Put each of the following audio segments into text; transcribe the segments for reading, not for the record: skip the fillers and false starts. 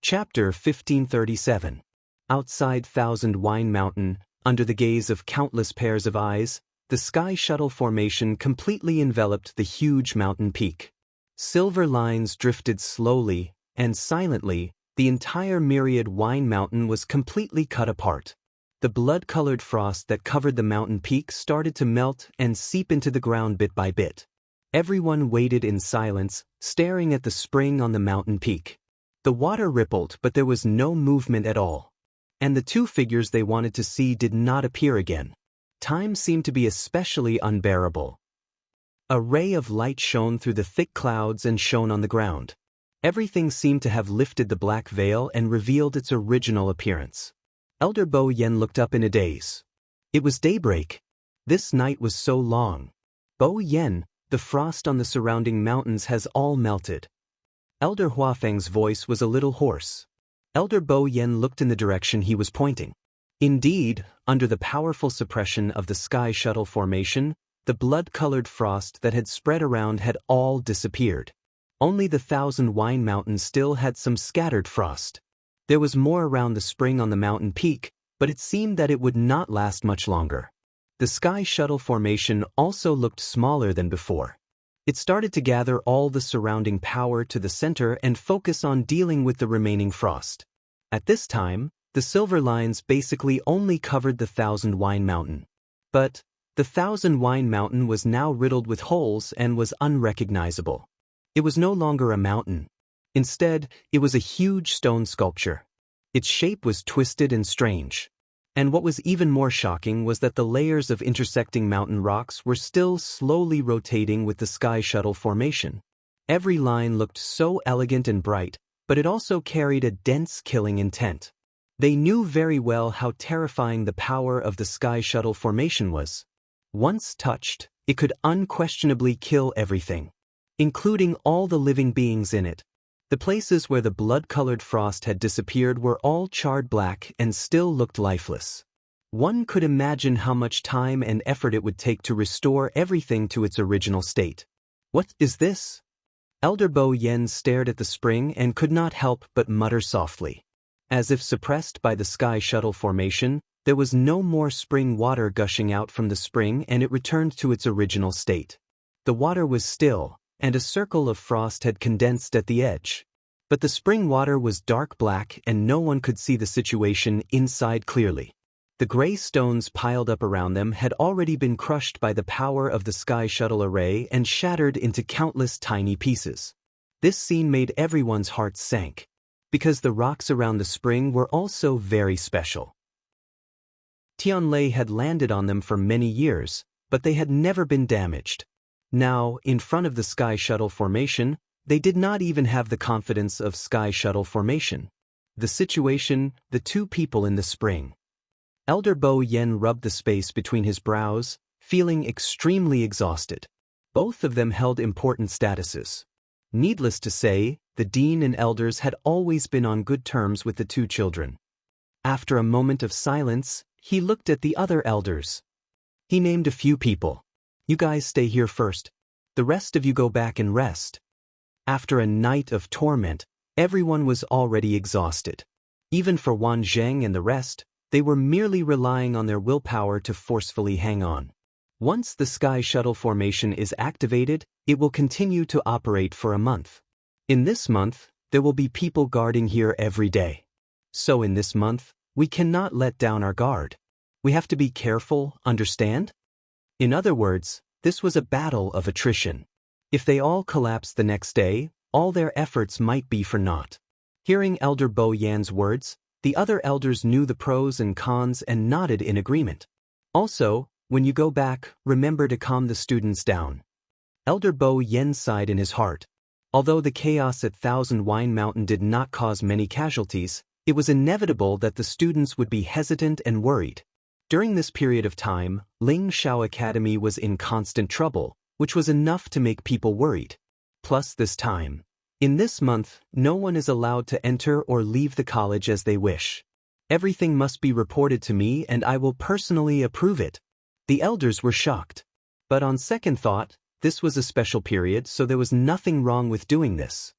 Chapter 1537. Outside Thousand Wine Mountain, under the gaze of countless pairs of eyes, the sky shuttle formation completely enveloped the huge mountain peak. Silver lines drifted slowly, and silently, the entire myriad wine mountain was completely cut apart. The blood-colored frost that covered the mountain peak started to melt and seep into the ground bit by bit. Everyone waited in silence, staring at the spring on the mountain peak. The water rippled, but there was no movement at all. And the two figures they wanted to see did not appear again. Time seemed to be especially unbearable. A ray of light shone through the thick clouds and shone on the ground. Everything seemed to have lifted the black veil and revealed its original appearance. Elder Bo Yen looked up in a daze. It was daybreak. This night was so long. Bo Yen, the frost on the surrounding mountains has all melted. Elder Huafeng's voice was a little hoarse. Elder Bo Yen looked in the direction he was pointing. Indeed, under the powerful suppression of the sky shuttle formation, the blood-colored frost that had spread around had all disappeared. Only the Thousand Wine Mountain still had some scattered frost. There was more around the spring on the mountain peak, but it seemed that it would not last much longer. The sky shuttle formation also looked smaller than before. It started to gather all the surrounding power to the center and focus on dealing with the remaining frost. At this time, the silver lines basically only covered the Thousand Wine Mountain. But the Thousand Wine Mountain was now riddled with holes and was unrecognizable. It was no longer a mountain. Instead, it was a huge stone sculpture. Its shape was twisted and strange. And what was even more shocking was that the layers of intersecting mountain rocks were still slowly rotating with the sky shuttle formation. Every line looked so elegant and bright, but it also carried a dense killing intent. They knew very well how terrifying the power of the sky shuttle formation was. Once touched, it could unquestionably kill everything, including all the living beings in it. The places where the blood-colored frost had disappeared were all charred black and still looked lifeless. One could imagine how much time and effort it would take to restore everything to its original state. What is this? Elder Bo Yen stared at the spring and could not help but mutter softly. As if suppressed by the sky shuttle formation, there was no more spring water gushing out from the spring and it returned to its original state. The water was still, and a circle of frost had condensed at the edge. But the spring water was dark black and no one could see the situation inside clearly. The gray stones piled up around them had already been crushed by the power of the sky shuttle array and shattered into countless tiny pieces. This scene made everyone's hearts sank, because the rocks around the spring were also very special. Tianlei had landed on them for many years, but they had never been damaged. Now, in front of the sky shuttle formation, they did not even have the confidence of sky shuttle formation. The situation, the two people in the spring. Elder Bo Yen rubbed the space between his brows, feeling extremely exhausted. Both of them held important statuses. Needless to say, the dean and elders had always been on good terms with the two children. After a moment of silence, he looked at the other elders. He named a few people. You guys stay here first. The rest of you go back and rest. After a night of torment, everyone was already exhausted. Even for Wan Zheng and the rest, they were merely relying on their willpower to forcefully hang on. Once the sky shuttle formation is activated, it will continue to operate for a month. In this month, there will be people guarding here every day. So in this month, we cannot let down our guard. We have to be careful, understand? In other words, this was a battle of attrition. If they all collapsed the next day, all their efforts might be for naught. Hearing Elder Bo Yan's words, the other elders knew the pros and cons and nodded in agreement. Also, when you go back, remember to calm the students down. Elder Bo Yen sighed in his heart. Although the chaos at Thousand Wine Mountain did not cause many casualties, it was inevitable that the students would be hesitant and worried. During this period of time, Ling Shao Academy was in constant trouble, which was enough to make people worried. Plus this time. In this month, no one is allowed to enter or leave the college as they wish. Everything must be reported to me and I will personally approve it. The elders were shocked. But on second thought, this was a special period, so there was nothing wrong with doing this.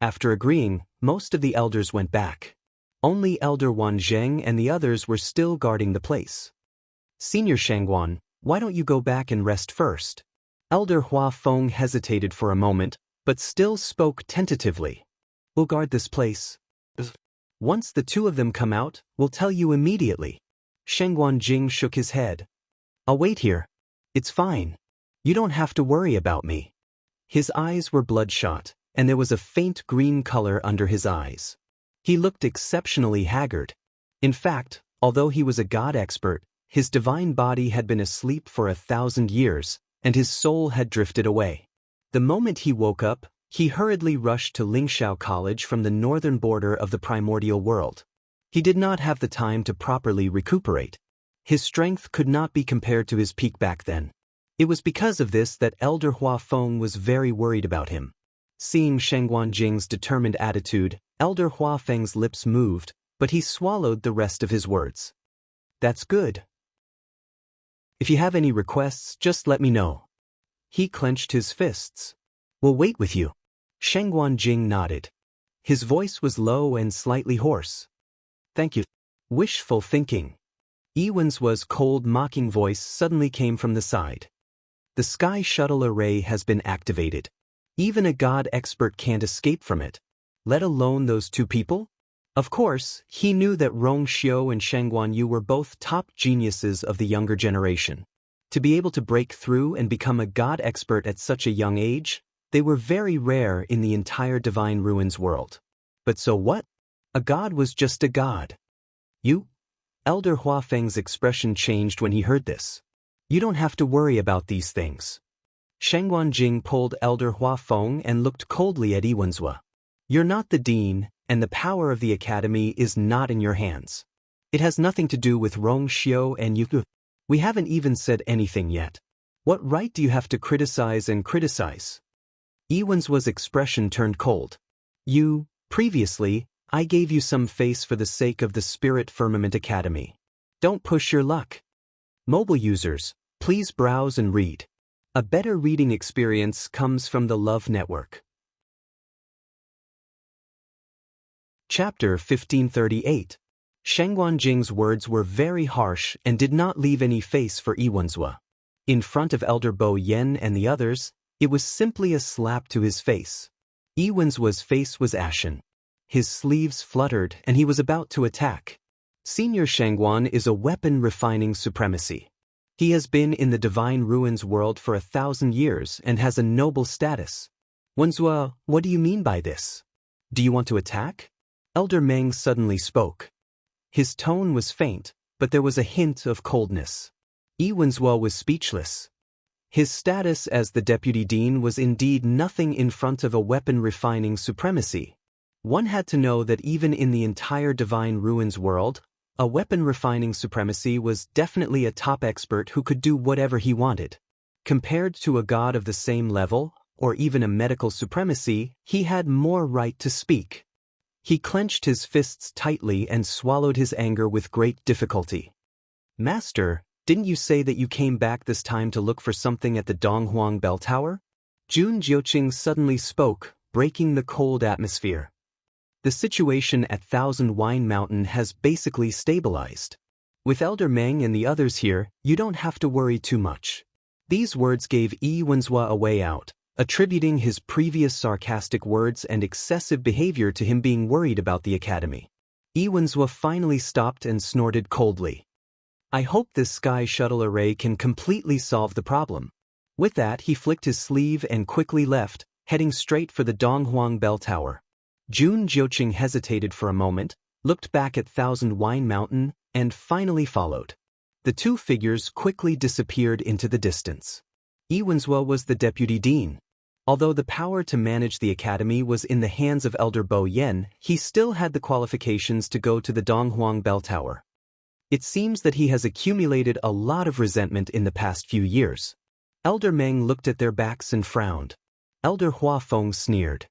After agreeing, most of the elders went back. Only Elder Wan Zheng and the others were still guarding the place. Senior Shangguan, why don't you go back and rest first? Elder Hua Feng hesitated for a moment, but still spoke tentatively. We'll guard this place. Once the two of them come out, we'll tell you immediately. Shangguan Jing shook his head. I'll wait here. It's fine. You don't have to worry about me. His eyes were bloodshot, and there was a faint green color under his eyes. He looked exceptionally haggard. In fact, although he was a god expert, his divine body had been asleep for 1,000 years, and his soul had drifted away. The moment he woke up, he hurriedly rushed to Lingxiao College from the northern border of the primordial world. He did not have the time to properly recuperate. His strength could not be compared to his peak back then. It was because of this that Elder Hua Feng was very worried about him. Seeing Shangguan Jing's determined attitude, Elder Hua Feng's lips moved, but he swallowed the rest of his words. That's good. If you have any requests, just let me know. He clenched his fists. We'll wait with you. Shangguan Jing nodded. His voice was low and slightly hoarse. Thank you. Wishful thinking. Yiwen's cold mocking voice suddenly came from the side. The sky shuttle array has been activated. Even a god expert can't escape from it. Let alone those two people? Of course, he knew that Rong Xiu and Shangguan Yu were both top geniuses of the younger generation. To be able to break through and become a god expert at such a young age, they were very rare in the entire Divine Ruins world. But so what? A god was just a god. You? Elder Hua Feng's expression changed when he heard this. You don't have to worry about these things. Shangguan Jing pulled Elder Hua Feng and looked coldly at Yiwen's. You're not the dean, and the power of the academy is not in your hands. It has nothing to do with Rong Xiu and Yu. We haven't even said anything yet. What right do you have to criticize and criticize? Yiwen's expression turned cold. Previously, I gave you some face for the sake of the Spirit Firmament Academy. Don't push your luck. Mobile users, please browse and read. A better reading experience comes from the Love Network. Chapter 1538. Shangguan Jing's words were very harsh and did not leave any face for Yiwen's. In front of Elder Bo Yen and the others, it was simply a slap to his face. Yiwen's face was ashen. His sleeves fluttered and he was about to attack. Senior Shangguan is a weapon refining supremacy. He has been in the Divine Ruins world for 1,000 years and has a noble status. Wenzhua, what do you mean by this? Do you want to attack? Elder Meng suddenly spoke. His tone was faint, but there was a hint of coldness. Yiwen's was speechless. His status as the deputy dean was indeed nothing in front of a weapon refining supremacy. One had to know that even in the entire Divine Ruins world, a weapon refining supremacy was definitely a top expert who could do whatever he wanted. Compared to a god of the same level, or even a medical supremacy, he had more right to speak. He clenched his fists tightly and swallowed his anger with great difficulty. Master, didn't you say that you came back this time to look for something at the Donghuang Bell Tower? Jun Jiuqing suddenly spoke, breaking the cold atmosphere. The situation at Thousand Wine Mountain has basically stabilized. With Elder Meng and the others here, you don't have to worry too much. These words gave Yiwen's a way out, attributing his previous sarcastic words and excessive behavior to him being worried about the academy. Yiwen's finally stopped and snorted coldly. I hope this sky shuttle array can completely solve the problem. With that, he flicked his sleeve and quickly left, heading straight for the Donghuang Bell Tower. Jun Jiuqing hesitated for a moment, looked back at Thousand Wine Mountain, and finally followed. The two figures quickly disappeared into the distance. Yiwen's was the deputy dean. Although the power to manage the academy was in the hands of Elder Bo Yen, he still had the qualifications to go to the Donghuang Bell Tower. It seems that he has accumulated a lot of resentment in the past few years. Elder Meng looked at their backs and frowned. Elder Hua Feng sneered.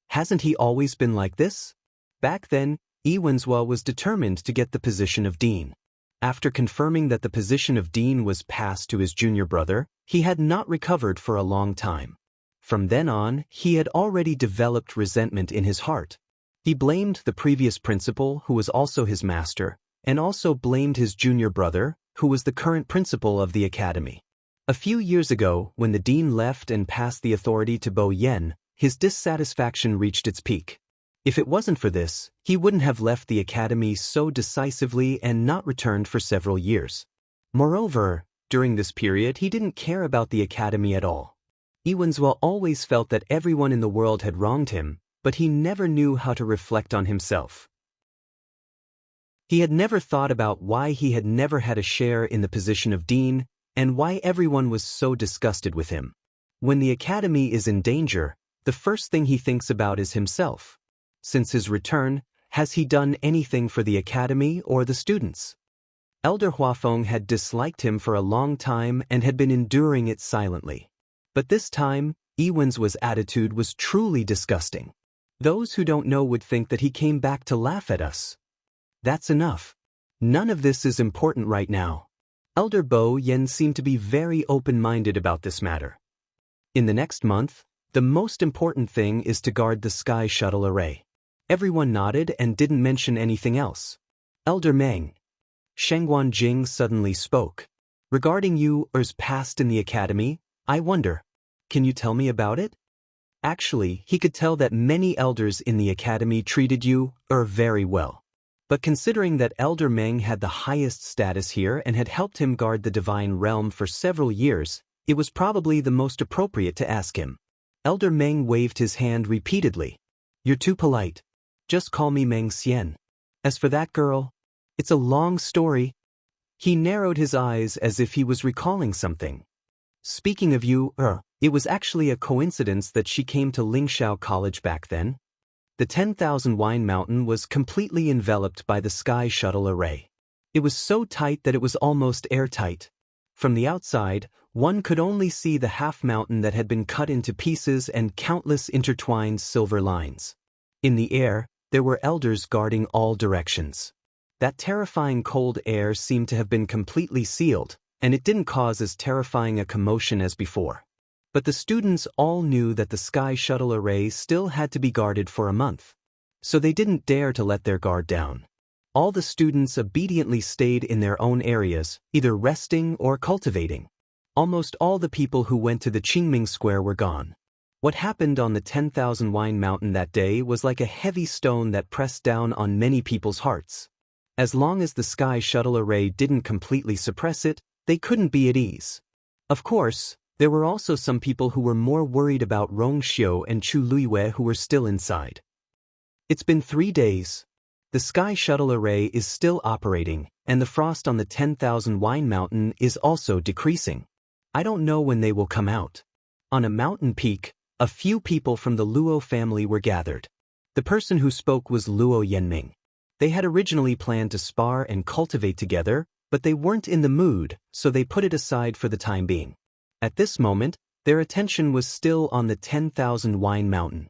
Hasn't he always been like this? Back then, Yiwen's was determined to get the position of dean. After confirming that the position of dean was passed to his junior brother, he had not recovered for a long time. From then on, he had already developed resentment in his heart. He blamed the previous principal, who was also his master, and also blamed his junior brother, who was the current principal of the academy. A few years ago, when the dean left and passed the authority to Bo Yen, his dissatisfaction reached its peak. If it wasn't for this, he wouldn't have left the academy so decisively and not returned for several years. Moreover, during this period he didn't care about the academy at all. Iwenzwa always felt that everyone in the world had wronged him, but he never knew how to reflect on himself. He had never thought about why he had never had a share in the position of dean, and why everyone was so disgusted with him. When the academy is in danger, the first thing he thinks about is himself. Since his return, has he done anything for the academy or the students? Elder Huafeng had disliked him for a long time and had been enduring it silently. But this time, Iwenzwa's attitude was truly disgusting. Those who don't know would think that he came back to laugh at us. That's enough. None of this is important right now. Elder Bo Yen seemed to be very open-minded about this matter. In the next month, the most important thing is to guard the sky shuttle array. Everyone nodded and didn't mention anything else. Elder Meng. Shengguan Jing suddenly spoke. Regarding Yu's past in the academy, I wonder, can you tell me about it? Actually, he could tell that many elders in the academy treated Yu very well. But considering that Elder Meng had the highest status here and had helped him guard the divine realm for several years, it was probably the most appropriate to ask him. Elder Meng waved his hand repeatedly. You're too polite. Just call me Meng Xian. As for that girl, it's a long story. He narrowed his eyes as if he was recalling something. Speaking of Yu, it was actually a coincidence that she came to Lingxiao College back then. The 10,000 Wine Mountain was completely enveloped by the sky shuttle array. It was so tight that it was almost airtight. From the outside, one could only see the half mountain that had been cut into pieces and countless intertwined silver lines. In the air, there were elders guarding all directions. That terrifying cold air seemed to have been completely sealed, and it didn't cause as terrifying a commotion as before. But the students all knew that the sky shuttle array still had to be guarded for a month. So they didn't dare to let their guard down. All the students obediently stayed in their own areas, either resting or cultivating. Almost all the people who went to the Qingming Square were gone. What happened on the 10,000 Wine Mountain that day was like a heavy stone that pressed down on many people's hearts. As long as the sky shuttle array didn't completely suppress it, they couldn't be at ease. Of course, there were also some people who were more worried about Rong Xiu and Chu Luiwei who were still inside. It's been 3 days. The sky shuttle array is still operating, and the frost on the 10,000 Wine Mountain is also decreasing. I don't know when they will come out. On a mountain peak, a few people from the Luo family were gathered. The person who spoke was Luo Yanming. They had originally planned to spar and cultivate together, but they weren't in the mood, so they put it aside for the time being. At this moment, their attention was still on the 10,000 Wine Mountain.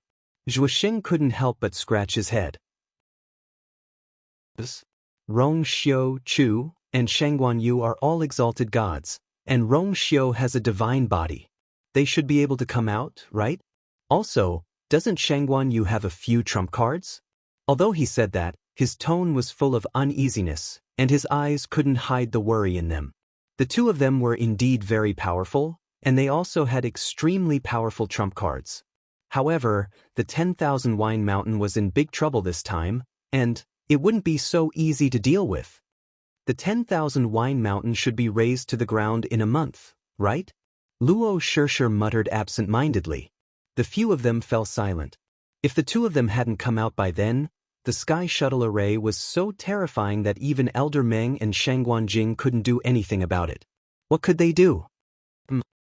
Zhuoxing couldn't help but scratch his head. Rong Xiu, Chu, and Shangguan Yu are all exalted gods, and Rong Xiu has a divine body. They should be able to come out, right? Also, doesn't Shangguan Yu have a few trump cards? Although he said that, his tone was full of uneasiness, and his eyes couldn't hide the worry in them. The two of them were indeed very powerful, and they also had extremely powerful trump cards. However, the 10,000 Wine Mountain was in big trouble this time, and it wouldn't be so easy to deal with. The 10,000 Wine Mountain should be razed to the ground in a month, right? Luo Shishir muttered absent-mindedly. The few of them fell silent. If the two of them hadn't come out by then, the sky shuttle array was so terrifying that even Elder Meng and Shangguan Jing couldn't do anything about it. What could they do?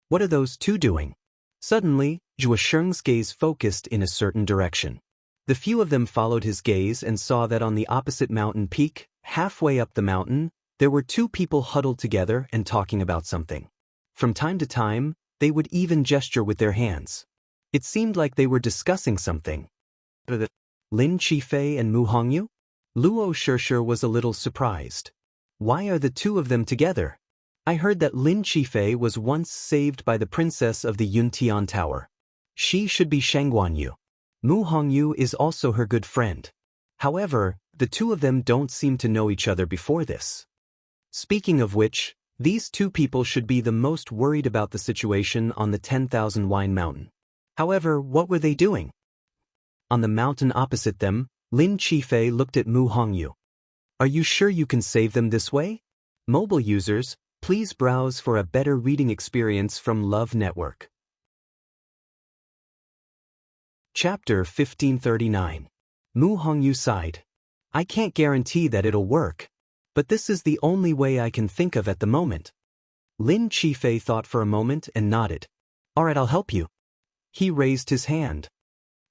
What are those two doing? Suddenly, Zhuoxing's gaze focused in a certain direction. The few of them followed his gaze and saw that on the opposite mountain peak, halfway up the mountain, there were two people huddled together and talking about something. From time to time, they would even gesture with their hands. It seemed like they were discussing something. Lin Qifei and Mu Hongyu? Luo Shishir was a little surprised. Why are the two of them together? I heard that Lin Qifei was once saved by the princess of the Yuntian Tower. She should be Shangguanyu. Mu Hongyu is also her good friend. However, the two of them don't seem to know each other before this. Speaking of which, these two people should be the most worried about the situation on the 10,000 Wine Mountain. However, what were they doing? On the mountain opposite them, Lin Qifei looked at Mu Hongyu. Are you sure you can save them this way? Mobile users, please browse for a better reading experience from Love Network. Chapter 1539. Mu Hongyu sighed. I can't guarantee that it'll work, but this is the only way I can think of at the moment. Lin Qifei thought for a moment and nodded. Alright, I'll help you. He raised his hand.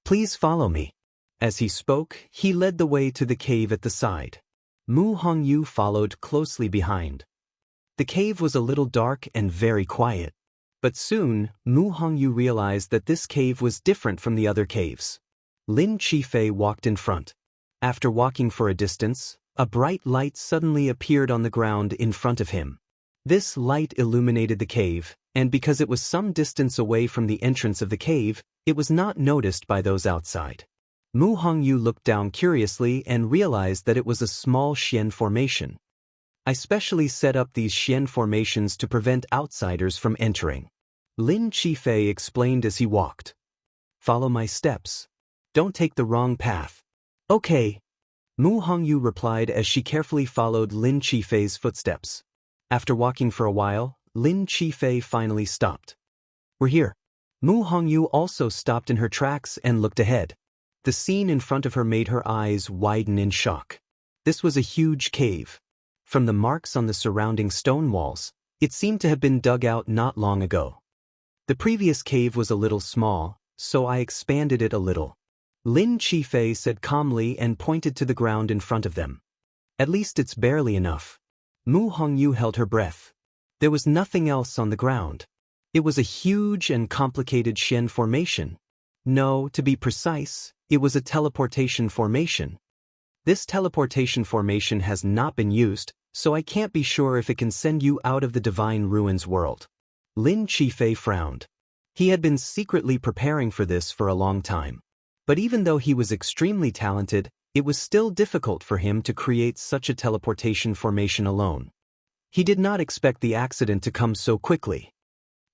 Please follow me. As he spoke, he led the way to the cave at the side. Mu Hongyu followed closely behind. The cave was a little dark and very quiet. But soon, Mu Hongyu realized that this cave was different from the other caves. Lin Qifei walked in front. After walking for a distance, a bright light suddenly appeared on the ground in front of him. This light illuminated the cave, and because it was some distance away from the entrance of the cave, it was not noticed by those outside. Mu Hongyu looked down curiously and realized that it was a small xian formation. I specially set up these xian formations to prevent outsiders from entering. Lin Qifei explained as he walked. Follow my steps. Don't take the wrong path. Okay. Mu Hongyu replied as she carefully followed Lin Qifei's footsteps. After walking for a while, Lin Qifei finally stopped. We're here. Mu Hongyu also stopped in her tracks and looked ahead. The scene in front of her made her eyes widen in shock. This was a huge cave. From the marks on the surrounding stone walls, it seemed to have been dug out not long ago. The previous cave was a little small, so I expanded it a little. Lin Qifei said calmly and pointed to the ground in front of them. At least it's barely enough. Mu Hongyu held her breath. There was nothing else on the ground. It was a huge and complicated xian formation. No, to be precise, it was a teleportation formation. This teleportation formation has not been used, so I can't be sure if it can send you out of the Divine Ruins world. Lin Qifei frowned. He had been secretly preparing for this for a long time. But even though he was extremely talented, it was still difficult for him to create such a teleportation formation alone. He did not expect the accident to come so quickly.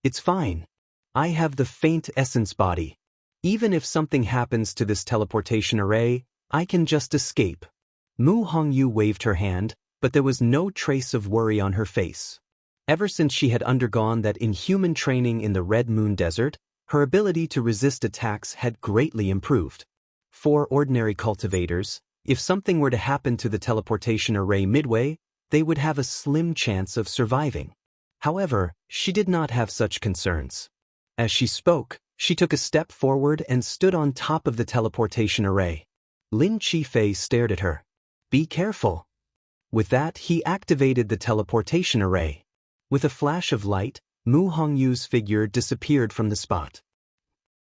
It's fine. I have the faint essence body. Even if something happens to this teleportation array, I can just escape. Mu Hongyu waved her hand, but there was no trace of worry on her face. Ever since she had undergone that inhuman training in the Red Moon Desert, her ability to resist attacks had greatly improved. For ordinary cultivators, if something were to happen to the teleportation array midway, they would have a slim chance of surviving. However, she did not have such concerns. As she spoke, she took a step forward and stood on top of the teleportation array. Lin Qifei stared at her. Be careful. With that, he activated the teleportation array. With a flash of light, Mu Hongyu's figure disappeared from the spot.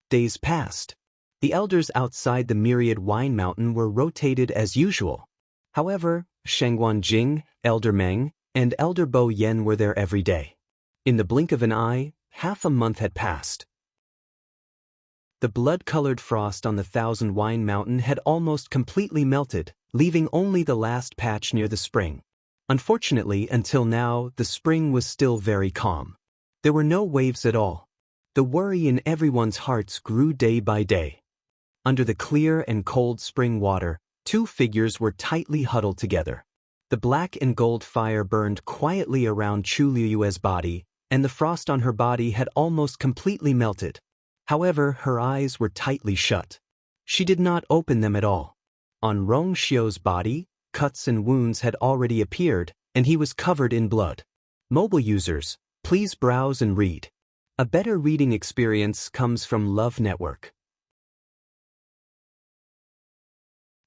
Days passed. The elders outside the myriad wine mountain were rotated as usual. However, Shangguan Jing, Elder Meng, and Elder Bo Yen were there every day. In the blink of an eye, half a month had passed. The blood-colored frost on the Thousand Wine Mountain had almost completely melted, leaving only the last patch near the spring. Unfortunately, until now, the spring was still very calm. There were no waves at all. The worry in everyone's hearts grew day by day. Under the clear and cold spring water, two figures were tightly huddled together. The black and gold fire burned quietly around Chu Liyue's body, and the frost on her body had almost completely melted. However, her eyes were tightly shut. She did not open them at all. On Rong Xiu's body, cuts and wounds had already appeared, and he was covered in blood. Mobile users, please browse and read. A better reading experience comes from Love Network.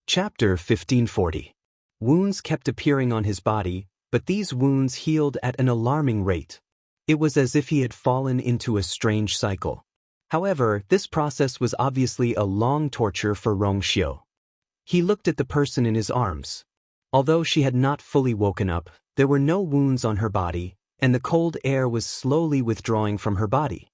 Chapter 1540. Wounds kept appearing on his body, but these wounds healed at an alarming rate. It was as if he had fallen into a strange cycle. However, this process was obviously a long torture for Rong Xiu. He looked at the person in his arms. Although she had not fully woken up, there were no wounds on her body, and the cold air was slowly withdrawing from her body.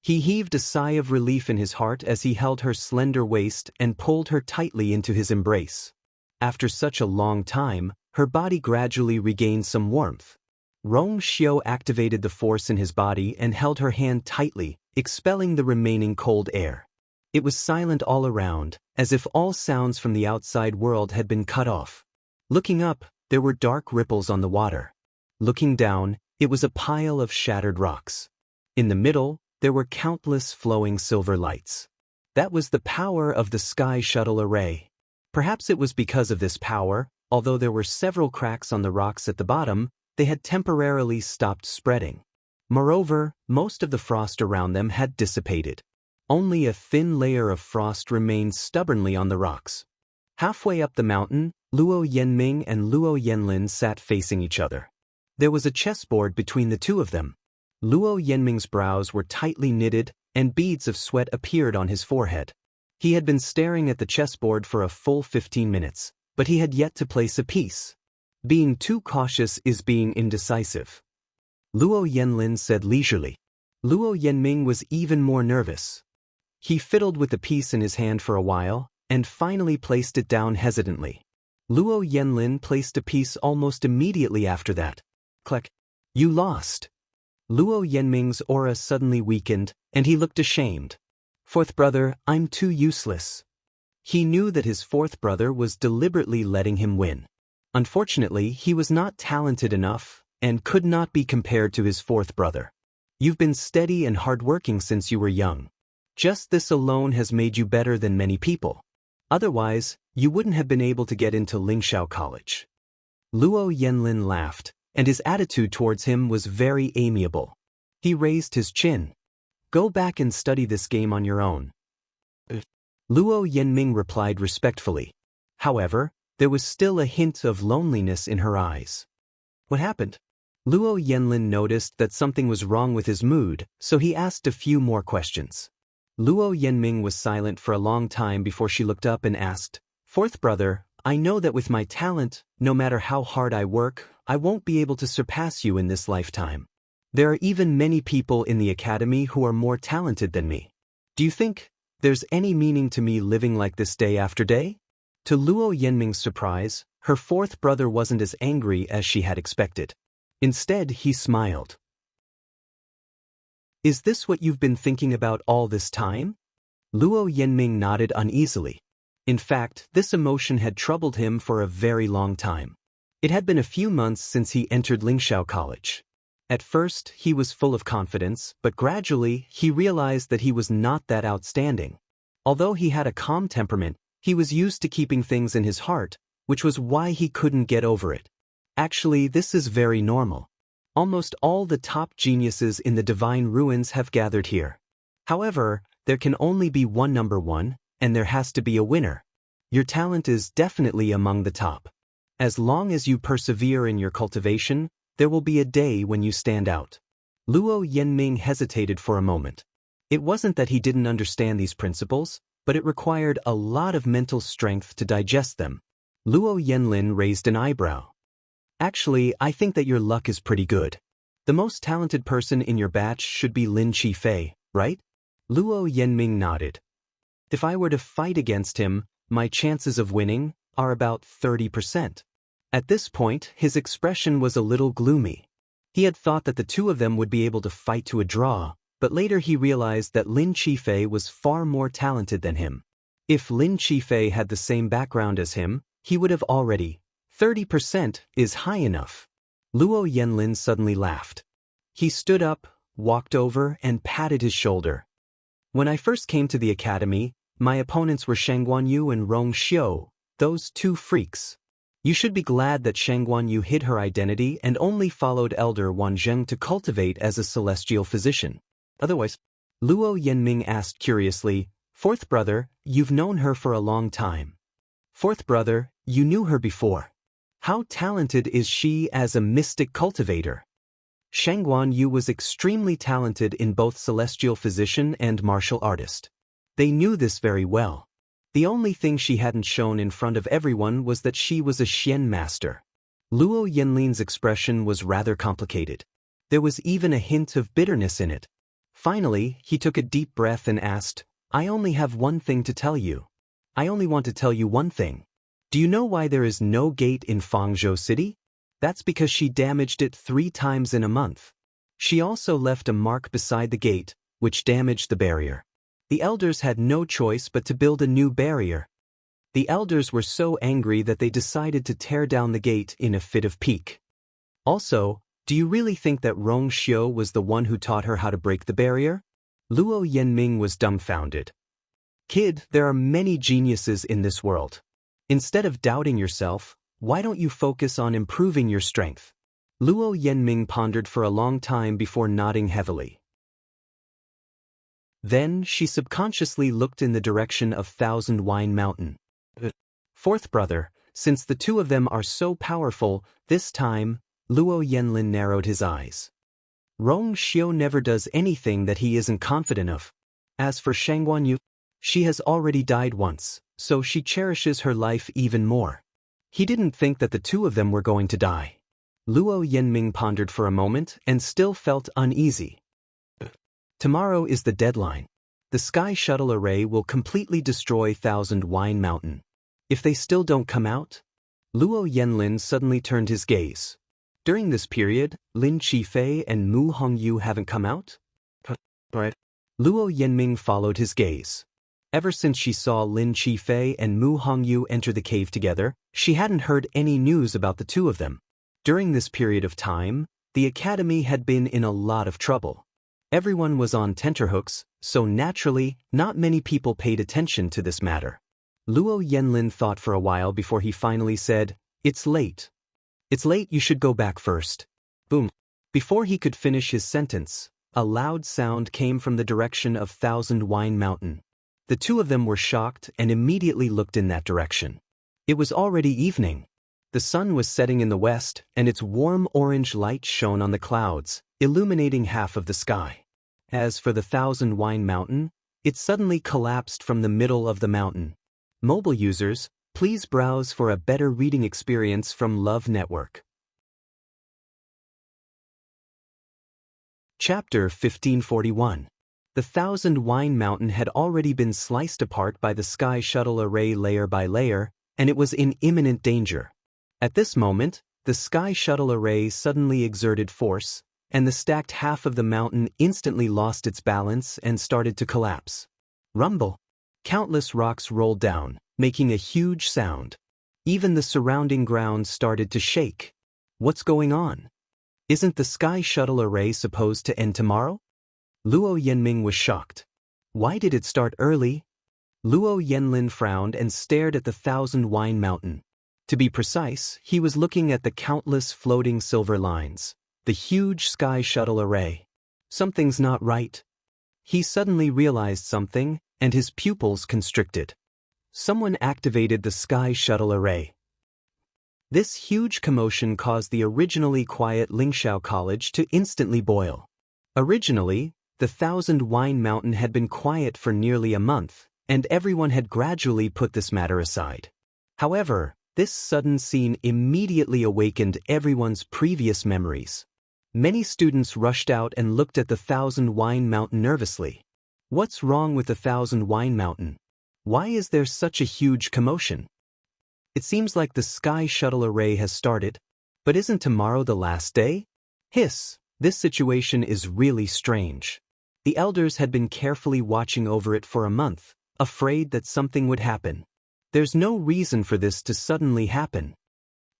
He heaved a sigh of relief in his heart as he held her slender waist and pulled her tightly into his embrace. After such a long time, her body gradually regained some warmth. Rong Xiu activated the force in his body and held her hand tightly, expelling the remaining cold air. It was silent all around, as if all sounds from the outside world had been cut off. Looking up, there were dark ripples on the water. Looking down, it was a pile of shattered rocks. In the middle, there were countless flowing silver lights. That was the power of the Sky Shuttle Array. Perhaps it was because of this power, although there were several cracks on the rocks at the bottom, they had temporarily stopped spreading. Moreover, most of the frost around them had dissipated. Only a thin layer of frost remained stubbornly on the rocks. Halfway up the mountain, Luo Yanming and Luo Yanlin sat facing each other. There was a chessboard between the two of them. Luo Yanming's brows were tightly knitted, and beads of sweat appeared on his forehead. He had been staring at the chessboard for a full 15 minutes, but he had yet to place a piece. Being too cautious is being indecisive. Luo Yanlin said leisurely. Luo Yanming was even more nervous. He fiddled with the piece in his hand for a while, and finally placed it down hesitantly. Luo Yanlin placed a piece almost immediately after that. Click. You lost. Luo Yanming's aura suddenly weakened, and he looked ashamed. Fourth brother, I'm too useless. He knew that his fourth brother was deliberately letting him win. Unfortunately, he was not talented enough, and could not be compared to his fourth brother. You've been steady and hardworking since you were young. Just this alone has made you better than many people. Otherwise, you wouldn't have been able to get into Lingxiao College. Luo Yanlin laughed, and his attitude towards him was very amiable. He raised his chin. Go back and study this game on your own. Luo Yanming replied respectfully. However, there was still a hint of loneliness in her eyes. What happened? Luo Yanlin noticed that something was wrong with his mood, so he asked a few more questions. Luo Yanming was silent for a long time before she looked up and asked, Fourth brother, I know that with my talent, no matter how hard I work, I won't be able to surpass you in this lifetime. There are even many people in the academy who are more talented than me. Do you think there's any meaning to me living like this day after day? To Luo Yanming's surprise, her fourth brother wasn't as angry as she had expected. Instead, he smiled. Is this what you've been thinking about all this time? Luo Yanming nodded uneasily. In fact, this emotion had troubled him for a very long time. It had been a few months since he entered Lingxiao College. At first, he was full of confidence, but gradually, he realized that he was not that outstanding. Although he had a calm temperament, he was used to keeping things in his heart, which was why he couldn't get over it. Actually, this is very normal. Almost all the top geniuses in the Divine Ruins have gathered here. However, there can only be one number one, and there has to be a winner. Your talent is definitely among the top. As long as you persevere in your cultivation, there will be a day when you stand out. Luo Yanming hesitated for a moment. It wasn't that he didn't understand these principles, but it required a lot of mental strength to digest them. Luo Yanlin raised an eyebrow. Actually, I think that your luck is pretty good. The most talented person in your batch should be Lin Qifei, right? Luo Yanming nodded. If I were to fight against him, my chances of winning are about 30%. At this point, his expression was a little gloomy. He had thought that the two of them would be able to fight to a draw, but later he realized that Lin Qifei was far more talented than him. If Lin Qifei had the same background as him, he would have already. 30% is high enough. Luo Yanlin suddenly laughed. He stood up, walked over, and patted his shoulder. When I first came to the academy, my opponents were Shang Guanyu and Rong Xiu, those two freaks. You should be glad that Shang Guanyu hid her identity and only followed Elder Wan Zheng to cultivate as a celestial physician. Otherwise, Luo Yanming asked curiously, Fourth brother, you've known her for a long time. Fourth brother, you knew her before. How talented is she as a mystic cultivator? Shang Guanyu was extremely talented in both celestial physician and martial artist. They knew this very well. The only thing she hadn't shown in front of everyone was that she was a Xian master. Luo Yanlin's expression was rather complicated. There was even a hint of bitterness in it. Finally, he took a deep breath and asked, I only have one thing to tell you. I only want to tell you one thing. Do you know why there is no gate in Fangzhou City? That's because she damaged it 3 times in a month. She also left a mark beside the gate, which damaged the barrier. The elders had no choice but to build a new barrier. The elders were so angry that they decided to tear down the gate in a fit of pique. Also, do you really think that Rong Xiu was the one who taught her how to break the barrier? Luo Yanming was dumbfounded. Kid, there are many geniuses in this world. Instead of doubting yourself, why don't you focus on improving your strength? Luo Yanming pondered for a long time before nodding heavily. Then she subconsciously looked in the direction of Thousand Wine Mountain. Fourth brother, since the two of them are so powerful, this time, Luo Yanlin narrowed his eyes. Rong Xiu never does anything that he isn't confident of. As for Shangguan Yu, she has already died once, so she cherishes her life even more. He didn't think that the two of them were going to die. Luo Yanming pondered for a moment and still felt uneasy. Tomorrow is the deadline. The Sky Shuttle Array will completely destroy Thousand Wine Mountain. If they still don't come out? Luo Yanlin suddenly turned his gaze. During this period, Lin Qifei and Mu Hongyu haven't come out? Right. Luo Yanming followed his gaze. Ever since she saw Lin Qifei and Mu Hongyu enter the cave together, she hadn't heard any news about the two of them. During this period of time, the academy had been in a lot of trouble. Everyone was on tenterhooks, so naturally, not many people paid attention to this matter. Luo Yanlin thought for a while before he finally said, It's late. It's late, you should go back first. Boom. Before he could finish his sentence, a loud sound came from the direction of Thousand Wine Mountain. The two of them were shocked and immediately looked in that direction. It was already evening. The sun was setting in the west, and its warm orange light shone on the clouds, illuminating half of the sky. As for the Thousand Wine Mountain, it suddenly collapsed from the middle of the mountain. Mobile users, please browse for a better reading experience from Love Network. Chapter 1541. The Thousand Wine Mountain had already been sliced apart by the Sky Shuttle Array layer by layer, and it was in imminent danger. At this moment, the Sky Shuttle Array suddenly exerted force, and the stacked half of the mountain instantly lost its balance and started to collapse. Rumble! Countless rocks rolled down, making a huge sound. Even the surrounding ground started to shake. What's going on? Isn't the Sky Shuttle Array supposed to end tomorrow? Luo Yanming was shocked. Why did it start early? Luo Yanlin frowned and stared at the Thousand Wine Mountain. To be precise, he was looking at the countless floating silver lines, the huge Sky Shuttle Array. Something's not right. He suddenly realized something, and his pupils constricted. Someone activated the Sky Shuttle Array. This huge commotion caused the originally quiet Lingxiao College to instantly boil. Originally, the Thousand Wine Mountain had been quiet for nearly a month, and everyone had gradually put this matter aside. However, this sudden scene immediately awakened everyone's previous memories. Many students rushed out and looked at the Thousand Wine Mountain nervously. What's wrong with the Thousand Wine Mountain? Why is there such a huge commotion? It seems like the Sky Shuttle Array has started, but isn't tomorrow the last day? Hiss, this situation is really strange. The elders had been carefully watching over it for a month, afraid that something would happen. There's no reason for this to suddenly happen.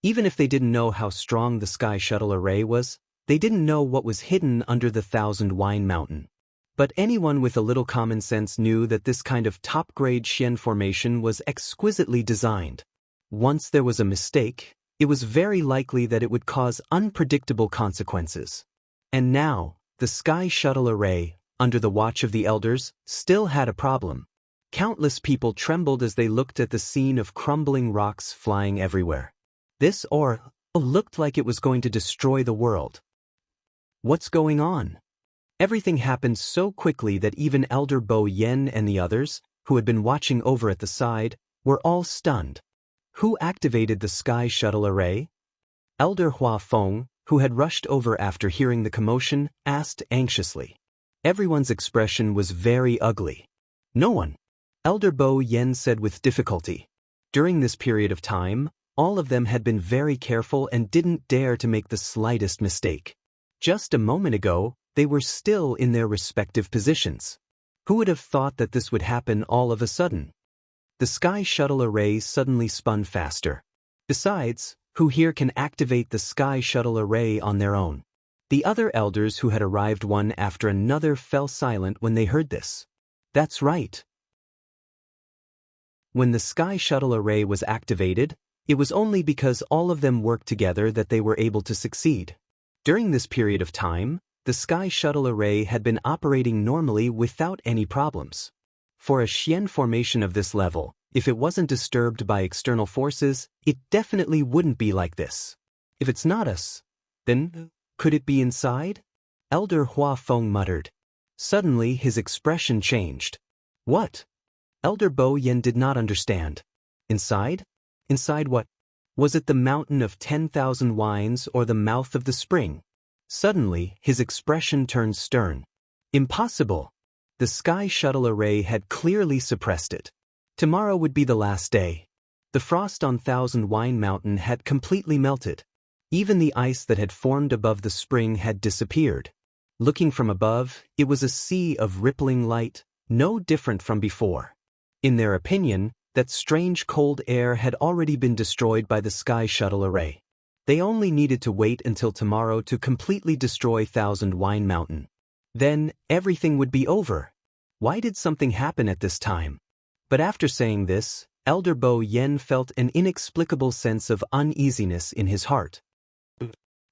Even if they didn't know how strong the Sky Shuttle Array was, they didn't know what was hidden under the Thousand Wine Mountain. But anyone with a little common sense knew that this kind of top-grade Xian formation was exquisitely designed. Once there was a mistake, it was very likely that it would cause unpredictable consequences. And now, the Sky Shuttle Array, under the watch of the elders, still had a problem. Countless people trembled as they looked at the scene of crumbling rocks flying everywhere. This aura looked like it was going to destroy the world. What's going on? Everything happened so quickly that even Elder Bo Yen and the others, who had been watching over at the side, were all stunned. Who activated the Sky Shuttle Array? Elder Hua Feng, who had rushed over after hearing the commotion, asked anxiously. Everyone's expression was very ugly. No one. Elder Bo Yen said with difficulty. During this period of time, all of them had been very careful and didn't dare to make the slightest mistake. Just a moment ago, they were still in their respective positions. Who would have thought that this would happen all of a sudden? The Sky Shuttle Array suddenly spun faster. Besides, who here can activate the Sky Shuttle Array on their own? The other elders who had arrived one after another fell silent when they heard this. That's right. When the Sky Shuttle Array was activated, it was only because all of them worked together that they were able to succeed. During this period of time, the Sky Shuttle Array had been operating normally without any problems. For a Xian formation of this level, if it wasn't disturbed by external forces, it definitely wouldn't be like this. If it's not us, then could it be inside? Elder Hua Feng muttered. Suddenly his expression changed. What? Elder Bo Yen did not understand. Inside? Inside what? Was it the mountain of 10,000 wines or the mouth of the spring? Suddenly his expression turned stern. Impossible. The Sky Shuttle Array had clearly suppressed it. Tomorrow would be the last day. The frost on Thousand Wine Mountain had completely melted. Even the ice that had formed above the spring had disappeared. Looking from above, it was a sea of rippling light, no different from before. In their opinion, that strange cold air had already been destroyed by the Sky Shuttle Array. They only needed to wait until tomorrow to completely destroy Thousand Wine Mountain. Then, everything would be over. Why did something happen at this time? But after saying this, Elder Bo Yen felt an inexplicable sense of uneasiness in his heart.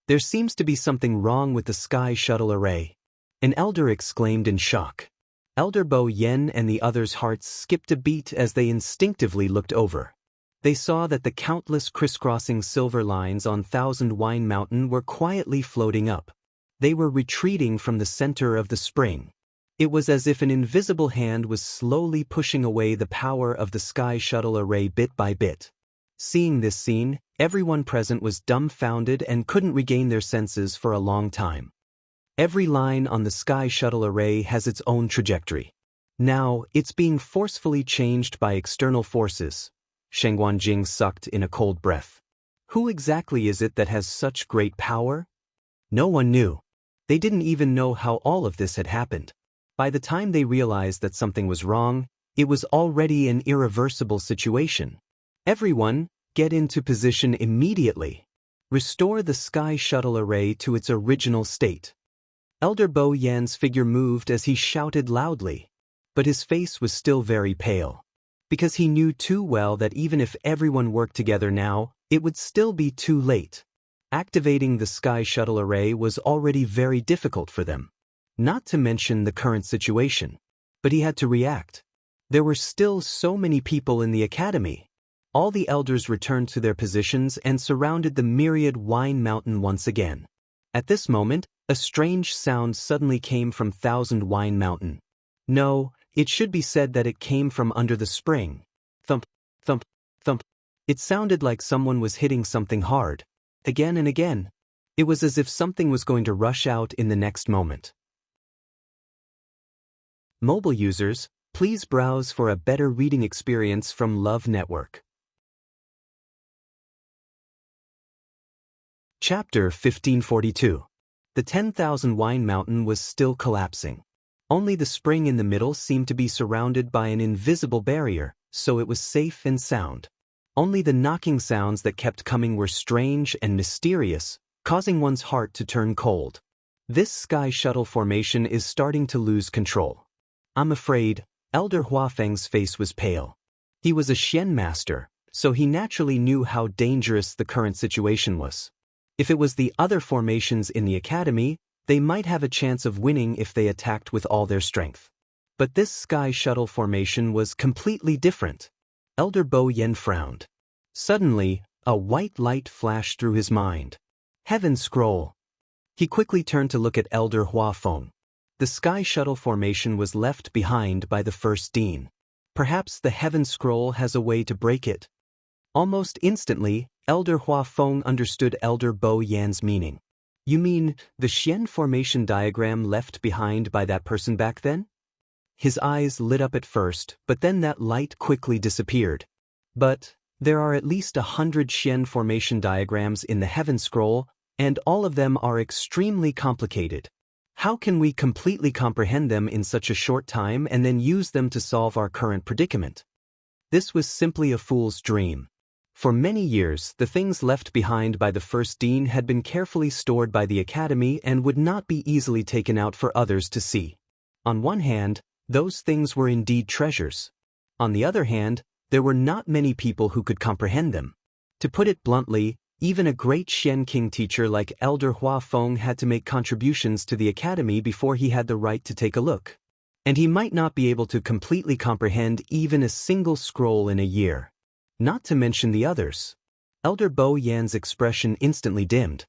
There seems to be something wrong with the Sky Shuttle Array. An elder exclaimed in shock. Elder Bo Yen and the others' hearts skipped a beat as they instinctively looked over. They saw that the countless crisscrossing silver lines on Thousand Wine Mountain were quietly floating up. They were retreating from the center of the spring. It was as if an invisible hand was slowly pushing away the power of the Sky Shuttle Array bit by bit. Seeing this scene, everyone present was dumbfounded and couldn't regain their senses for a long time. Every line on the Sky Shuttle Array has its own trajectory. Now, it's being forcefully changed by external forces. Sheng Guanjing sucked in a cold breath. Who exactly is it that has such great power? No one knew. They didn't even know how all of this had happened. By the time they realized that something was wrong, it was already an irreversible situation. Everyone, get into position immediately. Restore the Sky Shuttle Array to its original state. Elder Bo Yan's figure moved as he shouted loudly, but his face was still very pale. Because he knew too well that even if everyone worked together now, it would still be too late. Activating the Sky Shuttle Array was already very difficult for them. Not to mention the current situation. But he had to react. There were still so many people in the academy. All the elders returned to their positions and surrounded the myriad Wine Mountain once again. At this moment, a strange sound suddenly came from Thousand Wine Mountain. No, it should be said that it came from under the spring. Thump, thump, thump. It sounded like someone was hitting something hard. Again and again. It was as if something was going to rush out in the next moment. Mobile users, please browse for a better reading experience from Love Network. Chapter 1542. The 10,000 Wine Mountain was still collapsing. Only the spring in the middle seemed to be surrounded by an invisible barrier, so it was safe and sound. Only the knocking sounds that kept coming were strange and mysterious, causing one's heart to turn cold. This Sky Shuttle formation is starting to lose control. I'm afraid. Elder Huafeng's face was pale. He was a Xian master, so he naturally knew how dangerous the current situation was. If it was the other formations in the academy, they might have a chance of winning if they attacked with all their strength. But this Sky Shuttle formation was completely different. Elder Bo Yen frowned. Suddenly, a white light flashed through his mind. Heaven Scroll. He quickly turned to look at Elder Huafeng. The Sky Shuttle formation was left behind by the first dean. Perhaps the Heaven Scroll has a way to break it. Almost instantly, Elder Huafeng understood Elder Bo Yan's meaning. You mean the Xian formation diagram left behind by that person back then? His eyes lit up at first, but then that light quickly disappeared. But there are at least 100 Xian formation diagrams in the Heaven Scroll, and all of them are extremely complicated. How can we completely comprehend them in such a short time and then use them to solve our current predicament? This was simply a fool's dream. For many years, the things left behind by the first dean had been carefully stored by the Academy and would not be easily taken out for others to see. On one hand, those things were indeed treasures. On the other hand, there were not many people who could comprehend them. To put it bluntly, even a great Xian King teacher like Elder Hua Feng had to make contributions to the Academy before he had the right to take a look. And he might not be able to completely comprehend even a single scroll in a year. Not to mention the others. Elder Bo Yan's expression instantly dimmed.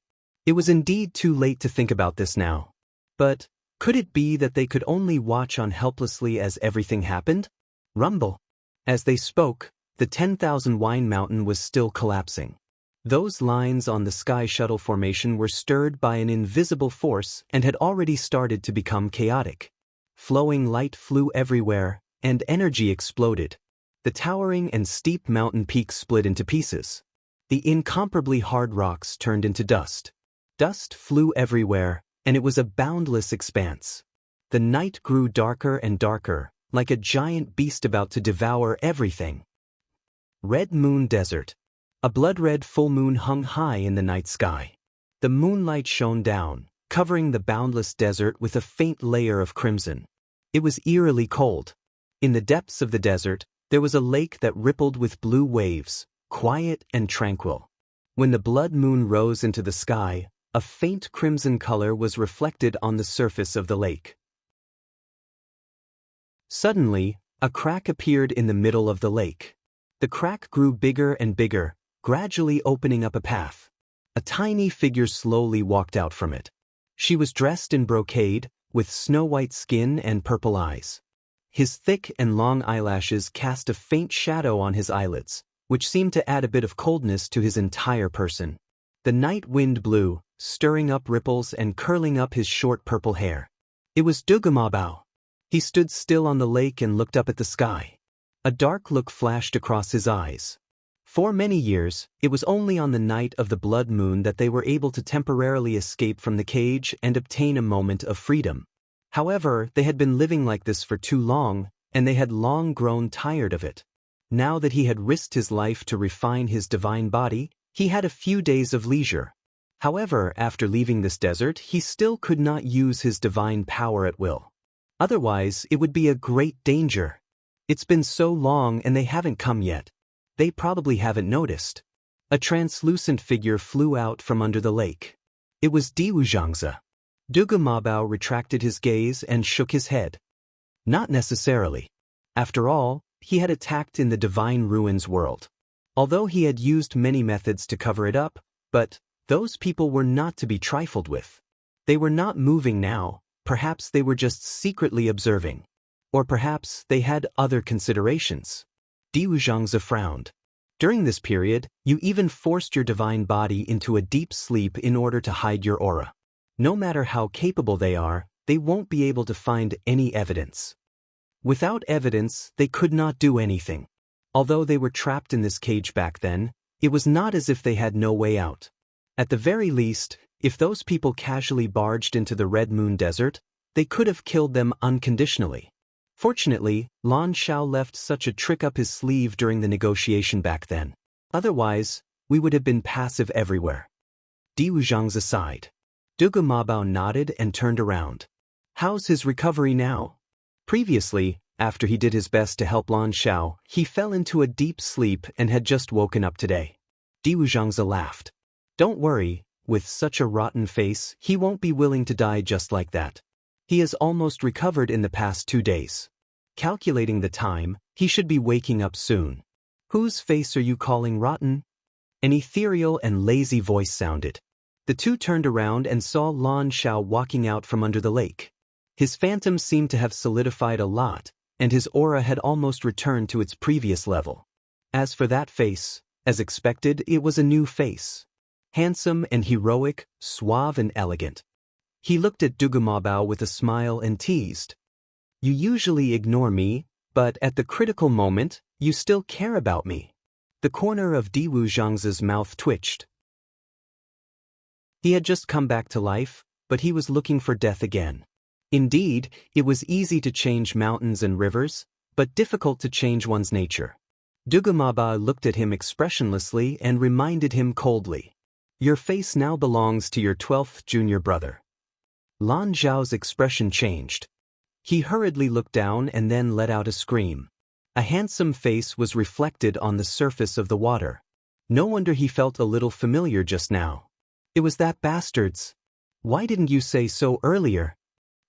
It was indeed too late to think about this now. But could it be that they could only watch on helplessly as everything happened? Rumble. As they spoke, the 10,000 Wine Mountain was still collapsing. Those lines on the sky shuttle formation were stirred by an invisible force and had already started to become chaotic. Flowing light flew everywhere, and energy exploded. The towering and steep mountain peaks split into pieces. The incomparably hard rocks turned into dust. Dust flew everywhere, and it was a boundless expanse. The night grew darker and darker, like a giant beast about to devour everything. Red Moon Desert. A blood-red full moon hung high in the night sky. The moonlight shone down, covering the boundless desert with a faint layer of crimson. It was eerily cold. In the depths of the desert, there was a lake that rippled with blue waves, quiet and tranquil. When the blood moon rose into the sky, a faint crimson color was reflected on the surface of the lake. Suddenly, a crack appeared in the middle of the lake. The crack grew bigger and bigger, gradually opening up a path. A tiny figure slowly walked out from it. She was dressed in brocade, with snow-white skin and purple eyes. His thick and long eyelashes cast a faint shadow on his eyelids, which seemed to add a bit of coldness to his entire person. The night wind blew, stirring up ripples and curling up his short purple hair. It was Dugamabao. He stood still on the lake and looked up at the sky. A dark look flashed across his eyes. For many years, it was only on the night of the blood moon that they were able to temporarily escape from the cage and obtain a moment of freedom. However, they had been living like this for too long, and they had long grown tired of it. Now that he had risked his life to refine his divine body, he had a few days of leisure. However, after leaving this desert, he still could not use his divine power at will. Otherwise, it would be a great danger. It's been so long and they haven't come yet. They probably haven't noticed. A translucent figure flew out from under the lake. It was Diwuzhangzi. Dugamabao retracted his gaze and shook his head. Not necessarily. After all, he had attacked in the Divine Ruins world. Although he had used many methods to cover it up, but those people were not to be trifled with. They were not moving now, perhaps they were just secretly observing. Or perhaps they had other considerations. Diwuzhangzi frowned. During this period, you even forced your divine body into a deep sleep in order to hide your aura. No matter how capable they are, they won't be able to find any evidence. Without evidence, they could not do anything. Although they were trapped in this cage back then, it was not as if they had no way out. At the very least, if those people casually barged into the Red Moon Desert, they could have killed them unconditionally. Fortunately, Lan Xiao left such a trick up his sleeve during the negotiation back then. Otherwise, we would have been passive everywhere. Diwuzhangzi sighed. Dugamabao nodded and turned around. How's his recovery now? Previously, after he did his best to help Lan Xiao, he fell into a deep sleep and had just woken up today. Diwuzhangzi laughed. Don't worry, with such a rotten face, he won't be willing to die just like that. He has almost recovered in the past 2 days. Calculating the time, he should be waking up soon. Whose face are you calling rotten? An ethereal and lazy voice sounded. The two turned around and saw Lan Xiao walking out from under the lake. His phantom seemed to have solidified a lot, and his aura had almost returned to its previous level. As for that face, as expected, it was a new face. handsome and heroic, suave and elegant. He looked at Dugumabao with a smile and teased. You usually ignore me, but at the critical moment, you still care about me. The corner of Diwu Zhang's mouth twitched. He had just come back to life, but he was looking for death again. Indeed, it was easy to change mountains and rivers, but difficult to change one's nature. Dugumabao looked at him expressionlessly and reminded him coldly. Your face now belongs to your 12th junior brother. Lan Zhao's expression changed. He hurriedly looked down and then let out a scream. A handsome face was reflected on the surface of the water. No wonder he felt a little familiar just now. It was that bastard's. Why didn't you say so earlier?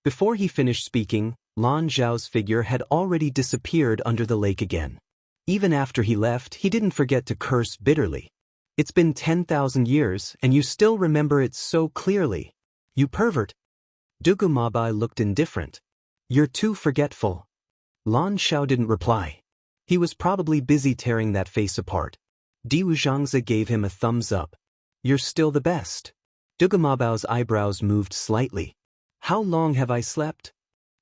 Before he finished speaking, Lan Zhao's figure had already disappeared under the lake again. Even after he left, he didn't forget to curse bitterly. It's been 10,000 years, and you still remember it so clearly. You pervert. Dugumabao looked indifferent. You're too forgetful. Lan Zhao didn't reply. He was probably busy tearing that face apart. Diwu Zhangzi gave him a thumbs up. You're still the best. Dugumabao's eyebrows moved slightly. How long have I slept?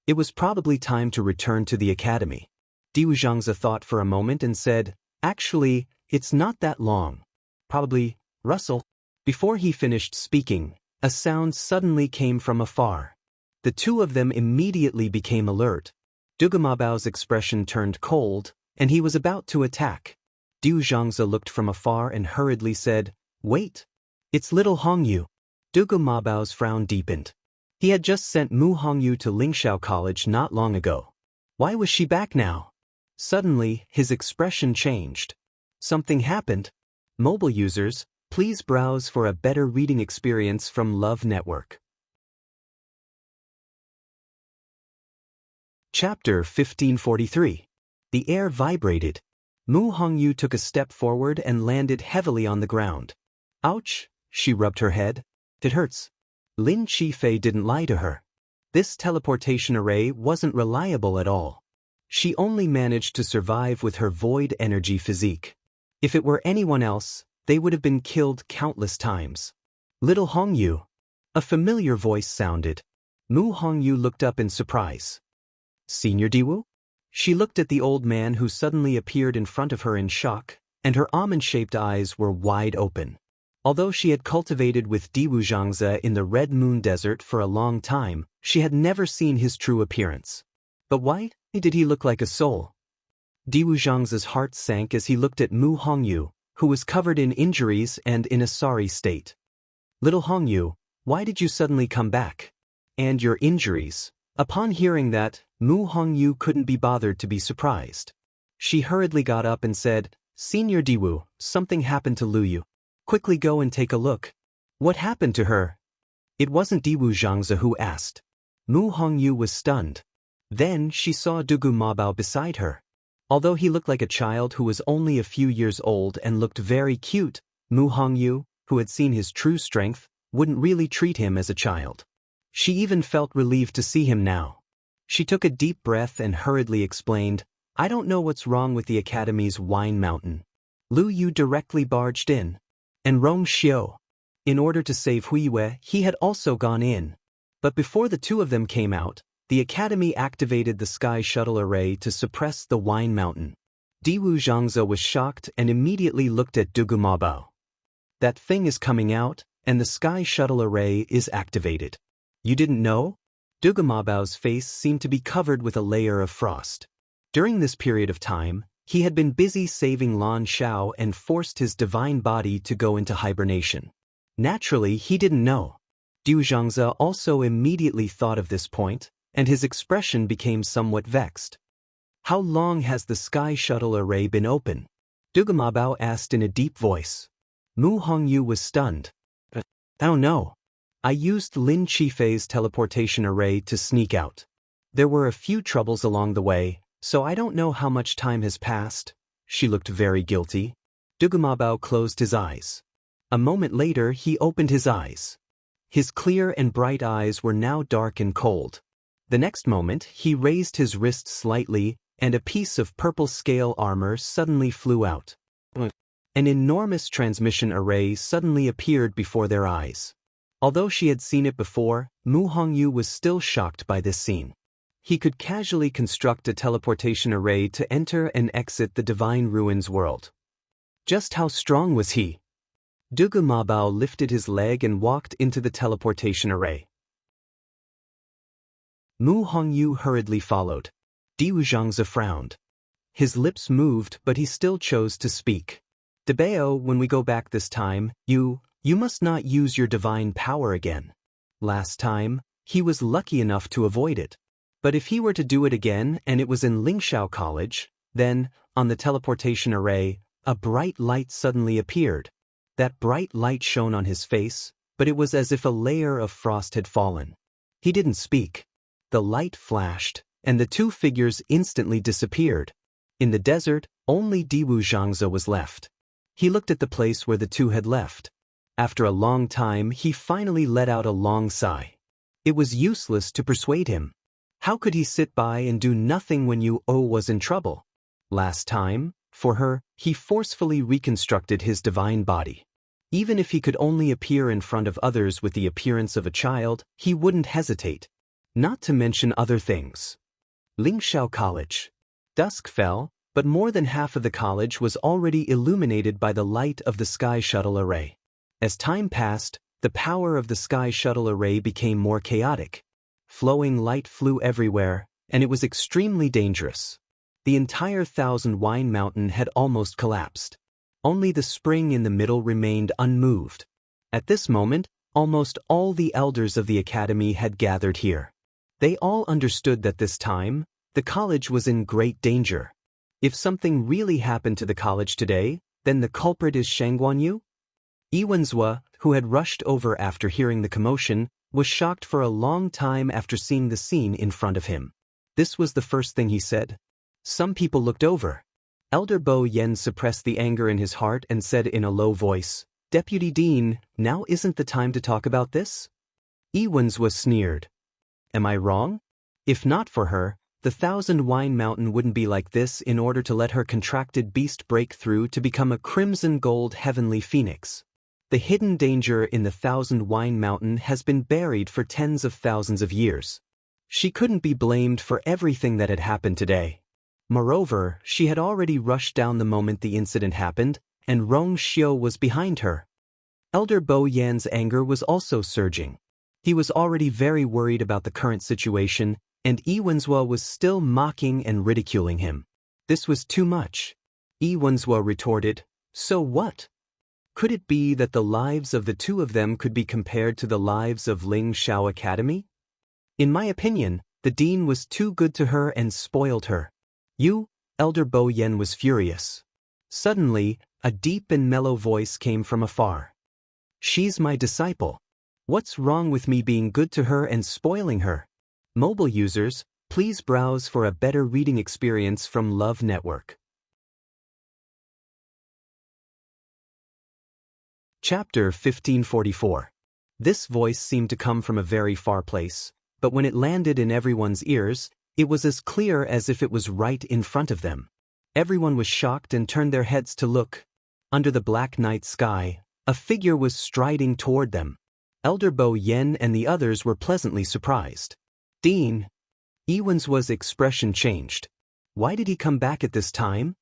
It was probably time to return to the academy. Diwu Zhangzi thought for a moment and said, Actually, it's not that long. Probably, Russell. Before he finished speaking, a sound suddenly came from afar. The two of them immediately became alert. Dugumabao's expression turned cold, and he was about to attack. Diwu Zhangzi looked from afar and hurriedly said, Wait. It's little Hongyu. Dugumabao's frown deepened. He had just sent Mu Hongyu to Lingxiao College not long ago. Why was she back now? Suddenly, his expression changed. Something happened. Mobile users, please browse for a better reading experience from Love Network. Chapter 1543. The air vibrated. Mu Hongyu took a step forward and landed heavily on the ground. Ouch, she rubbed her head. It hurts. Lin Qifei didn't lie to her. This teleportation array wasn't reliable at all. She only managed to survive with her void energy physique. If it were anyone else, they would have been killed countless times. Little Hongyu. A familiar voice sounded. Mu Hongyu looked up in surprise. Senior Diwu? She looked at the old man who suddenly appeared in front of her in shock, and her almond-shaped eyes were wide open. Although she had cultivated with Diwu Zhangzi in the Red Moon Desert for a long time, she had never seen his true appearance. But why did he look like a soul? Diwu Zhangzi's heart sank as he looked at Mu Hongyu, who was covered in injuries and in a sorry state. Little Hongyu, why did you suddenly come back? And your injuries? Upon hearing that, Mu Hongyu couldn't be bothered to be surprised. She hurriedly got up and said, Senior Diwu, something happened to Lu Yu. Quickly go and take a look. What happened to her? It wasn't Diwu Zhangzi who asked. Mu Hongyu was stunned. Then she saw Dugumabao beside her. Although he looked like a child who was only a few years old and looked very cute, Mu Hongyu, who had seen his true strength, wouldn't really treat him as a child. She even felt relieved to see him now. She took a deep breath and hurriedly explained, I don't know what's wrong with the Academy's wine mountain. Lu Yu directly barged in. And Rong Xiu. In order to save Huiyue, he had also gone in. But before the two of them came out, the Academy activated the Sky Shuttle Array to suppress the wine mountain. Diwu Zhangzi was shocked and immediately looked at Dugumabao. That thing is coming out, and the Sky Shuttle Array is activated. You didn't know? Dugumabao's face seemed to be covered with a layer of frost. During this period of time, he had been busy saving Lan Zhao and forced his divine body to go into hibernation. Naturally, he didn't know. Diwu Zhangzi also immediately thought of this point, and his expression became somewhat vexed. How long has the Sky Shuttle Array been open? Dugumabao asked in a deep voice. Mu Hongyu was stunned. Oh no. I used Lin Qifei's teleportation array to sneak out. There were a few troubles along the way, so I don't know how much time has passed. She looked very guilty. Dugumabao closed his eyes. A moment later he opened his eyes. His clear and bright eyes were now dark and cold. The next moment he raised his wrist slightly, and a piece of purple scale armor suddenly flew out. An enormous transmission array suddenly appeared before their eyes. Although she had seen it before, Mu Hongyu was still shocked by this scene. He could casually construct a teleportation array to enter and exit the Divine Ruins world. Just how strong was he? Dugu Mabao lifted his leg and walked into the teleportation array. Mu Hongyu hurriedly followed. Diwu Zhangzi frowned. His lips moved, but he still chose to speak. Debao, when we go back this time, you must not use your divine power again. Last time, he was lucky enough to avoid it. But if he were to do it again and it was in Lingxiao College, then, on the teleportation array, a bright light suddenly appeared. That bright light shone on his face, but it was as if a layer of frost had fallen. He didn't speak. The light flashed, and the two figures instantly disappeared. In the desert, only Diwu Zhangzi was left. He looked at the place where the two had left. After a long time, he finally let out a long sigh. It was useless to persuade him. How could he sit by and do nothing when Yu was in trouble? Last time, for her, he forcefully reconstructed his divine body. Even if he could only appear in front of others with the appearance of a child, he wouldn't hesitate. Not to mention other things. Lingxiao College. Dusk fell, but more than half of the college was already illuminated by the light of the Sky Shuttle Array. As time passed, the power of the Sky Shuttle Array became more chaotic. Flowing light flew everywhere, and it was extremely dangerous. The entire Thousand Wine Mountain had almost collapsed. Only the spring in the middle remained unmoved. At this moment, almost all the elders of the academy had gathered here. They all understood that this time, the college was in great danger. If something really happened to the college today, then the culprit is Shang Guanyu? Yi Wenzhua, who had rushed over after hearing the commotion, was shocked for a long time after seeing the scene in front of him. This was the first thing he said. Some people looked over. Elder Bo Yen suppressed the anger in his heart and said in a low voice, "Deputy Dean, now isn't the time to talk about this?" Yi Wenzhua sneered. Am I wrong? If not for her, the Thousand Wine Mountain wouldn't be like this in order to let her contracted beast break through to become a crimson gold heavenly phoenix. The hidden danger in the Thousand Wine Mountain has been buried for tens of thousands of years. She couldn't be blamed for everything that had happened today. Moreover, she had already rushed down the moment the incident happened, and Rong Xiu was behind her. Elder Bo Yan's anger was also surging. He was already very worried about the current situation, and Yi Wenzhua was still mocking and ridiculing him. This was too much. Yi Wenzhua retorted, "So what? Could it be that the lives of the two of them could be compared to the lives of Ling Shao Academy? In my opinion, the dean was too good to her and spoiled her." Elder Bo Yen was furious. Suddenly, a deep and mellow voice came from afar. "She's my disciple. What's wrong with me being good to her and spoiling her?" Mobile users, please browse for a better reading experience from Love Network. Chapter 1544. This voice seemed to come from a very far place, but when it landed in everyone's ears, it was as clear as if it was right in front of them. Everyone was shocked and turned their heads to look. Under the black night sky, a figure was striding toward them. Elder Bo Yen and the others were pleasantly surprised. "Dean." Yi Wenzhua's expression changed. Why did he come back at this time?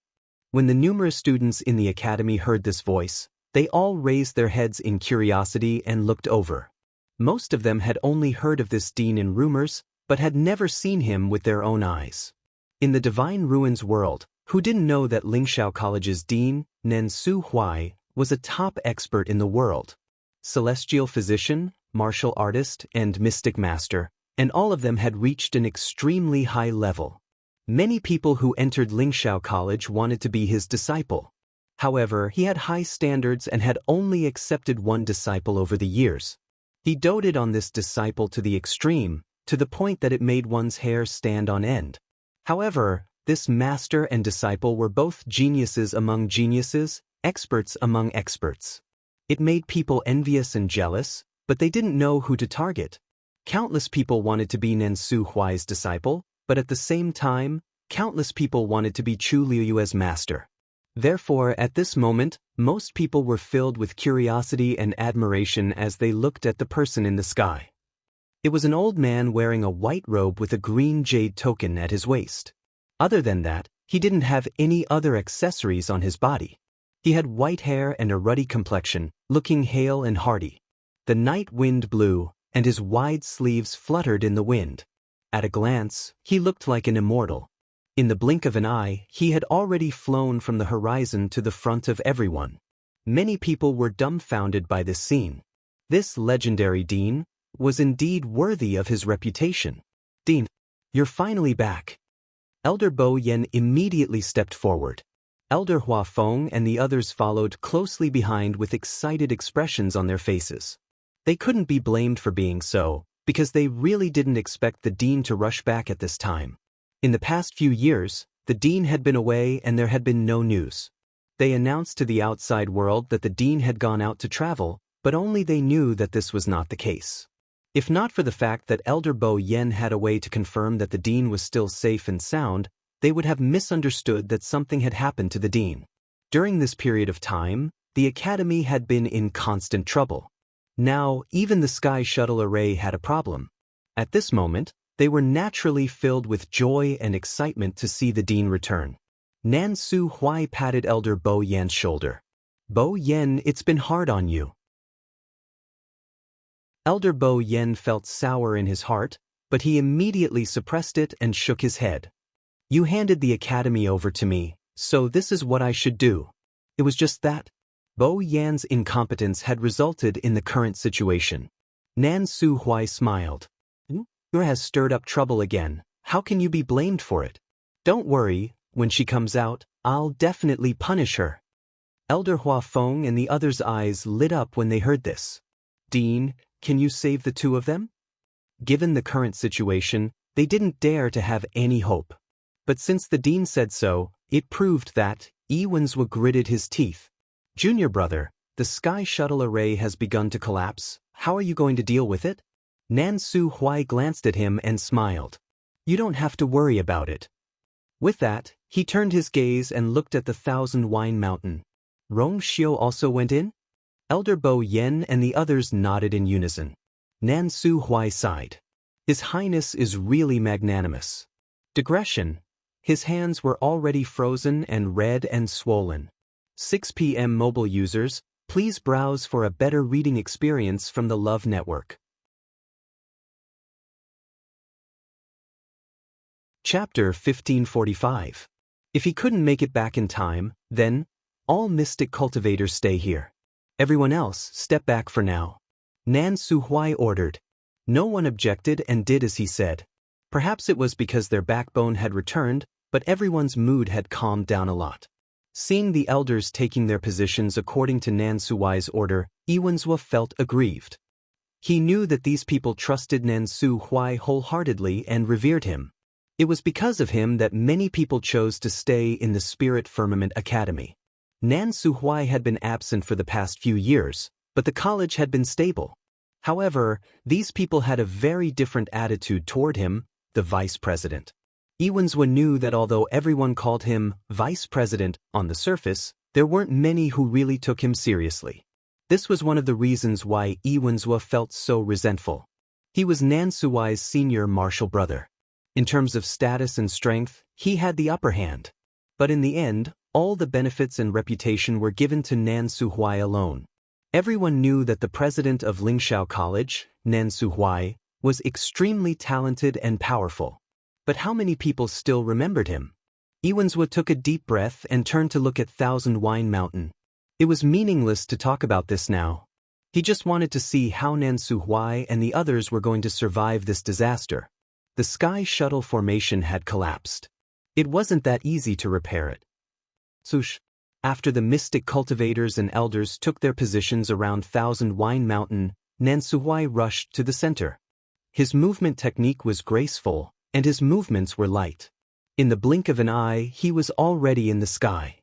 When the numerous students in the academy heard this voice, they all raised their heads in curiosity and looked over. Most of them had only heard of this dean in rumors, but had never seen him with their own eyes. In the Divine Ruins world, who didn't know that Lingxiao College's dean, Nen Su Huai, was a top expert in the world? Celestial physician, martial artist, and mystic master, and all of them had reached an extremely high level. Many people who entered Lingxiao College wanted to be his disciple. However, he had high standards and had only accepted one disciple over the years. He doted on this disciple to the extreme, to the point that it made one's hair stand on end. However, this master and disciple were both geniuses among geniuses, experts among experts. It made people envious and jealous, but they didn't know who to target. Countless people wanted to be Nen Su Huai's disciple, but at the same time, countless people wanted to be Chu Liuyue's master. Therefore, at this moment, most people were filled with curiosity and admiration as they looked at the person in the sky. It was an old man wearing a white robe with a green jade token at his waist. Other than that, he didn't have any other accessories on his body. He had white hair and a ruddy complexion, looking hale and hearty. The night wind blew, and his wide sleeves fluttered in the wind. At a glance, he looked like an immortal. In the blink of an eye, he had already flown from the horizon to the front of everyone. Many people were dumbfounded by this scene. This legendary dean was indeed worthy of his reputation. "Dean, you're finally back." Elder Bo Yen immediately stepped forward. Elder Hua Feng and the others followed closely behind with excited expressions on their faces. They couldn't be blamed for being so, because they really didn't expect the dean to rush back at this time. In the past few years, the dean had been away and there had been no news. They announced to the outside world that the dean had gone out to travel, but only they knew that this was not the case. If not for the fact that Elder Bo Yen had a way to confirm that the dean was still safe and sound, they would have misunderstood that something had happened to the dean. During this period of time, the academy had been in constant trouble. Now, even the Sky Shuttle Array had a problem. At this moment, they were naturally filled with joy and excitement to see the dean return. Nan Su Huai patted Elder Bo Yen's shoulder. "Bo Yen, it's been hard on you." Elder Bo Yen felt sour in his heart, but he immediately suppressed it and shook his head. "You handed the academy over to me, so this is what I should do." It was just that. Bo Yan's incompetence had resulted in the current situation. Nan Su Huai smiled. "You has stirred up trouble again. How can you be blamed for it? Don't worry, when she comes out, I'll definitely punish her." Elder Hua Feng and the others' eyes lit up when they heard this. "Dean, can you save the two of them?" Given the current situation, they didn't dare to have any hope. But since the dean said so, it proved that Iwenswa gritted his teeth. "Junior brother, the Sky Shuttle Array has begun to collapse. How are you going to deal with it?" Nan Su Huai glanced at him and smiled. "You don't have to worry about it." With that, he turned his gaze and looked at the Thousand Wine Mountain. Rong Xiu also went in? Elder Bo Yen and the others nodded in unison. Nan Su Huai sighed. His Highness is really magnanimous. Digression. His hands were already frozen and red and swollen. 6 p.m. mobile users, please browse for a better reading experience from the Love Network. Chapter 1545. If he couldn't make it back in time, then, all mystic cultivators stay here. Everyone else, step back for now. Nan Su Huai ordered. No one objected and did as he said. Perhaps it was because their backbone had returned, but everyone's mood had calmed down a lot. Seeing the elders taking their positions according to Nan Su Huai's order, Iwenswa felt aggrieved. He knew that these people trusted Nan Su Huai wholeheartedly and revered him. It was because of him that many people chose to stay in the Spirit Firmament Academy. Nan Su Huai had been absent for the past few years, but the college had been stable. However, these people had a very different attitude toward him, the vice president. Iwenswa knew that although everyone called him vice president on the surface, there weren't many who really took him seriously. This was one of the reasons why Iwenswa felt so resentful. He was Nan Su Huai's senior martial brother. In terms of status and strength, he had the upper hand. But in the end, all the benefits and reputation were given to Nan Su Huai alone. Everyone knew that the president of Lingxiao College, Nan Su Huai, was extremely talented and powerful. But how many people still remembered him? Iwenswa took a deep breath and turned to look at Thousand Wine Mountain. It was meaningless to talk about this now. He just wanted to see how Nan Su Huai and the others were going to survive this disaster. The Sky Shuttle formation had collapsed. It wasn't that easy to repair it. Sush. After the mystic cultivators and elders took their positions around Thousand Wine Mountain, Nan Su Huai rushed to the center. His movement technique was graceful, and his movements were light. In the blink of an eye, he was already in the sky.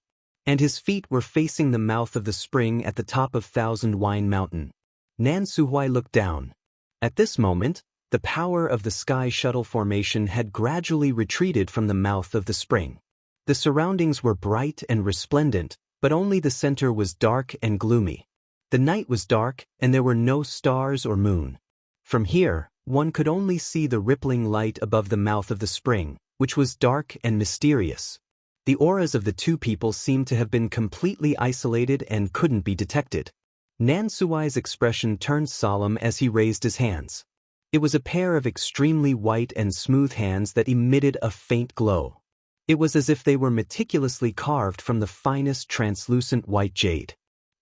And his feet were facing the mouth of the spring at the top of Thousand Wine Mountain. Nan Su Huai looked down. At this moment, the power of the Sky Shuttle formation had gradually retreated from the mouth of the spring. The surroundings were bright and resplendent, but only the center was dark and gloomy. The night was dark, and there were no stars or moon. From here, one could only see the rippling light above the mouth of the spring, which was dark and mysterious. The auras of the two people seemed to have been completely isolated and couldn't be detected. Nan Suai's expression turned solemn as he raised his hands. It was a pair of extremely white and smooth hands that emitted a faint glow. It was as if they were meticulously carved from the finest translucent white jade.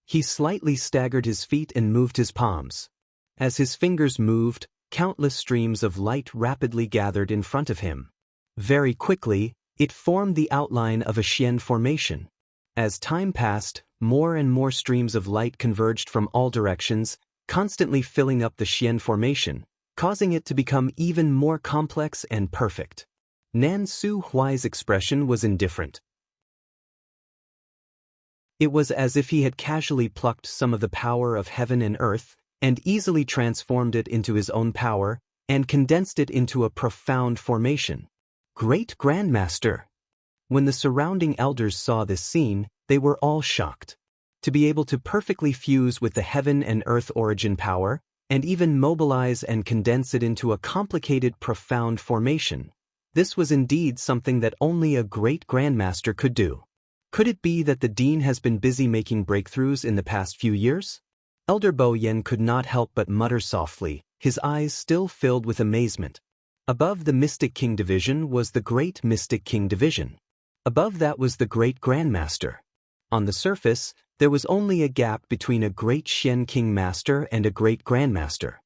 He slightly staggered his feet and moved his palms. As his fingers moved, countless streams of light rapidly gathered in front of him. Very quickly, it formed the outline of a Xian formation. As time passed, more and more streams of light converged from all directions, constantly filling up the Xian formation, causing it to become even more complex and perfect. Nan Suai's expression was indifferent. It was as if he had casually plucked some of the power of heaven and earth, and easily transformed it into his own power, and condensed it into a profound formation. Great Grandmaster! When the surrounding elders saw this scene, they were all shocked. To be able to perfectly fuse with the heaven and earth origin power, and even mobilize and condense it into a complicated, profound formation, this was indeed something that only a great Grandmaster could do. Could it be that the Dean has been busy making breakthroughs in the past few years? Elder Bo Yen could not help but mutter softly, his eyes still filled with amazement. Above the Mystic King Division was the Great Mystic King Division. Above that was the Great Grandmaster. On the surface, there was only a gap between a Great Xian King Master and a Great Grandmaster.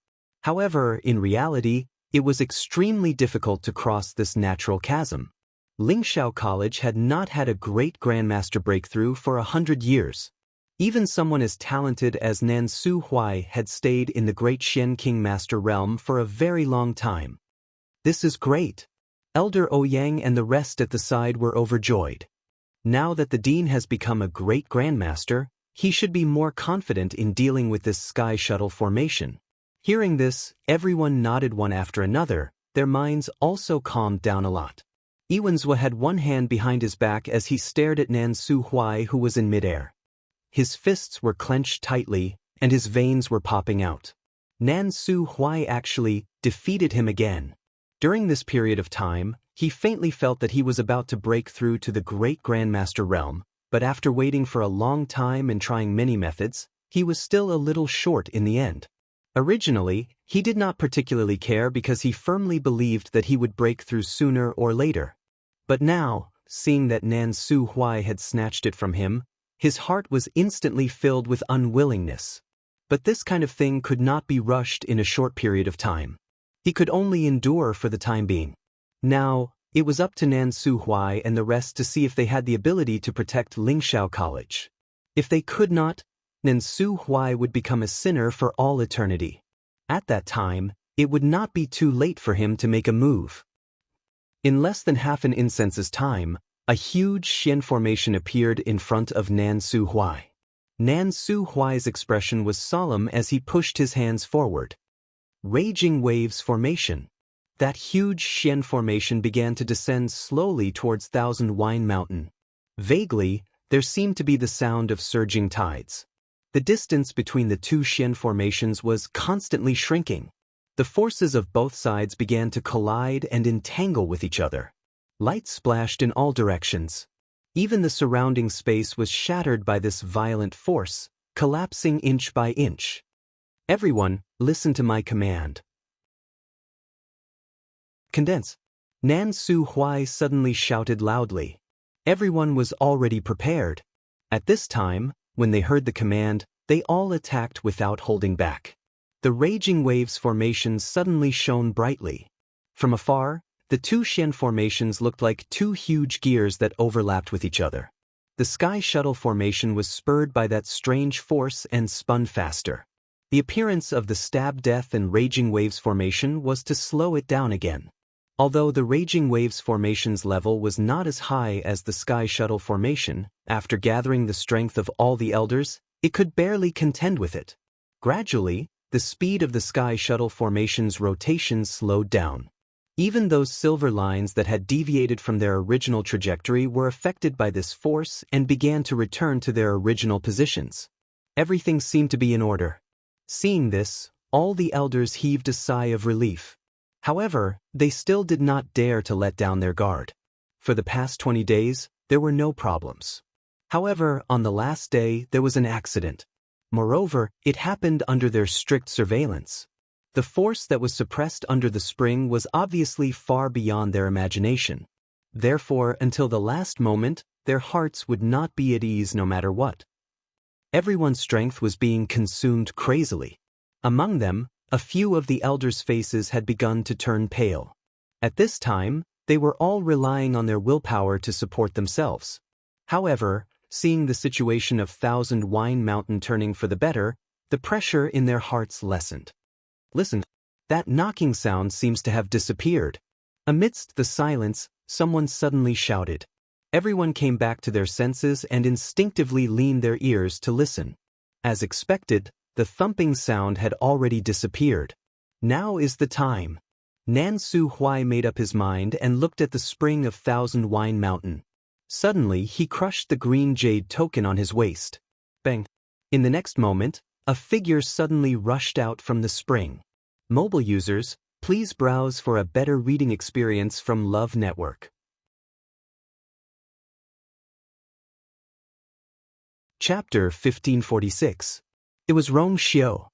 However, in reality, it was extremely difficult to cross this natural chasm. Lingxiao College had not had a Great Grandmaster breakthrough for 100 years. Even someone as talented as Nan Suai had stayed in the Great Xian King Master realm for a very long time. This is great. Elder Ouyang and the rest at the side were overjoyed. Now that the Dean has become a Great Grandmaster, he should be more confident in dealing with this sky shuttle formation. Hearing this, everyone nodded one after another, their minds also calmed down a lot. Iwenzhua had one hand behind his back as he stared at Nan Suai, who was in midair. His fists were clenched tightly, and his veins were popping out. Nan Suai actually defeated him again. During this period of time, he faintly felt that he was about to break through to the Great Grandmaster realm, but after waiting for a long time and trying many methods, he was still a little short in the end. Originally, he did not particularly care because he firmly believed that he would break through sooner or later. But now, seeing that Nan Suai had snatched it from him, his heart was instantly filled with unwillingness. But this kind of thing could not be rushed in a short period of time. He could only endure for the time being. Now, it was up to Nan Suai and the rest to see if they had the ability to protect Lingxiao College. If they could not, Nan Suai would become a sinner for all eternity. At that time, it would not be too late for him to make a move. In less than half an incense's time, a huge Xian formation appeared in front of Nan Suai. Nan Suai's expression was solemn as he pushed his hands forward. Raging Waves Formation. That huge Xian formation began to descend slowly towards Thousand Wine Mountain. Vaguely, there seemed to be the sound of surging tides. The distance between the two Xian formations was constantly shrinking. The forces of both sides began to collide and entangle with each other. Light splashed in all directions. Even the surrounding space was shattered by this violent force, collapsing inch by inch. Everyone, listen to my command. Condense. Nan Suai suddenly shouted loudly. Everyone was already prepared. At this time, when they heard the command, they all attacked without holding back. The Raging Waves formation suddenly shone brightly. From afar, the two Xian formations looked like two huge gears that overlapped with each other. The Sky Shuttle formation was spurred by that strange force and spun faster. The appearance of the Stab Death and Raging Waves formation was to slow it down again. Although the Raging Waves formation's level was not as high as the Sky Shuttle formation, after gathering the strength of all the elders, it could barely contend with it. Gradually, the speed of the Sky Shuttle formation's rotation slowed down. Even those silver lines that had deviated from their original trajectory were affected by this force and began to return to their original positions. Everything seemed to be in order. Seeing this, all the elders heaved a sigh of relief. However, they still did not dare to let down their guard. For the past 20 days, there were no problems. However, on the last day, there was an accident. Moreover, it happened under their strict surveillance. The force that was suppressed under the spring was obviously far beyond their imagination. Therefore, until the last moment, their hearts would not be at ease no matter what. Everyone's strength was being consumed crazily. Among them, a few of the elders' faces had begun to turn pale. At this time, they were all relying on their willpower to support themselves. However, seeing the situation of Thousand Wine Mountain turning for the better, the pressure in their hearts lessened. Listen, that knocking sound seems to have disappeared. Amidst the silence, someone suddenly shouted. Everyone came back to their senses and instinctively leaned their ears to listen. As expected, the thumping sound had already disappeared. Now is the time. Nan Su Huai made up his mind and looked at the spring of Thousand Wine Mountain. Suddenly, he crushed the green jade token on his waist. Bang! In the next moment, a figure suddenly rushed out from the spring. Mobile users, please browse for a better reading experience from Love Network. Chapter 1546. It was Rong Xiao.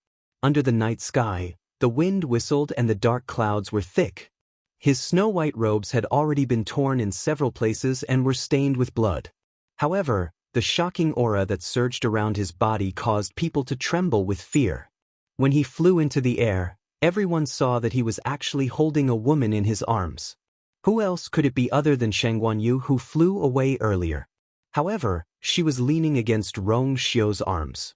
Under the night sky, the wind whistled and the dark clouds were thick. His snow-white robes had already been torn in several places and were stained with blood. However, the shocking aura that surged around his body caused people to tremble with fear. When he flew into the air, everyone saw that he was actually holding a woman in his arms. Who else could it be other than Shang Guanyu, who flew away earlier? However, she was leaning against Rong Xiao's arms.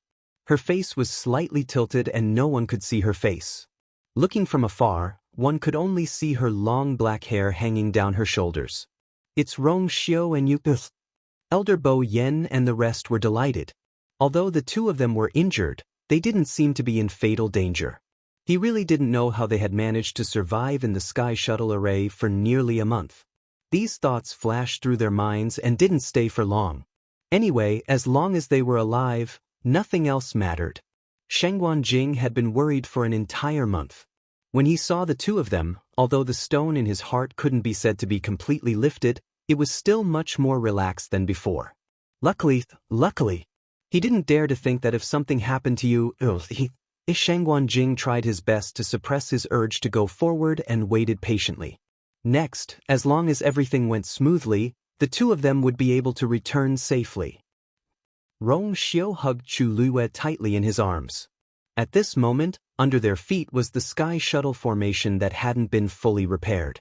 Her face was slightly tilted and no one could see her face. Looking from afar, one could only see her long black hair hanging down her shoulders. It's Rong Xiao and you. Elder Bo Yen and the rest were delighted. Although the two of them were injured, they didn't seem to be in fatal danger. He really didn't know how they had managed to survive in the Sky Shuttle array for nearly a month. These thoughts flashed through their minds and didn't stay for long. Anyway, as long as they were alive, nothing else mattered. Shengguan Jing had been worried for an entire month. When he saw the two of them, although the stone in his heart couldn't be said to be completely lifted, it was still much more relaxed than before. Luckily, he didn't dare to think that if something happened to you, Shengguan Jing tried his best to suppress his urge to go forward and waited patiently. Next, as long as everything went smoothly, the two of them would be able to return safely. Rong Xiao hugged Chu Luye tightly in his arms. At this moment, under their feet was the Sky Shuttle formation that hadn't been fully repaired.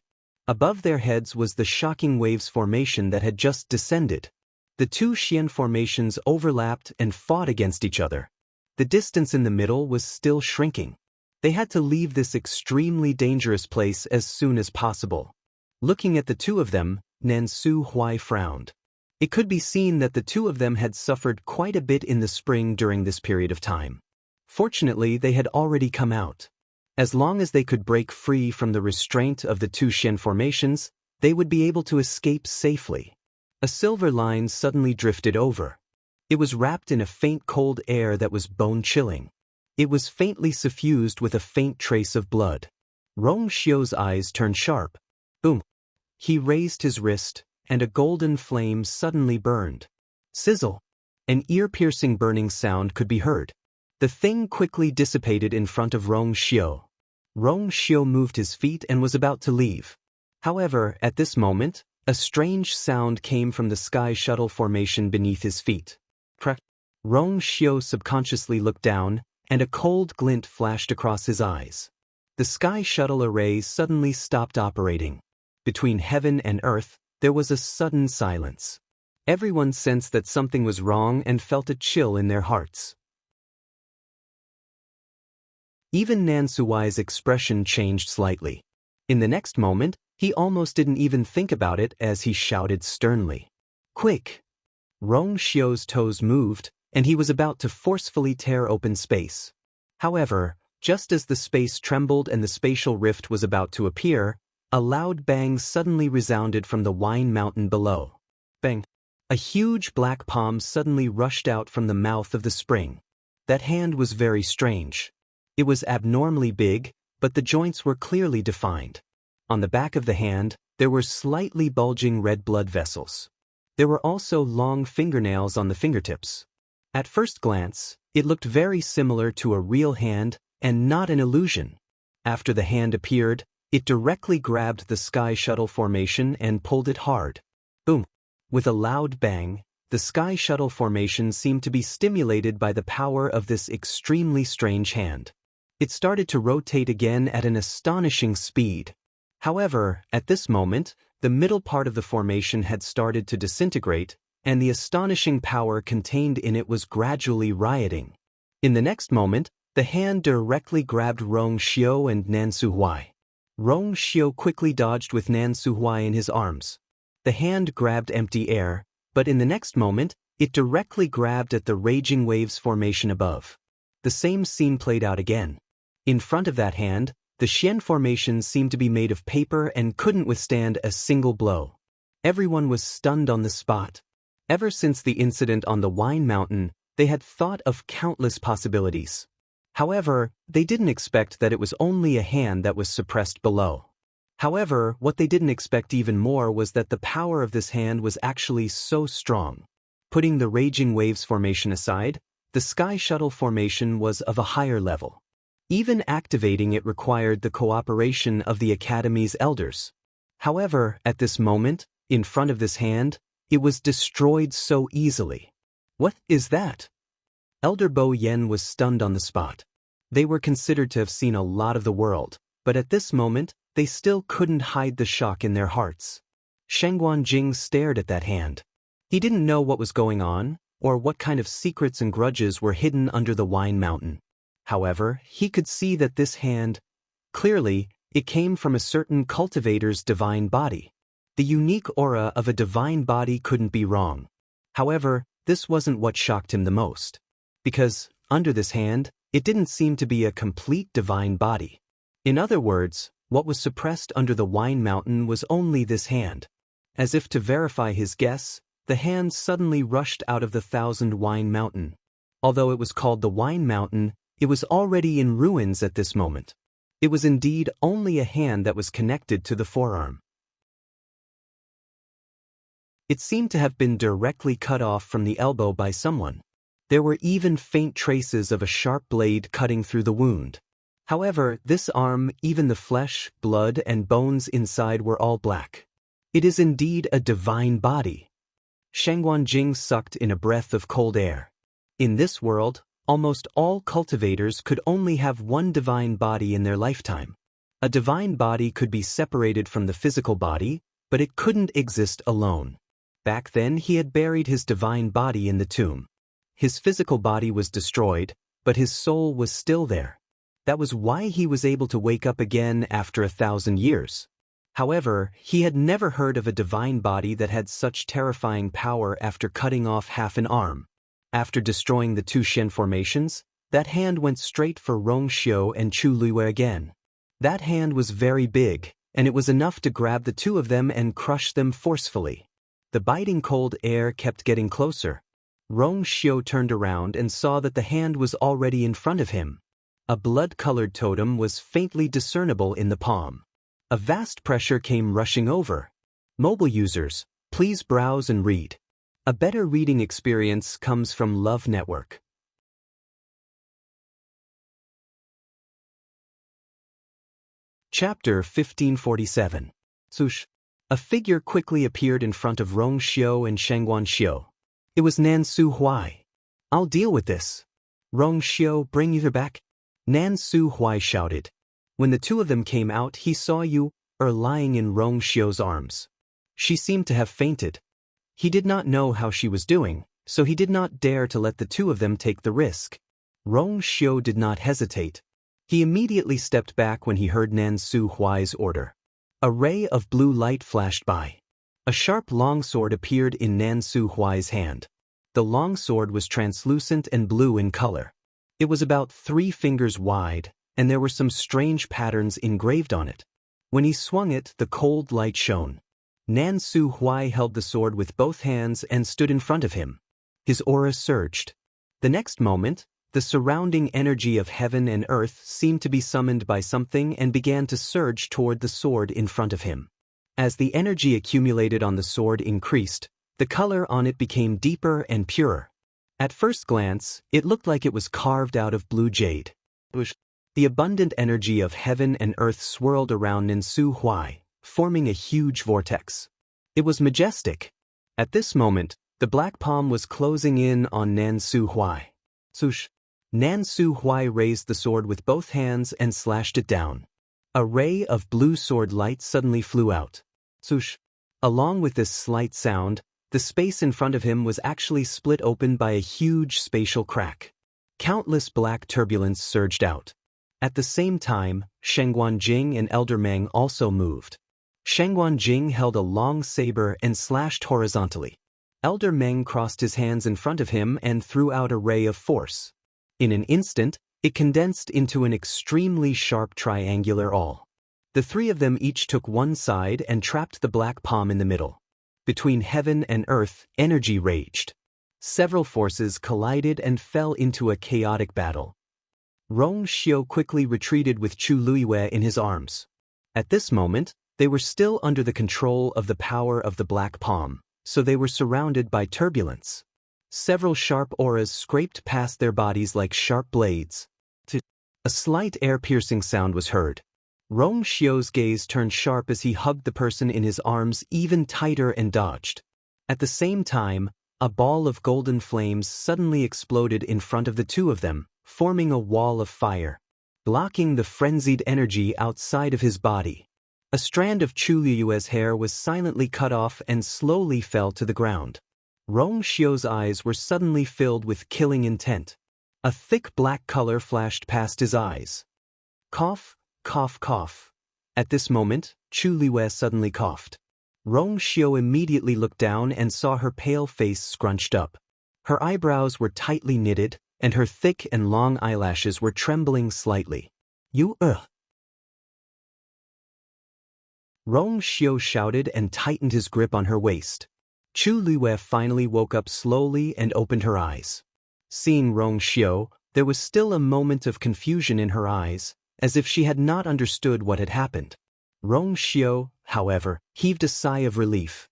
Above their heads was the Shocking Waves formation that had just descended. The two Xian formations overlapped and fought against each other. The distance in the middle was still shrinking. They had to leave this extremely dangerous place as soon as possible. Looking at the two of them, Nan Su Huai frowned. It could be seen that the two of them had suffered quite a bit in the spring during this period of time. Fortunately, they had already come out. As long as they could break free from the restraint of the two Xian formations, they would be able to escape safely. A silver line suddenly drifted over. It was wrapped in a faint cold air that was bone-chilling. It was faintly suffused with a faint trace of blood. Rong Xiao's eyes turned sharp. Boom! He raised his wrist, and a golden flame suddenly burned. Sizzle! An ear-piercing burning sound could be heard. The thing quickly dissipated in front of Rong Xiao. Rong Xiao moved his feet and was about to leave. However, at this moment, a strange sound came from the Sky Shuttle formation beneath his feet. Crack! Rong Xiao subconsciously looked down, and a cold glint flashed across his eyes. The Sky Shuttle array suddenly stopped operating. Between heaven and earth, there was a sudden silence. Everyone sensed that something was wrong and felt a chill in their hearts. Even Nan Suwai's expression changed slightly. In the next moment, he almost didn't even think about it as he shouted sternly. Quick! Rong Xiao's toes moved, and he was about to forcefully tear open space. However, just as the space trembled and the spatial rift was about to appear, A loud bang suddenly resounded from the wine mountain below. Bang! A huge black palm suddenly rushed out from the mouth of the spring. That hand was very strange. It was abnormally big, but the joints were clearly defined. On the back of the hand, there were slightly bulging red blood vessels. There were also long fingernails on the fingertips. At first glance, it looked very similar to a real hand and not an illusion. After the hand appeared, it directly grabbed the sky shuttle formation and pulled it hard. Boom! With a loud bang, the sky shuttle formation seemed to be stimulated by the power of this extremely strange hand. It started to rotate again at an astonishing speed. However, at this moment, the middle part of the formation had started to disintegrate, and the astonishing power contained in it was gradually rioting. In the next moment, the hand directly grabbed Rong Xiu and Nan Suhuai. Rong Xiu quickly dodged with Nan Suhuai in his arms. The hand grabbed empty air, but in the next moment, it directly grabbed at the raging waves formation above. The same scene played out again. In front of that hand, the Xian formation seemed to be made of paper and couldn't withstand a single blow. Everyone was stunned on the spot. Ever since the incident on the Wine Mountain, they had thought of countless possibilities. However, they didn't expect that it was only a hand that was suppressed below. However, what they didn't expect even more was that the power of this hand was actually so strong. Putting the raging waves formation aside, the sky shuttle formation was of a higher level. Even activating it required the cooperation of the Academy's elders. However, at this moment, in front of this hand, it was destroyed so easily. What is that? Elder Bo Yen was stunned on the spot. They were considered to have seen a lot of the world, but at this moment, they still couldn't hide the shock in their hearts. Shengguan Jing stared at that hand. He didn't know what was going on, or what kind of secrets and grudges were hidden under the Wine Mountain. However, he could see that this hand, clearly, it came from a certain cultivator's divine body. The unique aura of a divine body couldn't be wrong. However, this wasn't what shocked him the most. Because, under this hand, it didn't seem to be a complete divine body. In other words, what was suppressed under the Wine Mountain was only this hand. As if to verify his guess, the hand suddenly rushed out of the Thousand Wine Mountain. Although it was called the Wine Mountain, it was already in ruins at this moment. It was indeed only a hand that was connected to the forearm. It seemed to have been directly cut off from the elbow by someone. There were even faint traces of a sharp blade cutting through the wound. However, this arm, even the flesh, blood, and bones inside were all black. It is indeed a divine body. Shengguan Jing sucked in a breath of cold air. In this world, almost all cultivators could only have one divine body in their lifetime. A divine body could be separated from the physical body, but it couldn't exist alone. Back then he had buried his divine body in the tomb. His physical body was destroyed, but his soul was still there. That was why he was able to wake up again after 1,000 years. However, he had never heard of a divine body that had such terrifying power after cutting off half an arm. After destroying the two Shen formations, that hand went straight for Rong Xiu and Chu Luiwei again. That hand was very big, and it was enough to grab the two of them and crush them forcefully. The biting cold air kept getting closer. Rong Xiu turned around and saw that the hand was already in front of him. A blood-colored totem was faintly discernible in the palm. A vast pressure came rushing over. Mobile users, please browse and read. A better reading experience comes from Love Network. Chapter 1547. Sush. A figure quickly appeared in front of Rong Xiu and Shengguan Xiu. It was Nan Suhuai. I'll deal with this. Rong Xiu, bring you back. Nan Suhuai shouted. When the two of them came out, he saw you, lying in Rong Xiu's arms. She seemed to have fainted. He did not know how she was doing, so he did not dare to let the two of them take the risk. Rong Xiu did not hesitate. He immediately stepped back when he heard Nan Suhuai's order. A ray of blue light flashed by. A sharp longsword appeared in Nan Suhuai's hand. The longsword was translucent and blue in color. It was about 3 fingers wide, and there were some strange patterns engraved on it. When he swung it, the cold light shone. Nan Su Huai held the sword with both hands and stood in front of him. His aura surged. The next moment, the surrounding energy of heaven and earth seemed to be summoned by something and began to surge toward the sword in front of him. As the energy accumulated on the sword increased, the color on it became deeper and purer. At first glance, it looked like it was carved out of blue jade. The abundant energy of heaven and earth swirled around Nan Su Huai, forming a huge vortex. It was majestic. At this moment, the black palm was closing in on Nan Su Huai. Swoosh! Nan Su Huai raised the sword with both hands and slashed it down. A ray of blue sword light suddenly flew out. Swoosh! Along with this slight sound, the space in front of him was actually split open by a huge spatial crack. Countless black turbulence surged out. At the same time, Shengguan Jing and Elder Meng also moved. Shengguan Jing held a long saber and slashed horizontally. Elder Meng crossed his hands in front of him and threw out a ray of force. In an instant, it condensed into an extremely sharp triangular awl. The three of them each took one side and trapped the black palm in the middle. Between heaven and earth, energy raged. Several forces collided and fell into a chaotic battle. Rong Xiu quickly retreated with Chu Luiyue in his arms. At this moment, they were still under the control of the power of the black palm, so they were surrounded by turbulence. Several sharp auras scraped past their bodies like sharp blades. A slight air-piercing sound was heard. Rong Xiu's gaze turned sharp as he hugged the person in his arms even tighter and dodged. At the same time, a ball of golden flames suddenly exploded in front of the two of them, forming a wall of fire, blocking the frenzied energy outside of his body. A strand of Chu Liyue's hair was silently cut off and slowly fell to the ground. Rong Xiu's eyes were suddenly filled with killing intent. A thick black color flashed past his eyes. Cough, cough, cough. At this moment, Chu Liyue suddenly coughed. Rong Xiu immediately looked down and saw her pale face scrunched up. Her eyebrows were tightly knitted, and her thick and long eyelashes were trembling slightly. Rong Xiu shouted and tightened his grip on her waist. Chu Liyue finally woke up slowly and opened her eyes. Seeing Rong Xiu, there was still a moment of confusion in her eyes, as if she had not understood what had happened. Rong Xiu, however, heaved a sigh of relief.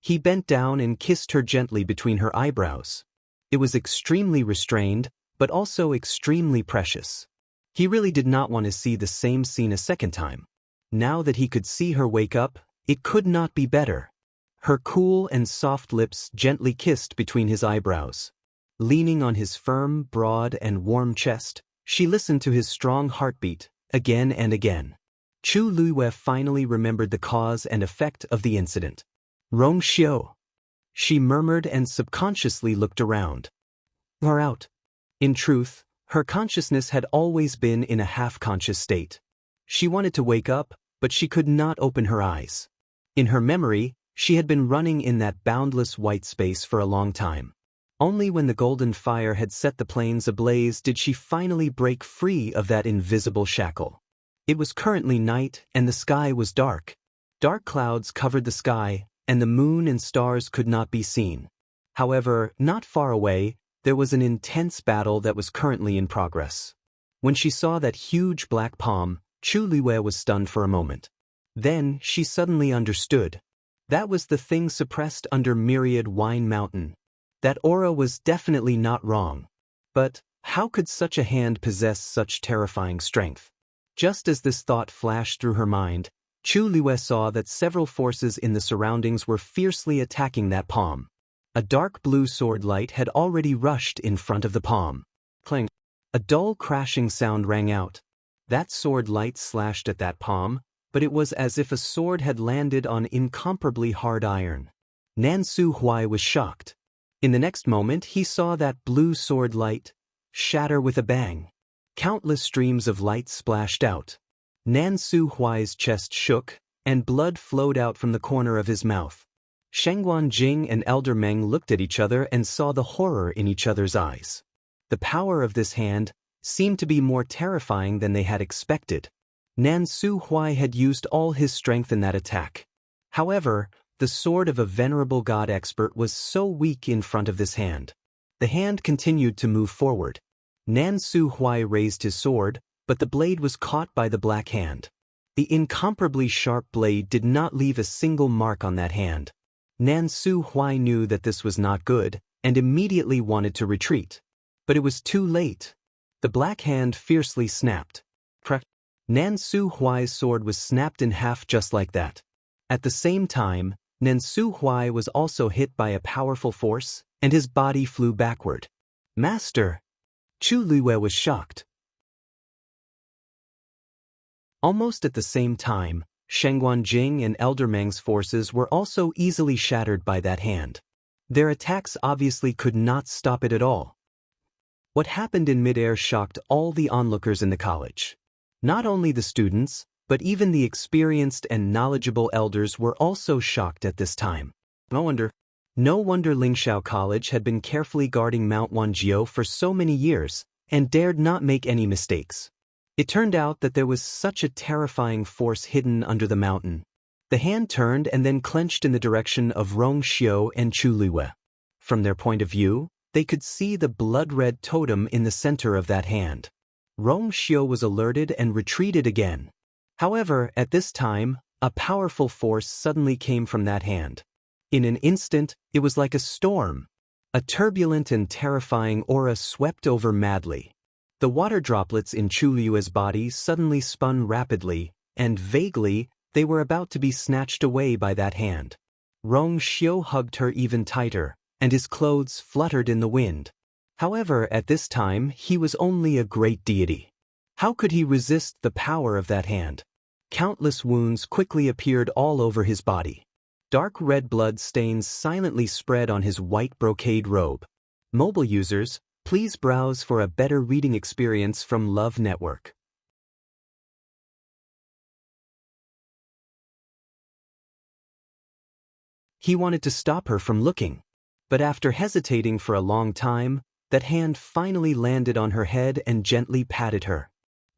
He bent down and kissed her gently between her eyebrows. It was extremely restrained, but also extremely precious. He really did not want to see the same scene a second time. Now that he could see her wake up, it could not be better. Her cool and soft lips gently kissed between his eyebrows. Leaning on his firm, broad, and warm chest, she listened to his strong heartbeat, again and again. Chu Liyue finally remembered the cause and effect of the incident. Rong Xiu, she murmured and subconsciously looked around. Far out. In truth, her consciousness had always been in a half-conscious state. She wanted to wake up, but she could not open her eyes. In her memory, she had been running in that boundless white space for a long time. Only when the golden fire had set the plains ablaze did she finally break free of that invisible shackle. It was currently night and the sky was dark. Dark clouds covered the sky, and the moon and stars could not be seen. However, not far away, there was an intense battle that was currently in progress. When she saw that huge black palm, Chu Liyue was stunned for a moment. Then she suddenly understood. That was the thing suppressed under Myriad Wine Mountain. That aura was definitely not wrong. But how could such a hand possess such terrifying strength? Just as this thought flashed through her mind, Chu Liyue saw that several forces in the surroundings were fiercely attacking that palm. A dark blue sword light had already rushed in front of the palm. Clang! A dull crashing sound rang out. That sword light slashed at that palm, but it was as if a sword had landed on incomparably hard iron. Nan Su Huai was shocked. In the next moment he saw that blue sword light shatter with a bang. Countless streams of light splashed out. Nan Su Huai's chest shook, and blood flowed out from the corner of his mouth. Shengguan Jing and Elder Meng looked at each other and saw the horror in each other's eyes. The power of this hand seemed to be more terrifying than they had expected. Nan Su Huai had used all his strength in that attack. However, the sword of a venerable god expert was so weak in front of this hand. The hand continued to move forward. Nan Su Huai raised his sword, but the blade was caught by the black hand. The incomparably sharp blade did not leave a single mark on that hand. Nan Su Huai knew that this was not good, and immediately wanted to retreat. But it was too late. The black hand fiercely snapped. Nan Su Huai's sword was snapped in half just like that. At the same time, Nan Su Huai was also hit by a powerful force, and his body flew backward. Master! Chu Luiwei was shocked. Almost at the same time, Sheng Guanjing and Elder Meng's forces were also easily shattered by that hand. Their attacks obviously could not stop it at all. What happened in midair shocked all the onlookers in the college. Not only the students, but even the experienced and knowledgeable elders were also shocked at this time. No wonder Lingxiao College had been carefully guarding Mount Wanjiao for so many years, and dared not make any mistakes. It turned out that there was such a terrifying force hidden under the mountain. The hand turned and then clenched in the direction of Rong Xiu and Chu Luiwei. From their point of view, they could see the blood-red totem in the center of that hand. Rong Xiu was alerted and retreated again. However, at this time, a powerful force suddenly came from that hand. In an instant, it was like a storm. A turbulent and terrifying aura swept over madly. The water droplets in Chu Luiwei's body suddenly spun rapidly, and vaguely, they were about to be snatched away by that hand. Rong Xiu hugged her even tighter, and his clothes fluttered in the wind. However, at this time, he was only a great deity. How could he resist the power of that hand? Countless wounds quickly appeared all over his body. Dark red blood stains silently spread on his white brocade robe. Mobile users, please browse for a better reading experience from Love Network. He wanted to stop her from looking. But after hesitating for a long time, that hand finally landed on her head and gently patted her.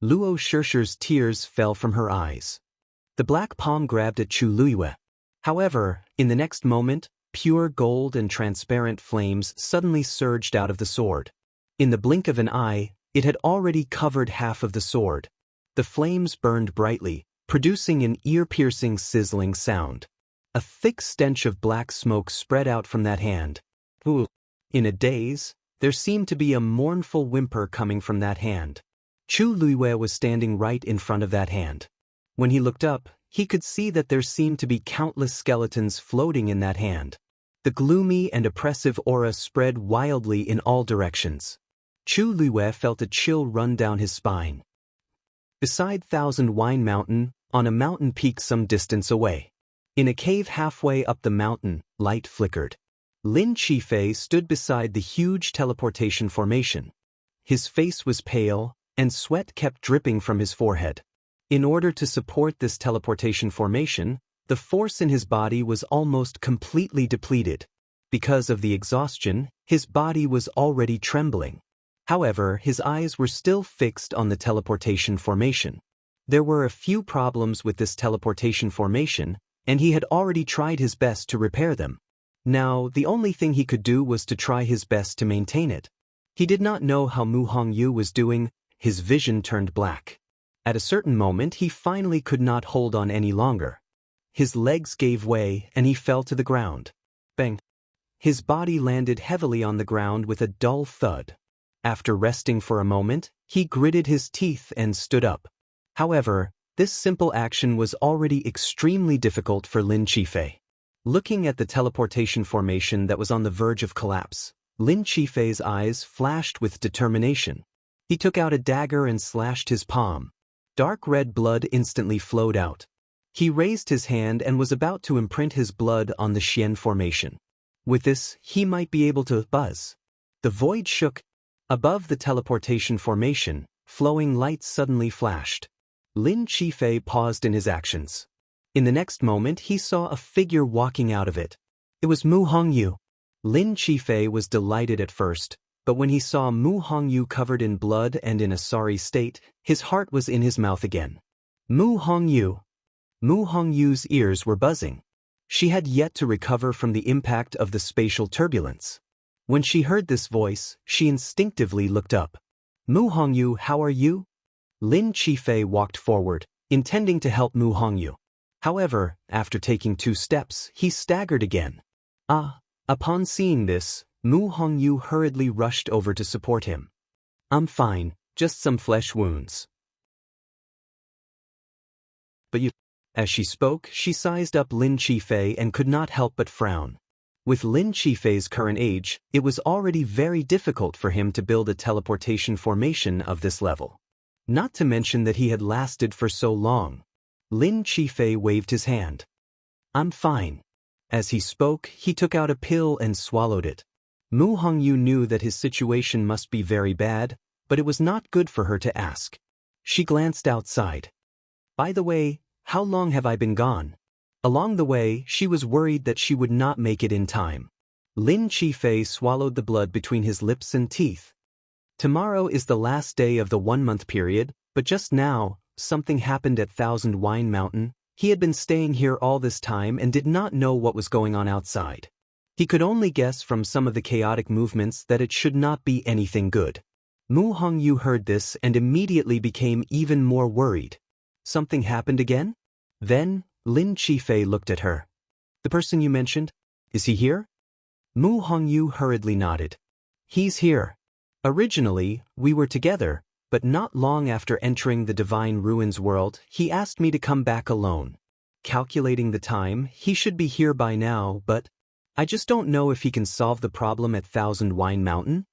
Luo Shirshir's tears fell from her eyes. The black palm grabbed at Chu Luiwei. However, in the next moment, pure gold and transparent flames suddenly surged out of the sword. In the blink of an eye, it had already covered half of the sword. The flames burned brightly, producing an ear-piercing sizzling sound. A thick stench of black smoke spread out from that hand. Ooh! In a daze, there seemed to be a mournful whimper coming from that hand. Chu Luiwei was standing right in front of that hand. When he looked up, he could see that there seemed to be countless skeletons floating in that hand. The gloomy and oppressive aura spread wildly in all directions. Chu Luiwei felt a chill run down his spine. Beside Thousand Wine Mountain, on a mountain peak some distance away. In a cave halfway up the mountain, light flickered. Lin Qifei stood beside the huge teleportation formation. His face was pale, and sweat kept dripping from his forehead. In order to support this teleportation formation, the force in his body was almost completely depleted. Because of the exhaustion, his body was already trembling. However, his eyes were still fixed on the teleportation formation. There were a few problems with this teleportation formation, and he had already tried his best to repair them. Now, the only thing he could do was to try his best to maintain it. He did not know how Mu Hongyu was doing. His vision turned black. At a certain moment, he finally could not hold on any longer. His legs gave way, and he fell to the ground. Bang! His body landed heavily on the ground with a dull thud. After resting for a moment, he gritted his teeth and stood up. However, this simple action was already extremely difficult for Lin Qifei. Looking at the teleportation formation that was on the verge of collapse, Lin Qifei's eyes flashed with determination. He took out a dagger and slashed his palm. Dark red blood instantly flowed out. He raised his hand and was about to imprint his blood on the Xian formation. With this, he might be able to buzz. The void shook. Above the teleportation formation, flowing light suddenly flashed. Lin Qifei paused in his actions. In the next moment, he saw a figure walking out of it. It was Mu Hongyu. Lin Qifei was delighted at first, but when he saw Mu Hongyu covered in blood and in a sorry state, his heart was in his mouth again. Mu Hongyu. Mu Hongyu's ears were buzzing. She had yet to recover from the impact of the spatial turbulence. When she heard this voice, she instinctively looked up. Mu Hongyu, how are you? Lin Qifei walked forward, intending to help Mu Hongyu. However, after taking 2 steps, he staggered again. Upon seeing this, Mu Hongyu hurriedly rushed over to support him. I'm fine, just some flesh wounds. But you... As she spoke, she sized up Lin Qifei and could not help but frown. With Lin Qifei's current age, it was already very difficult for him to build a teleportation formation of this level. Not to mention that he had lasted for so long. Lin Qifei waved his hand. I'm fine. As he spoke, he took out a pill and swallowed it. Mu Hongyu knew that his situation must be very bad, but it was not good for her to ask. She glanced outside. By the way, how long have I been gone? Along the way, she was worried that she would not make it in time. Lin Qifei swallowed the blood between his lips and teeth. Tomorrow is the last day of the 1-month period, but just now, something happened at Thousand Wine Mountain. He had been staying here all this time and did not know what was going on outside. He could only guess from some of the chaotic movements that it should not be anything good. Mu Hongyu heard this and immediately became even more worried. Something happened again? Then, Lin Qifei looked at her. The person you mentioned? Is he here? Mu Hongyu hurriedly nodded. He's here. Originally, we were together, but not long after entering the Divine Ruins world, he asked me to come back alone. Calculating the time, he should be here by now, but I just don't know if he can solve the problem at Thousand Wine Mountain.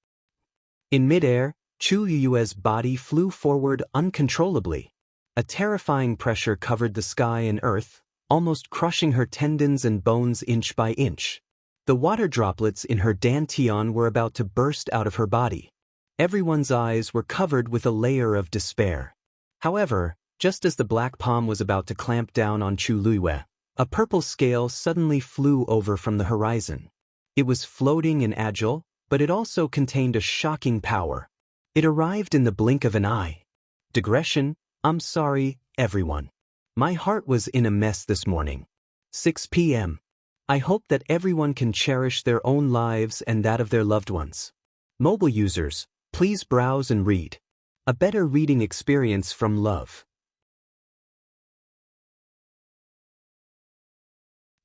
In midair, Chu Yue's body flew forward uncontrollably. A terrifying pressure covered the sky and earth, almost crushing her tendons and bones inch by inch. The water droplets in her dantian were about to burst out of her body. Everyone's eyes were covered with a layer of despair. However, just as the black palm was about to clamp down on Chu Luyue, a purple scale suddenly flew over from the horizon. It was floating and agile, but it also contained a shocking power. It arrived in the blink of an eye. Digression. I'm sorry, everyone. My heart was in a mess this morning. 6 p.m. I hope that everyone can cherish their own lives and that of their loved ones. Mobile users, please browse and read. A better reading experience from love.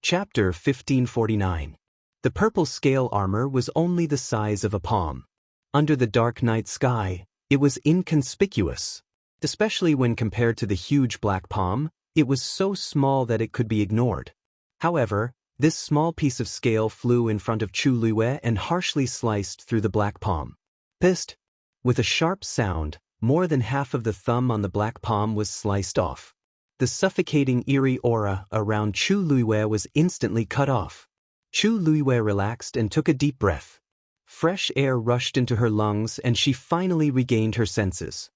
Chapter 1549. The purple scale armor was only the size of a palm. Under the dark night sky, it was inconspicuous. Especially when compared to the huge black palm, it was so small that it could be ignored. However, this small piece of scale flew in front of Chu Luyue and harshly sliced through the black palm. Pissed. With a sharp sound, more than half of the thumb on the black palm was sliced off. The suffocating eerie aura around Chu Luyue was instantly cut off. Chu Luyue relaxed and took a deep breath. Fresh air rushed into her lungs and she finally regained her senses.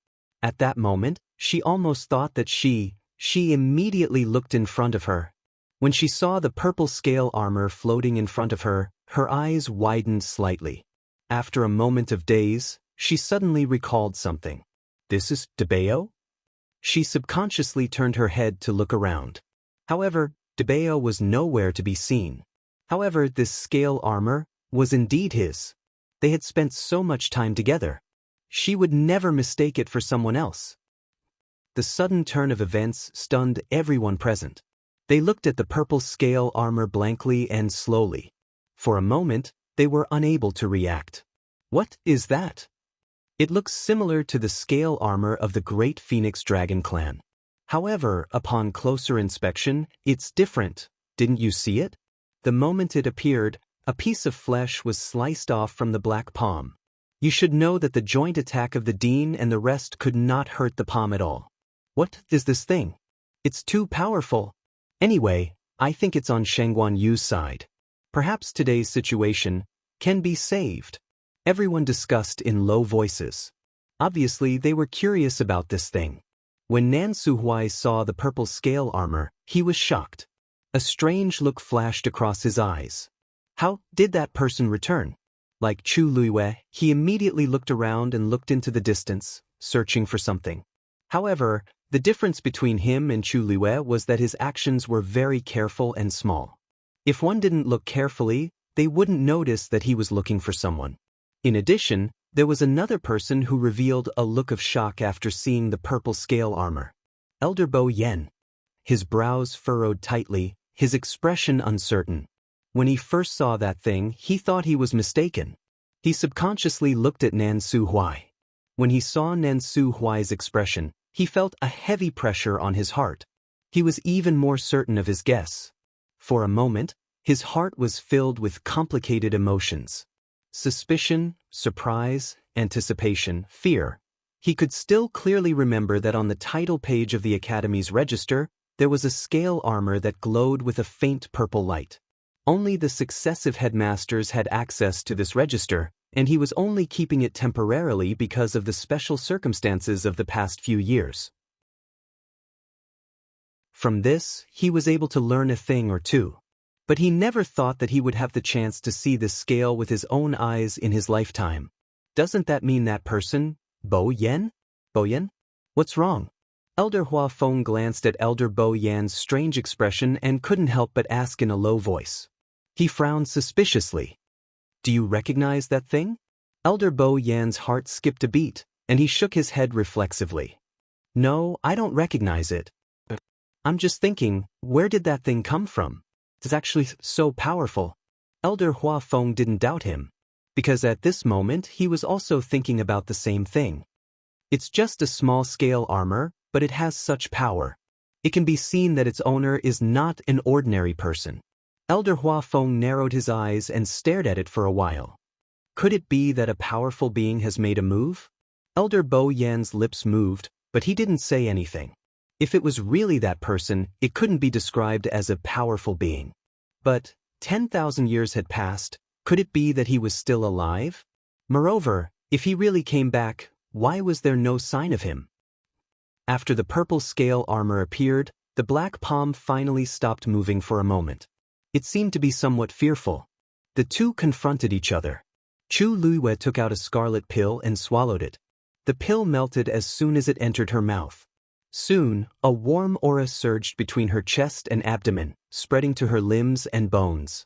At that moment, she almost thought that she immediately looked in front of her. When she saw the purple scale armor floating in front of her, her eyes widened slightly. After a moment of daze, she suddenly recalled something. This is Debeo? She subconsciously turned her head to look around. However, Debeo was nowhere to be seen. However, this scale armor was indeed his. They had spent so much time together. She would never mistake it for someone else. The sudden turn of events stunned everyone present. They looked at the purple scale armor blankly and slowly. For a moment, they were unable to react. What is that? It looks similar to the scale armor of the Great Phoenix Dragon clan. However, upon closer inspection, it's different. Didn't you see it? The moment it appeared, a piece of flesh was sliced off from the black palm. You should know that the joint attack of the Dean and the rest could not hurt the palm at all. What is this thing? It's too powerful. Anyway, I think it's on Shangguan Yu's side. Perhaps today's situation can be saved. Everyone discussed in low voices. Obviously, they were curious about this thing. When Nan Suhuai saw the purple scale armor, he was shocked. A strange look flashed across his eyes. How did that person return? Like Chu Luyue, he immediately looked around and looked into the distance, searching for something. However, The difference between him and Chu Luiwe was that his actions were very careful and small. If one didn't look carefully, they wouldn't notice that he was looking for someone. In addition, there was another person who revealed a look of shock after seeing the purple scale armor. Elder Bo Yen. His brows furrowed tightly, his expression uncertain. When he first saw that thing, he thought he was mistaken. He subconsciously looked at Nan Su Huai. When he saw Nan Su Huai's expression, he felt a heavy pressure on his heart. He was even more certain of his guess. For a moment, his heart was filled with complicated emotions. Suspicion, surprise, anticipation, fear. He could still clearly remember that on the title page of the Academy's register, there was a scale armor that glowed with a faint purple light. Only the successive headmasters had access to this register, and he was only keeping it temporarily because of the special circumstances of the past few years. From this, he was able to learn a thing or two. But he never thought that he would have the chance to see this scale with his own eyes in his lifetime. Doesn't that mean that person, Bo Yen? Bo Yen? What's wrong? Elder Hua Feng glanced at Elder Bo Yan's strange expression and couldn't help but ask in a low voice. He frowned suspiciously. Do you recognize that thing? Elder Bo Yan's heart skipped a beat, and he shook his head reflexively. No, I don't recognize it. I'm just thinking, where did that thing come from? It's actually so powerful. Elder Hua Feng didn't doubt him, because at this moment he was also thinking about the same thing. It's just a small-scale armor, but it has such power. It can be seen that its owner is not an ordinary person. Elder Hua Feng narrowed his eyes and stared at it for a while. Could it be that a powerful being has made a move? Elder Bo Yan's lips moved, but he didn't say anything. If it was really that person, it couldn't be described as a powerful being. But 10,000 years had passed. Could it be that he was still alive? Moreover, if he really came back, why was there no sign of him? After the purple scale armor appeared, the black palm finally stopped moving for a moment. It seemed to be somewhat fearful. The two confronted each other. Chu Luiwe took out a scarlet pill and swallowed it. The pill melted as soon as it entered her mouth. Soon, a warm aura surged between her chest and abdomen, spreading to her limbs and bones.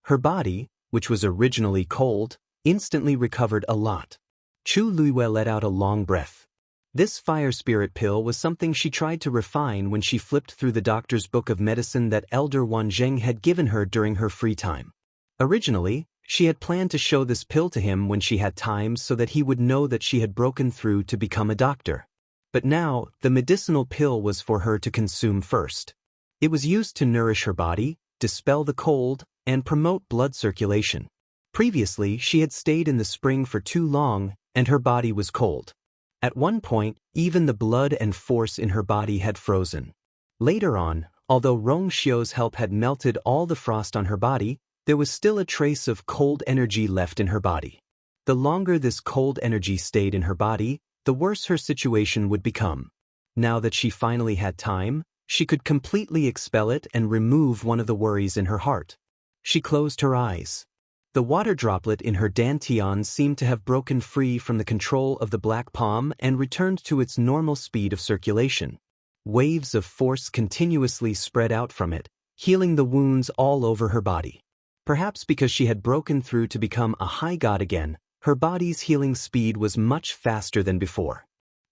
Her body, which was originally cold, instantly recovered a lot. Chu Luiwe let out a long breath. This fire spirit pill was something she tried to refine when she flipped through the doctor's book of medicine that Elder Wan Zheng had given her during her free time. Originally, she had planned to show this pill to him when she had time so that he would know that she had broken through to become a doctor. But now, the medicinal pill was for her to consume first. It was used to nourish her body, dispel the cold, and promote blood circulation. Previously, she had stayed in the spring for too long, and her body was cold. At one point, even the blood and force in her body had frozen. Later on, although Rong Xiu's help had melted all the frost on her body, there was still a trace of cold energy left in her body. The longer this cold energy stayed in her body, the worse her situation would become. Now that she finally had time, she could completely expel it and remove one of the worries in her heart. She closed her eyes. The water droplet in her dantian seemed to have broken free from the control of the black palm and returned to its normal speed of circulation. Waves of force continuously spread out from it, healing the wounds all over her body. Perhaps because she had broken through to become a high god again, her body's healing speed was much faster than before.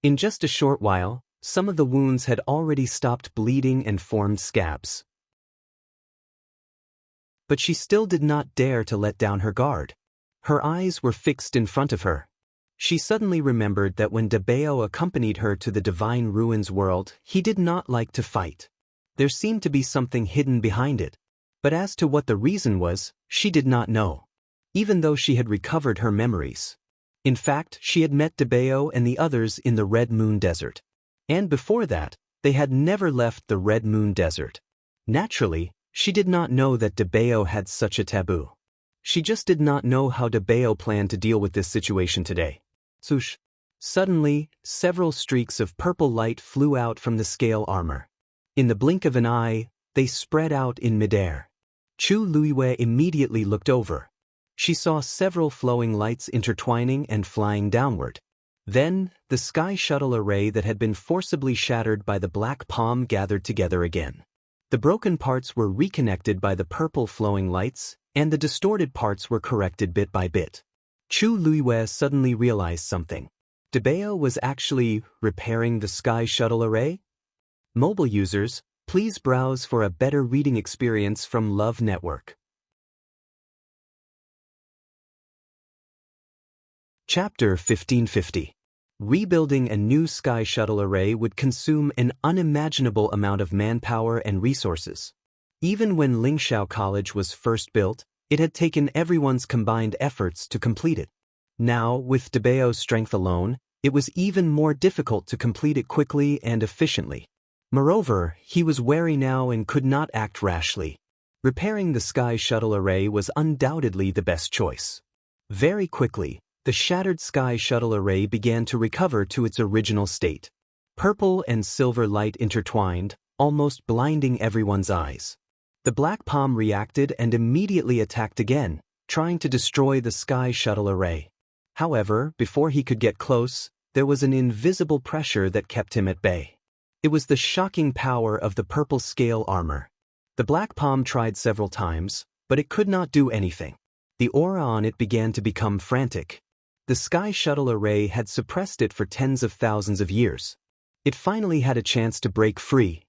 In just a short while, some of the wounds had already stopped bleeding and formed scabs. But she still did not dare to let down her guard. Her eyes were fixed in front of her. She suddenly remembered that when Dabeo accompanied her to the Divine Ruins world, he did not like to fight. There seemed to be something hidden behind it. But as to what the reason was, she did not know. Even though she had recovered her memories. In fact, she had met Dabeo and the others in the Red Moon Desert. And before that, they had never left the Red Moon Desert. Naturally, she did not know that Dabeo had such a taboo. She just did not know how Dabeo planned to deal with this situation today. Swoosh! Suddenly, several streaks of purple light flew out from the scale armor. In the blink of an eye, they spread out in midair. Chu Luiwe immediately looked over. She saw several flowing lights intertwining and flying downward. Then, the sky shuttle array that had been forcibly shattered by the black palm gathered together again. The broken parts were reconnected by the purple flowing lights, and the distorted parts were corrected bit by bit. Chu Luiyue suddenly realized something. Debeo was actually repairing the sky shuttle array? Mobile users, please browse for a better reading experience from Love Network. Chapter 1550. Rebuilding a new sky shuttle array would consume an unimaginable amount of manpower and resources. Even when Lingxiao College was first built, it had taken everyone's combined efforts to complete it. Now, with Debeo's strength alone, it was even more difficult to complete it quickly and efficiently. Moreover, he was wary now and could not act rashly. Repairing the sky shuttle array was undoubtedly the best choice. Very quickly, the shattered sky shuttle array began to recover to its original state. Purple and silver light intertwined, almost blinding everyone's eyes. The black palm reacted and immediately attacked again, trying to destroy the sky shuttle array. However, before he could get close, there was an invisible pressure that kept him at bay. It was the shocking power of the purple scale armor. The black palm tried several times, but it could not do anything. The aura on it began to become frantic. The sky shuttle array had suppressed it for tens of thousands of years. It finally had a chance to break free.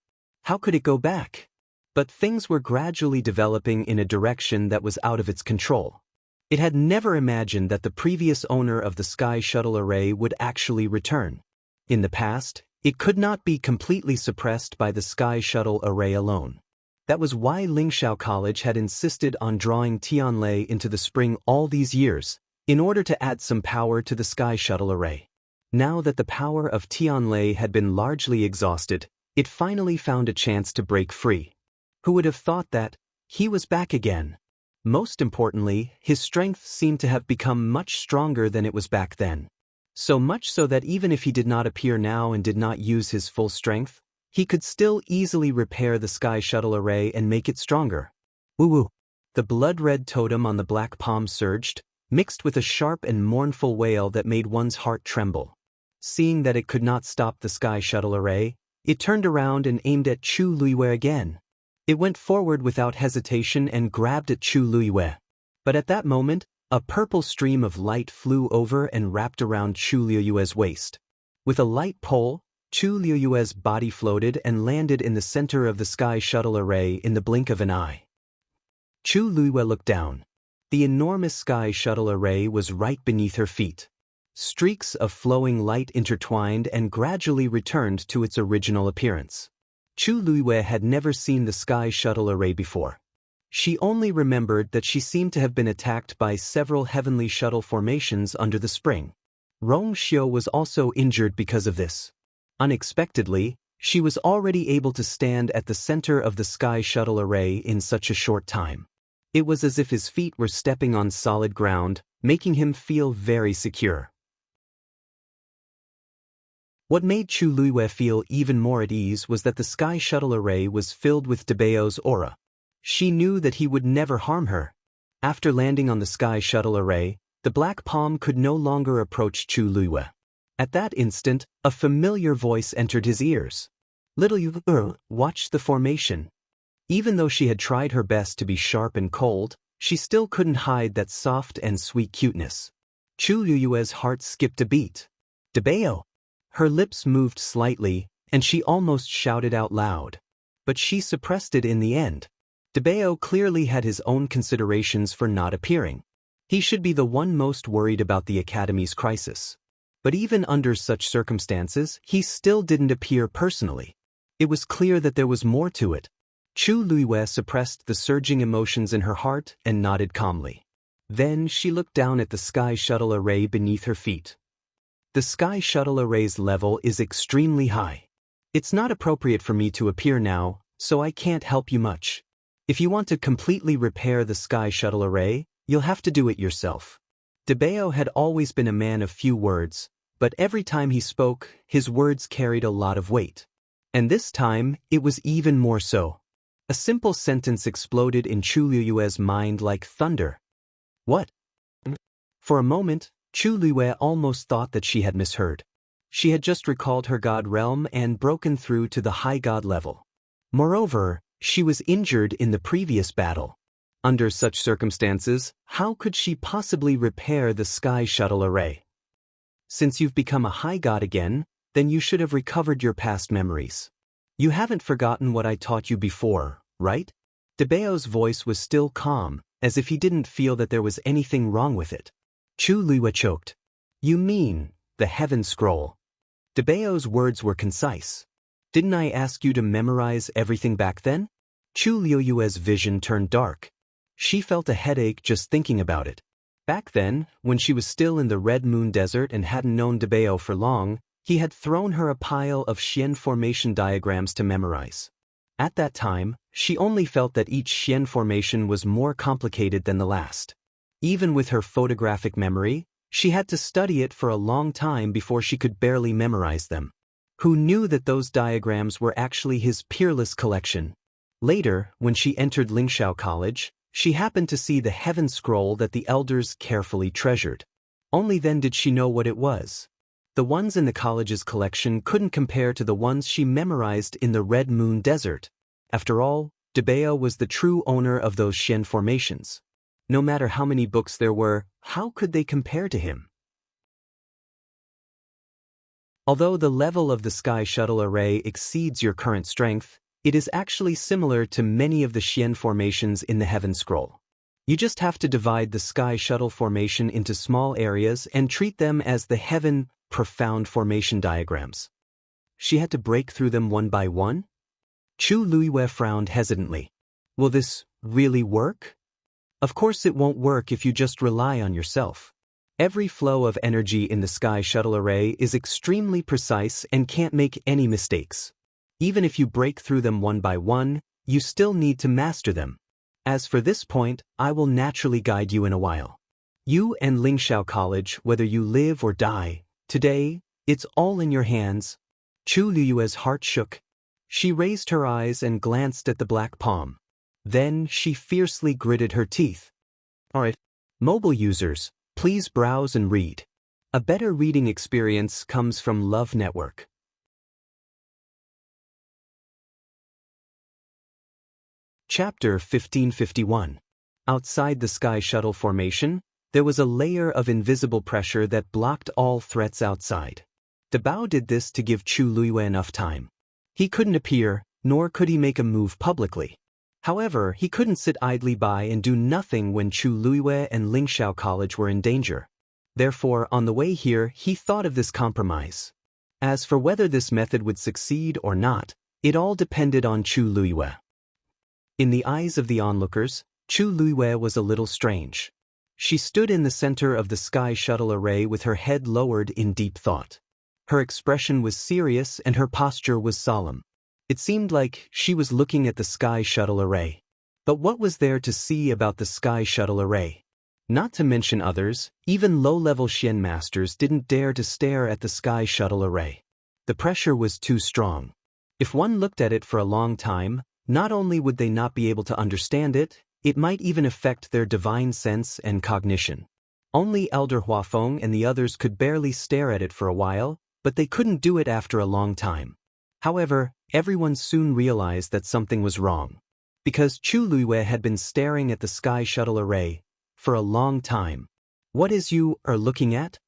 How could it go back? But things were gradually developing in a direction that was out of its control. It had never imagined that the previous owner of the sky shuttle array would actually return. In the past, it could not be completely suppressed by the sky shuttle array alone. That was why Lingxiao College had insisted on drawing Tianlei into the spring all these years, in order to add some power to the sky shuttle array. Now that the power of Tianlei had been largely exhausted, it finally found a chance to break free. Who would have thought that? He was back again. Most importantly, his strength seemed to have become much stronger than it was back then. So much so that even if he did not appear now and did not use his full strength, he could still easily repair the sky shuttle array and make it stronger. Woo-woo. The blood-red totem on the black palm surged, mixed with a sharp and mournful wail that made one's heart tremble. Seeing that it could not stop the sky shuttle array, it turned around and aimed at Chu Luiyue again. It went forward without hesitation and grabbed at Chu Luiyue. But at that moment, a purple stream of light flew over and wrapped around Chu Luiyue's waist. With a light pull, Chu Luiyue's body floated and landed in the center of the sky shuttle array in the blink of an eye. Chu Luiyue looked down. The enormous sky shuttle array was right beneath her feet. Streaks of flowing light intertwined and gradually returned to its original appearance. Chu Luiyue had never seen the sky shuttle array before. She only remembered that she seemed to have been attacked by several heavenly shuttle formations under the spring. Rong Xiu was also injured because of this. Unexpectedly, she was already able to stand at the center of the sky shuttle array in such a short time. It was as if his feet were stepping on solid ground, making him feel very secure. What made Chu Luiyue feel even more at ease was that the sky shuttle array was filled with Debeo's aura. She knew that he would never harm her. After landing on the sky shuttle array, the black palm could no longer approach Chu Luiyue. At that instant, a familiar voice entered his ears. Little Yu, watch the formation. Even though she had tried her best to be sharp and cold, she still couldn't hide that soft and sweet cuteness. Chu Luiyue's heart skipped a beat. Debeo! Her lips moved slightly, and she almost shouted out loud. But she suppressed it in the end. Debeo clearly had his own considerations for not appearing. He should be the one most worried about the Academy's crisis. But even under such circumstances, he still didn't appear personally. It was clear that there was more to it. Chu Luiyue suppressed the surging emotions in her heart and nodded calmly. Then she looked down at the sky shuttle array beneath her feet. The sky shuttle array's level is extremely high. It's not appropriate for me to appear now, so I can't help you much. If you want to completely repair the sky shuttle array, you'll have to do it yourself. Debeo had always been a man of few words, but every time he spoke, his words carried a lot of weight. And this time, it was even more so. A simple sentence exploded in Chu Luiyue's mind like thunder. What? For a moment, Chu Luiyue almost thought that she had misheard. She had just recalled her god realm and broken through to the high god level. Moreover, she was injured in the previous battle. Under such circumstances, how could she possibly repair the sky shuttle array? Since you've become a high god again, then you should have recovered your past memories. You haven't forgotten what I taught you before, right? Debao's voice was still calm, as if he didn't feel that there was anything wrong with it. Chu Luiyue choked. You mean, the Heaven Scroll? Debao's words were concise. Didn't I ask you to memorize everything back then? Chu Luiyue's vision turned dark. She felt a headache just thinking about it. Back then, when she was still in the Red Moon Desert and hadn't known Debao for long, he had thrown her a pile of Xian formation diagrams to memorize. At that time, she only felt that each Xian formation was more complicated than the last. Even with her photographic memory, she had to study it for a long time before she could barely memorize them. Who knew that those diagrams were actually his peerless collection? Later, when she entered Lingxiao College, she happened to see the Heaven Scroll that the elders carefully treasured. Only then did she know what it was. The ones in the college's collection couldn't compare to the ones she memorized in the Red Moon Desert. After all, Debao was the true owner of those Xian formations. No matter how many books there were, how could they compare to him? Although the level of the Sky Shuttle Array exceeds your current strength, it is actually similar to many of the Xian formations in the Heaven Scroll. You just have to divide the Sky Shuttle formation into small areas and treat them as the Heaven Profound formation diagrams. She had to break through them one by one? Chu Luiyue frowned hesitantly. Will this really work? Of course it won't work if you just rely on yourself. Every flow of energy in the Sky Shuttle Array is extremely precise and can't make any mistakes. Even if you break through them one by one, you still need to master them. As for this point, I will naturally guide you in a while. You and Lingxiao College, whether you live or die, today, it's all in your hands. Chu Luiyue's heart shook. She raised her eyes and glanced at the black palm. Then she fiercely gritted her teeth. Alright, mobile users, please browse and read. A better reading experience comes from Love Network. Chapter 1551. Outside the Sky Shuttle formation, there was a layer of invisible pressure that blocked all threats outside. Debao did this to give Chu Luiyue enough time. He couldn't appear, nor could he make a move publicly. However, he couldn't sit idly by and do nothing when Chu Luiyue and Lingxiao College were in danger. Therefore, on the way here, he thought of this compromise. As for whether this method would succeed or not, it all depended on Chu Luiyue. In the eyes of the onlookers, Chu Luiyue was a little strange. She stood in the center of the Sky Shuttle Array with her head lowered in deep thought. Her expression was serious and her posture was solemn. It seemed like she was looking at the Sky Shuttle Array. But what was there to see about the Sky Shuttle Array? Not to mention others, even low-level Xian masters didn't dare to stare at the Sky Shuttle Array. The pressure was too strong. If one looked at it for a long time, not only would they not be able to understand it, it might even affect their divine sense and cognition. Only Elder Huafeng and the others could barely stare at it for a while, but they couldn't do it after a long time. However, everyone soon realized that something was wrong. Because Chu Luiyue had been staring at the Sky Shuttle Array for a long time. What is you are looking at?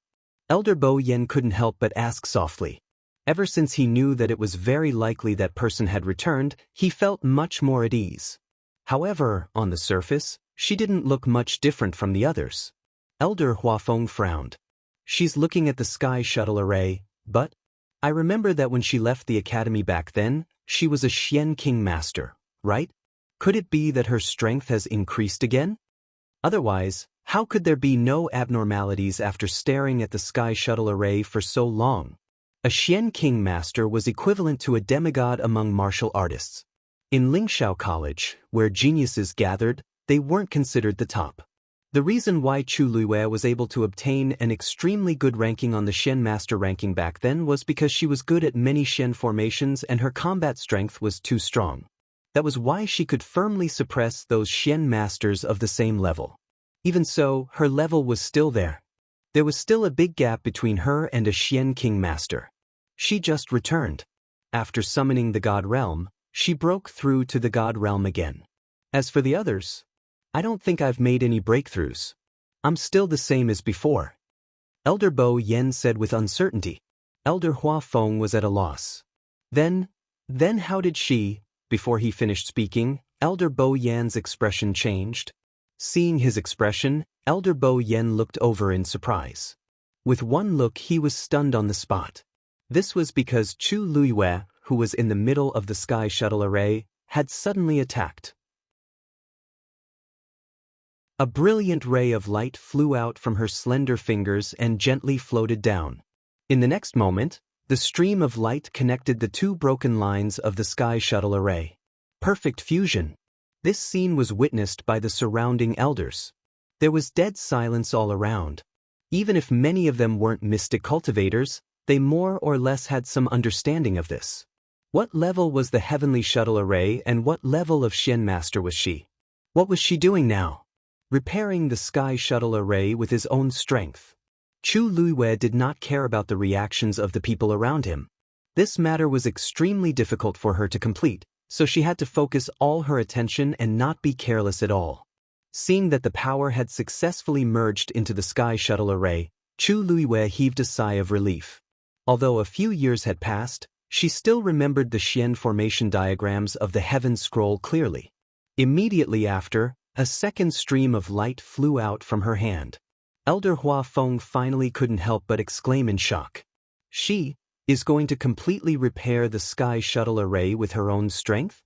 Elder Bo Yen couldn't help but ask softly. Ever since he knew that it was very likely that person had returned, he felt much more at ease. However, on the surface, she didn't look much different from the others. Elder Huafeng frowned. She's looking at the Sky Shuttle Array, but I remember that when she left the academy back then, she was a Xian King Master, right? Could it be that her strength has increased again? Otherwise, how could there be no abnormalities after staring at the Sky Shuttle Array for so long? A Xian King Master was equivalent to a demigod among martial artists. In Lingxiao College, where geniuses gathered, they weren't considered the top. The reason why Chu Luiyue was able to obtain an extremely good ranking on the Xian Master ranking back then was because she was good at many Xian formations and her combat strength was too strong. That was why she could firmly suppress those Xian Masters of the same level. Even so, her level was still there. There was still a big gap between her and a Xian King Master. She just returned. After summoning the God Realm, she broke through to the God Realm again. As for the others, I don't think I've made any breakthroughs. I'm still the same as before. Elder Bo Yen said with uncertainty. Elder Hua Feng was at a loss. Then how did she, before he finished speaking, Elder Bo Yan's expression changed? Seeing his expression, Elder Bo Yen looked over in surprise. With one look he was stunned on the spot. This was because Chu Luiyue, who was in the middle of the sky shuttle array, had suddenly attacked. A brilliant ray of light flew out from her slender fingers and gently floated down. In the next moment, the stream of light connected the two broken lines of the sky shuttle array. Perfect fusion. This scene was witnessed by the surrounding elders. There was dead silence all around. Even if many of them weren't mystic cultivators, they more or less had some understanding of this. What level was the heavenly shuttle array and what level of Xian Master was she? What was she doing now? Repairing the sky shuttle array with his own strength. Chu Luiyue did not care about the reactions of the people around him. This matter was extremely difficult for her to complete, so she had to focus all her attention and not be careless at all. Seeing that the power had successfully merged into the sky shuttle array, Chu Luiyue heaved a sigh of relief. Although a few years had passed, she still remembered the Xian formation diagrams of the Heaven Scroll clearly. Immediately after, a second stream of light flew out from her hand. Elder Hua Feng finally couldn't help but exclaim in shock. She is going to completely repair the sky shuttle array with her own strength?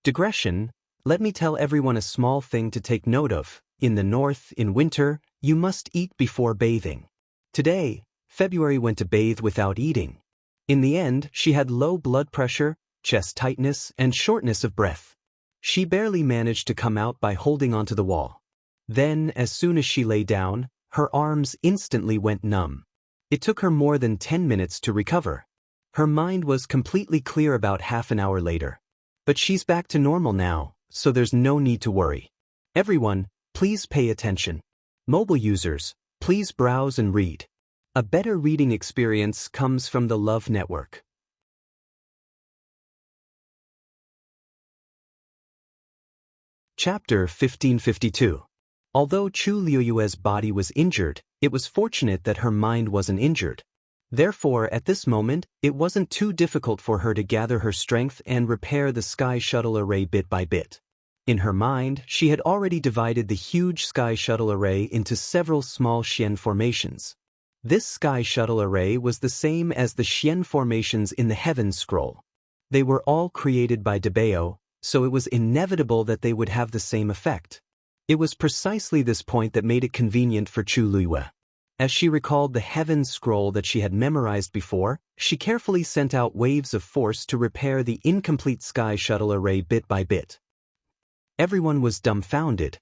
Digression, let me tell everyone a small thing to take note of. In the north, in winter, you must eat before bathing. Today, February went to bathe without eating. In the end, she had low blood pressure, chest tightness, and shortness of breath. She barely managed to come out by holding onto the wall. Then, as soon as she lay down, her arms instantly went numb. It took her more than 10 minutes to recover. Her mind was completely clear about half an hour later. But she's back to normal now, so there's no need to worry. Everyone, please pay attention. Mobile users, please browse and read. A better reading experience comes from the Love Network. Chapter 1552. Although Chu Luiyue's body was injured, it was fortunate that her mind wasn't injured. Therefore, at this moment, it wasn't too difficult for her to gather her strength and repair the sky shuttle array bit by bit. In her mind, she had already divided the huge sky shuttle array into several small Xian formations. This sky shuttle array was the same as the Xian formations in the Heaven Scroll. They were all created by Debao, so it was inevitable that they would have the same effect. It was precisely this point that made it convenient for Chu Luiyue. As she recalled the Heaven Scroll that she had memorized before, she carefully sent out waves of force to repair the incomplete sky shuttle array bit by bit. Everyone was dumbfounded.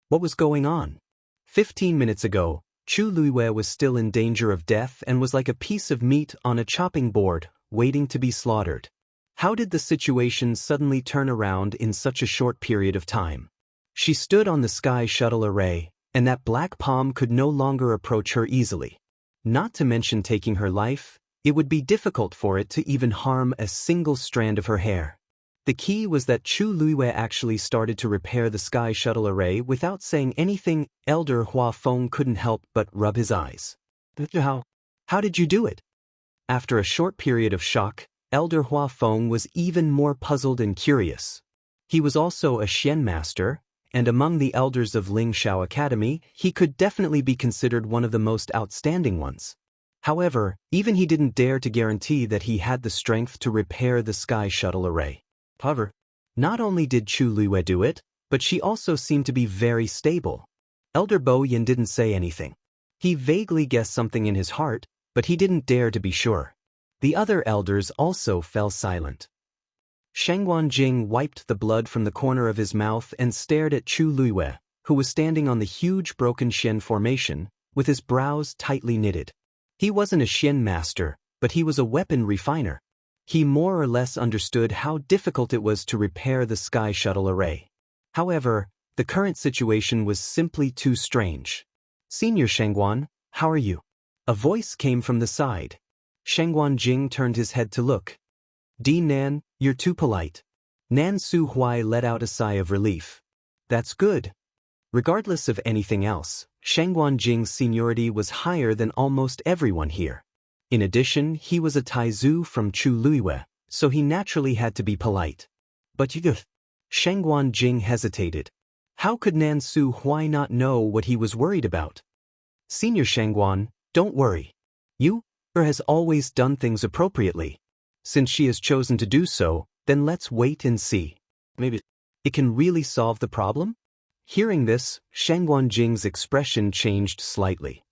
What was going on? 15 minutes ago, Chu Luiyue was still in danger of death and was like a piece of meat on a chopping board, waiting to be slaughtered. How did the situation suddenly turn around in such a short period of time? She stood on the sky shuttle array, and that black palm could no longer approach her easily. Not to mention taking her life, it would be difficult for it to even harm a single strand of her hair. The key was that Chu Luiyue actually started to repair the sky shuttle array without saying anything. Elder Hua Feng couldn't help but rub his eyes. How did you do it? After a short period of shock, Elder Hua Feng was even more puzzled and curious. He was also a Xian master, and among the elders of Ling Shao Academy, he could definitely be considered one of the most outstanding ones. However, even he didn't dare to guarantee that he had the strength to repair the sky shuttle array. However, not only did Chu Luiyue do it, but she also seemed to be very stable. Elder Bo Yin didn't say anything. He vaguely guessed something in his heart, but he didn't dare to be sure. The other elders also fell silent. Shangguan Jing wiped the blood from the corner of his mouth and stared at Chu Luiyue, who was standing on the huge broken Xian formation, with his brows tightly knitted. He wasn't a Xian master, but he was a weapon refiner. He more or less understood how difficult it was to repair the sky shuttle array. However, the current situation was simply too strange. Senior Shangguan, how are you? A voice came from the side. Shengguan Jing turned his head to look. Di Nan, you're too polite. Nan Su Huai let out a sigh of relief. That's good. Regardless of anything else, Shengguan Jing's seniority was higher than almost everyone here. In addition, he was a Taizu from Chu Luiyue, so he naturally had to be polite. But you... Shengguan Jing hesitated. How could Nan Su Huai not know what he was worried about? Senior Shengguan, don't worry. Her has always done things appropriately. Since she has chosen to do so, then let's wait and see. Maybe it can really solve the problem? Hearing this, Shengguan Jing's expression changed slightly.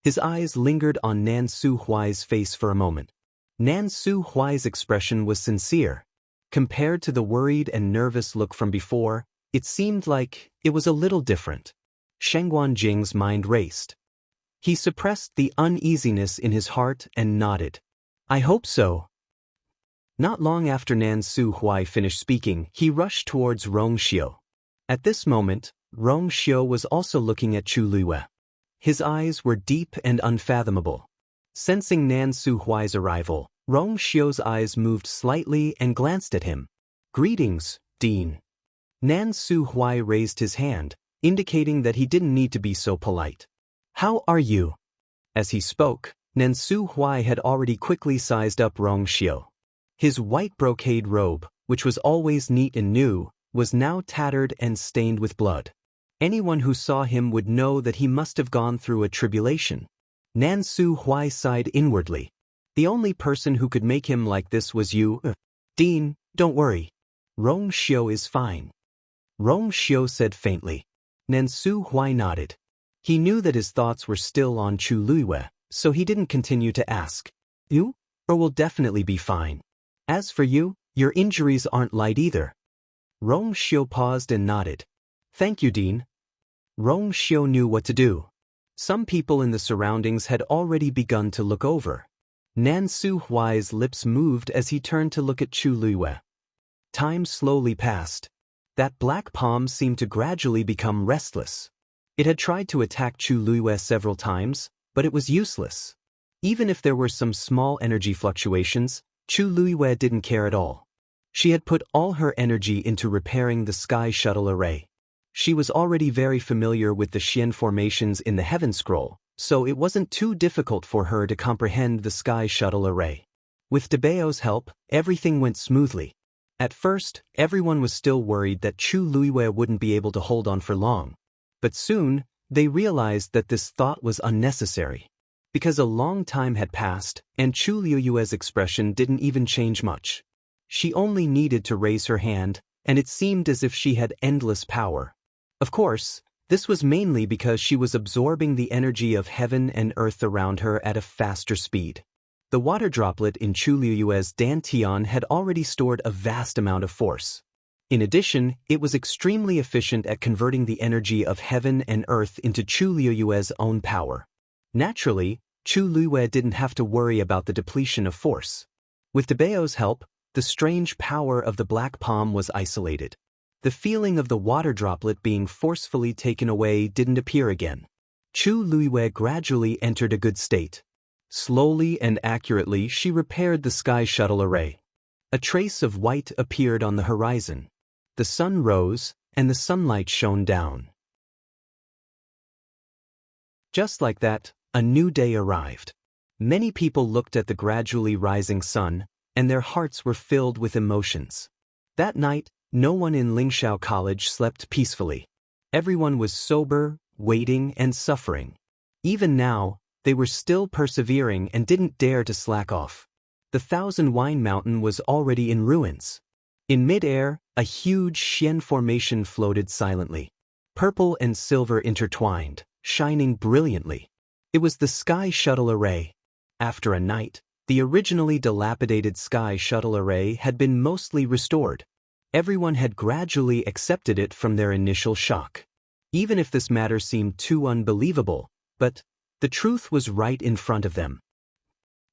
His eyes lingered on Nan Su Huai's face for a moment. Nan Su Huai's expression was sincere. Compared to the worried and nervous look from before, it seemed like it was a little different. Shengguan Jing's mind raced. He suppressed the uneasiness in his heart and nodded. I hope so. Not long after Nan Su Huai finished speaking, he rushed towards Rong Xiu. At this moment, Rong Xiu was also looking at Chu Luiyue. His eyes were deep and unfathomable. Sensing Nan Su Huai's arrival, Rong Xiu's eyes moved slightly and glanced at him. Greetings, Dean. Nan Su Huai raised his hand, indicating that he didn't need to be so polite. How are you? As he spoke, Nan Su Huai had already quickly sized up Rong Xiu. His white brocade robe, which was always neat and new, was now tattered and stained with blood. Anyone who saw him would know that he must have gone through a tribulation. Nan Su Huai sighed inwardly. The only person who could make him like this was you. Dean, don't worry. Rong Xiu is fine. Rong Xiu said faintly. Nan Su Huai nodded. He knew that his thoughts were still on Chu Luiyue, so he didn't continue to ask. You? Or will definitely be fine. As for you, your injuries aren't light either. Rong Xiu paused and nodded. Thank you, Dean. Rong Xiu knew what to do. Some people in the surroundings had already begun to look over. Nan Su Huai's lips moved as he turned to look at Chu Luiyue. Time slowly passed. That black palm seemed to gradually become restless. It had tried to attack Chu Luiyue several times, but it was useless. Even if there were some small energy fluctuations, Chu Luiyue didn't care at all. She had put all her energy into repairing the Sky Shuttle Array. She was already very familiar with the Xian formations in the Heaven Scroll, so it wasn't too difficult for her to comprehend the Sky Shuttle Array. With Debao's help, everything went smoothly. At first, everyone was still worried that Chu Luiyue wouldn't be able to hold on for long. But soon, they realized that this thought was unnecessary. Because a long time had passed, and Chu Luiyue's expression didn't even change much. She only needed to raise her hand, and it seemed as if she had endless power. Of course, this was mainly because she was absorbing the energy of heaven and earth around her at a faster speed. The water droplet in Chu Luiyue's dantian had already stored a vast amount of force. In addition, it was extremely efficient at converting the energy of heaven and earth into Chu Luiyue's own power. Naturally, Chu Luiyue didn't have to worry about the depletion of force. With Debao's help, the strange power of the black palm was isolated. The feeling of the water droplet being forcefully taken away didn't appear again. Chu Luiyue gradually entered a good state. Slowly and accurately she repaired the Sky Shuttle Array. A trace of white appeared on the horizon. The sun rose, and the sunlight shone down. Just like that, a new day arrived. Many people looked at the gradually rising sun, and their hearts were filled with emotions. That night, no one in Lingxiao College slept peacefully. Everyone was sober, waiting, and suffering. Even now, they were still persevering and didn't dare to slack off. The Thousand Wine Mountain was already in ruins. In mid-air, a huge Xian formation floated silently. Purple and silver intertwined, shining brilliantly. It was the Sky Shuttle Array. After a night, the originally dilapidated Sky Shuttle Array had been mostly restored. Everyone had gradually accepted it from their initial shock. Even if this matter seemed too unbelievable, but the truth was right in front of them.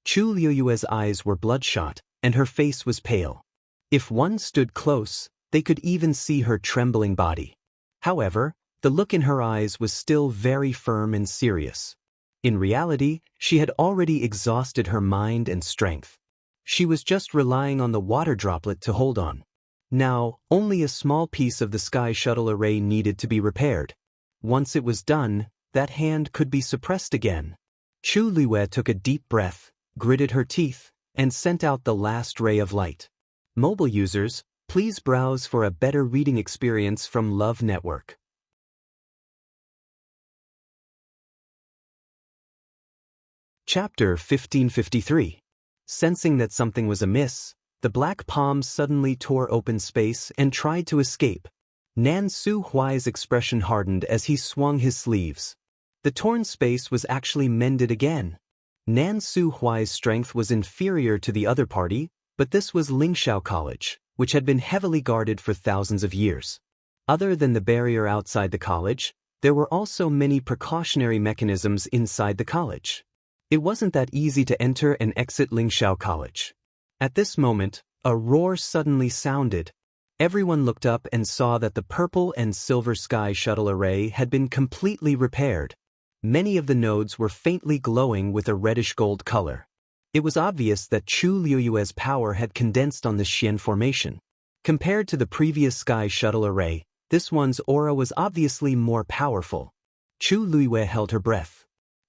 Chu Luiyue's eyes were bloodshot, and her face was pale. If one stood close, they could even see her trembling body. However, The look in her eyes was still very firm and serious. In reality, she had already exhausted her mind and strength. She was just relying on the water droplet to hold on. Now, only a small piece of the sky shuttle array needed to be repaired. Once it was done, that hand could be suppressed again. Chu Luiyue took a deep breath, gritted her teeth, and sent out the last ray of light. Mobile users, please browse for a better reading experience from Love Network. Chapter 1553. Sensing that something was amiss, the black palm suddenly tore open space and tried to escape. Nan Su Huai's expression hardened as he swung his sleeves. The torn space was actually mended again. Nan Su Huai's strength was inferior to the other party, but this was Lingxiao College, which had been heavily guarded for thousands of years. Other than the barrier outside the college, there were also many precautionary mechanisms inside the college. It wasn't that easy to enter and exit Lingxiao College. At this moment, a roar suddenly sounded. Everyone looked up and saw that the purple and silver sky shuttle array had been completely repaired. Many of the nodes were faintly glowing with a reddish-gold color. It was obvious that Chu Luiyue's power had condensed on the Xian formation. Compared to the previous sky shuttle array, this one's aura was obviously more powerful. Chu Luiyue held her breath.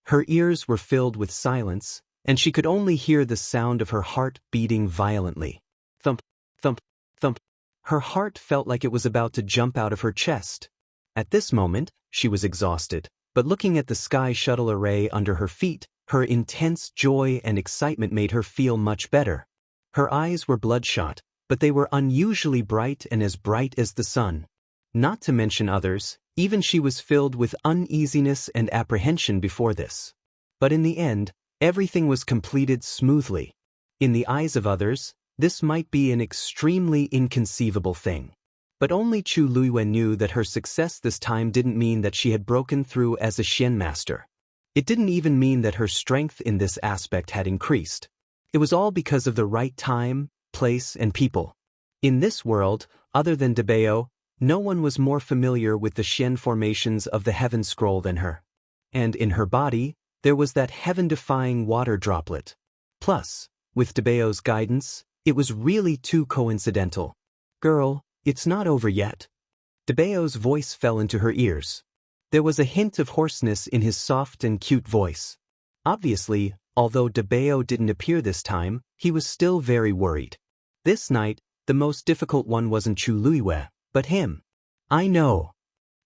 Her ears were filled with silence, and she could only hear the sound of her heart beating violently. Thump, thump, thump. Her heart felt like it was about to jump out of her chest. At this moment, she was exhausted, but looking at the sky shuttle array under her feet, her intense joy and excitement made her feel much better. Her eyes were bloodshot, but they were unusually bright and as bright as the sun. Not to mention others, even she was filled with uneasiness and apprehension before this. But in the end, everything was completed smoothly. In the eyes of others, this might be an extremely inconceivable thing. But only Chu Luiyue knew that her success this time didn't mean that she had broken through as a Xian master. It didn't even mean that her strength in this aspect had increased. It was all because of the right time, place, and people. In this world, other than Debao, no one was more familiar with the Xian formations of the heaven scroll than her. And in her body, there was that heaven-defying water droplet. Plus, with Debao's guidance, it was really too coincidental. Girl, it's not over yet. Debao's voice fell into her ears. There was a hint of hoarseness in his soft and cute voice. Obviously, although Debao didn't appear this time, he was still very worried. This night, the most difficult one wasn't Chu Luiyue, but him. I know.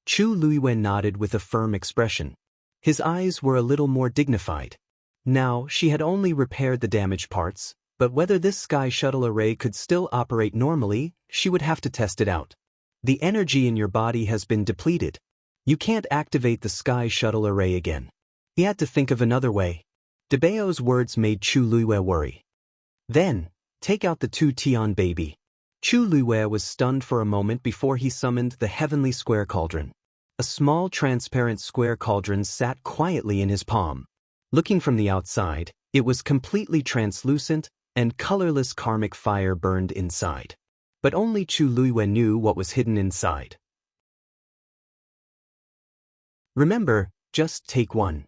Chu Luiyue nodded with a firm expression. His eyes were a little more dignified. Now, she had only repaired the damaged parts, but whether this sky shuttle array could still operate normally, she would have to test it out. The energy in your body has been depleted. You can't activate the sky shuttle array again. He had to think of another way. Debao's words made Chu Luiyue worry. Then, take out the 2 Tian baby. Chu Luiyue was stunned for a moment before he summoned the heavenly square cauldron. A small transparent square cauldron sat quietly in his palm. Looking from the outside, it was completely translucent, and colorless karmic fire burned inside. But only Chu Luiyue knew what was hidden inside. Remember, just take one.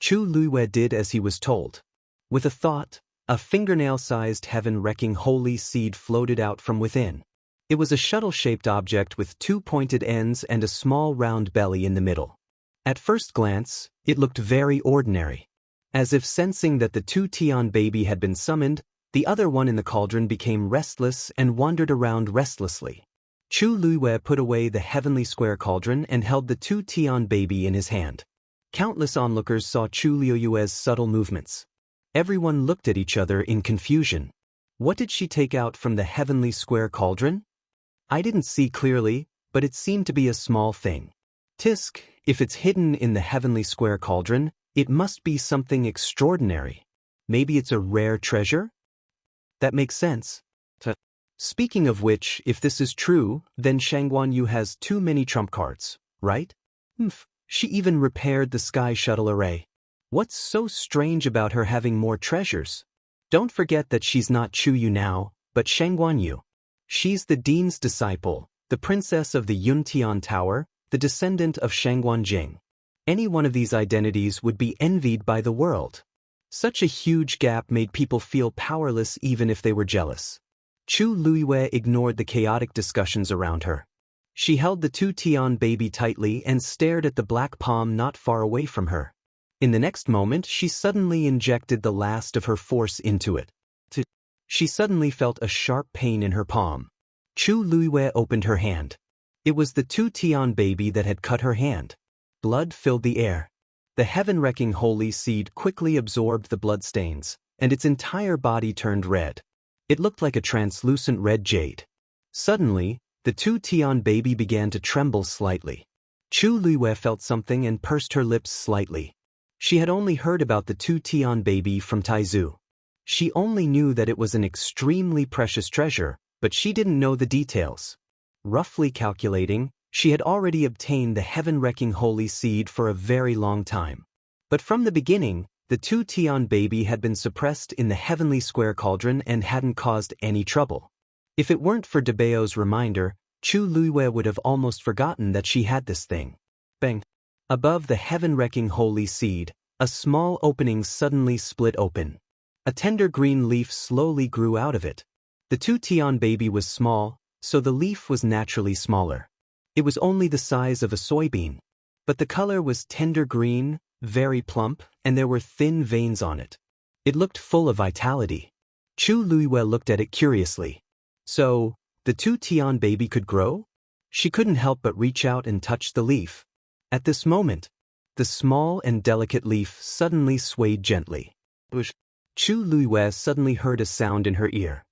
Chu Luiyue did as he was told. With a thought, a fingernail-sized heaven-wrecking holy seed floated out from within. It was a shuttle-shaped object with 2 pointed ends and a small round belly in the middle. At first glance, it looked very ordinary. As if sensing that the 2 Tian baby had been summoned, the other one in the cauldron became restless and wandered around restlessly. Chu Luiyue put away the heavenly square cauldron and held the 2 Tian baby in his hand. Countless onlookers saw Chu Luiyue's subtle movements. Everyone looked at each other in confusion. What did she take out from the heavenly square cauldron? I didn't see clearly, but it seemed to be a small thing. Tisk, if it's hidden in the heavenly square cauldron, it must be something extraordinary. Maybe it's a rare treasure? That makes sense. Speaking of which, if this is true, then Shangguan Yu has too many trump cards, right? She even repaired the sky shuttle array. What's so strange about her having more treasures? Don't forget that she's not Chu Yu now, but Shangguan Yu. She's the dean's disciple, the princess of the Yuntian Tower, the descendant of Shangguanjing. Any one of these identities would be envied by the world. Such a huge gap made people feel powerless even if they were jealous. Chu Luiyue ignored the chaotic discussions around her. She held the two Tian baby tightly and stared at the black palm not far away from her. In the next moment, she suddenly injected the last of her force into it. She suddenly felt a sharp pain in her palm. Chu Luiyue opened her hand. It was the two Tian baby that had cut her hand. Blood filled the air. The heaven-wrecking holy seed quickly absorbed the bloodstains, and its entire body turned red. It looked like a translucent red jade. Suddenly, the two Tian baby began to tremble slightly. Chu Luiyue felt something and pursed her lips slightly. She had only heard about the two Tian baby from Taizu. She only knew that it was an extremely precious treasure, but she didn't know the details. Roughly calculating, she had already obtained the heaven-wrecking holy seed for a very long time. But from the beginning, the two Tian baby had been suppressed in the heavenly square cauldron and hadn't caused any trouble. If it weren't for Debao's reminder, Chu Luiyue would have almost forgotten that she had this thing. Bang! Above the heaven-wrecking holy seed, a small opening suddenly split open. A tender green leaf slowly grew out of it. The two Tian baby was small, so the leaf was naturally smaller. It was only the size of a soybean. But the color was tender green, very plump, and there were thin veins on it. It looked full of vitality. Chu Luiyue looked at it curiously. So, the two Tian baby could grow? She couldn't help but reach out and touch the leaf. At this moment, the small and delicate leaf suddenly swayed gently. Chu Luiyue suddenly heard a sound in her ear.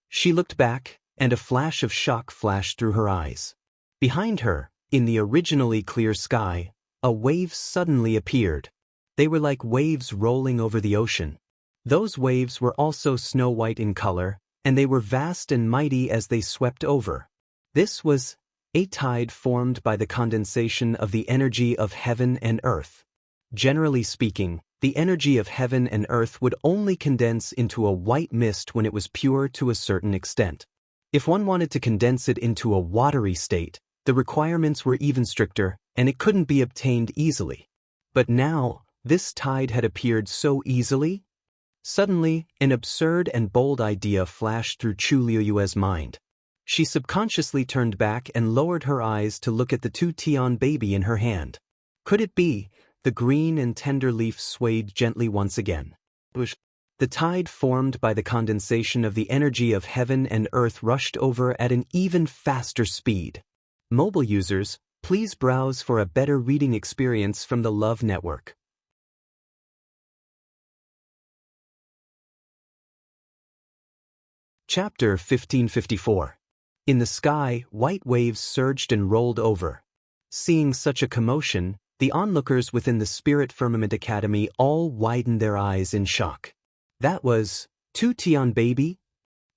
She looked back, and a flash of shock flashed through her eyes. Behind her, in the originally clear sky, a wave suddenly appeared. They were like waves rolling over the ocean. Those waves were also snow-white in color, and they were vast and mighty as they swept over. This was a tide formed by the condensation of the energy of heaven and earth. Generally speaking, the energy of heaven and earth would only condense into a white mist when it was pure to a certain extent. If one wanted to condense it into a watery state, the requirements were even stricter, and it couldn't be obtained easily. But now, this tide had appeared so easily. Suddenly, an absurd and bold idea flashed through Chu Luiyue's mind. She subconsciously turned back and lowered her eyes to look at the two Tian baby in her hand. Could it be? The green and tender leaf swayed gently once again. The tide formed by the condensation of the energy of heaven and earth rushed over at an even faster speed. Mobile users, please browse for a better reading experience from the Love Network. Chapter 1554. In the sky, white waves surged and rolled over. Seeing such a commotion, the onlookers within the Spirit Firmament Academy all widened their eyes in shock. That was two Tian baby?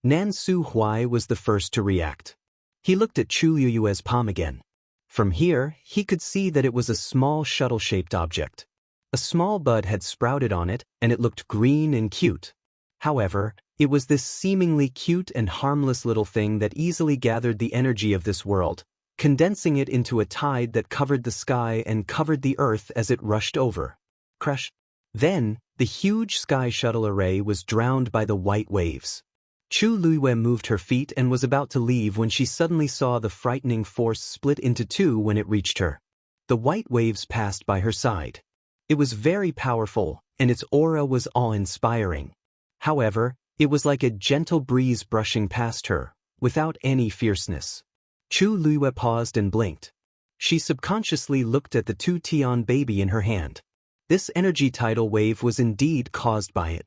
Nan Su Huai was the first to react. He looked at Chu Luiyue's palm again. From here, he could see that it was a small shuttle-shaped object. A small bud had sprouted on it, and it looked green and cute. However, it was this seemingly cute and harmless little thing that easily gathered the energy of this world, condensing it into a tide that covered the sky and covered the earth as it rushed over. Crash! Then, the huge sky shuttle array was drowned by the white waves. Chu Luiyue moved her feet and was about to leave when she suddenly saw the frightening force split into two when it reached her. The white waves passed by her side. It was very powerful, and its aura was awe-inspiring. However, it was like a gentle breeze brushing past her, without any fierceness. Chu Luiyue paused and blinked. She subconsciously looked at the two Tian baby in her hand. This energy tidal wave was indeed caused by it.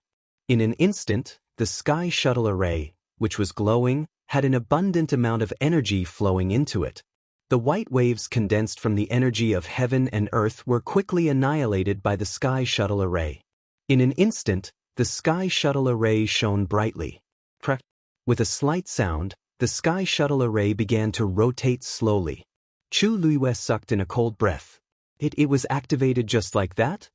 In an instant, the sky shuttle array, which was glowing, had an abundant amount of energy flowing into it. The white waves condensed from the energy of heaven and earth were quickly annihilated by the sky shuttle array. In an instant, the sky shuttle array shone brightly. With a slight sound, the sky shuttle array began to rotate slowly. Chu Luiyue sucked in a cold breath. It was activated just like that?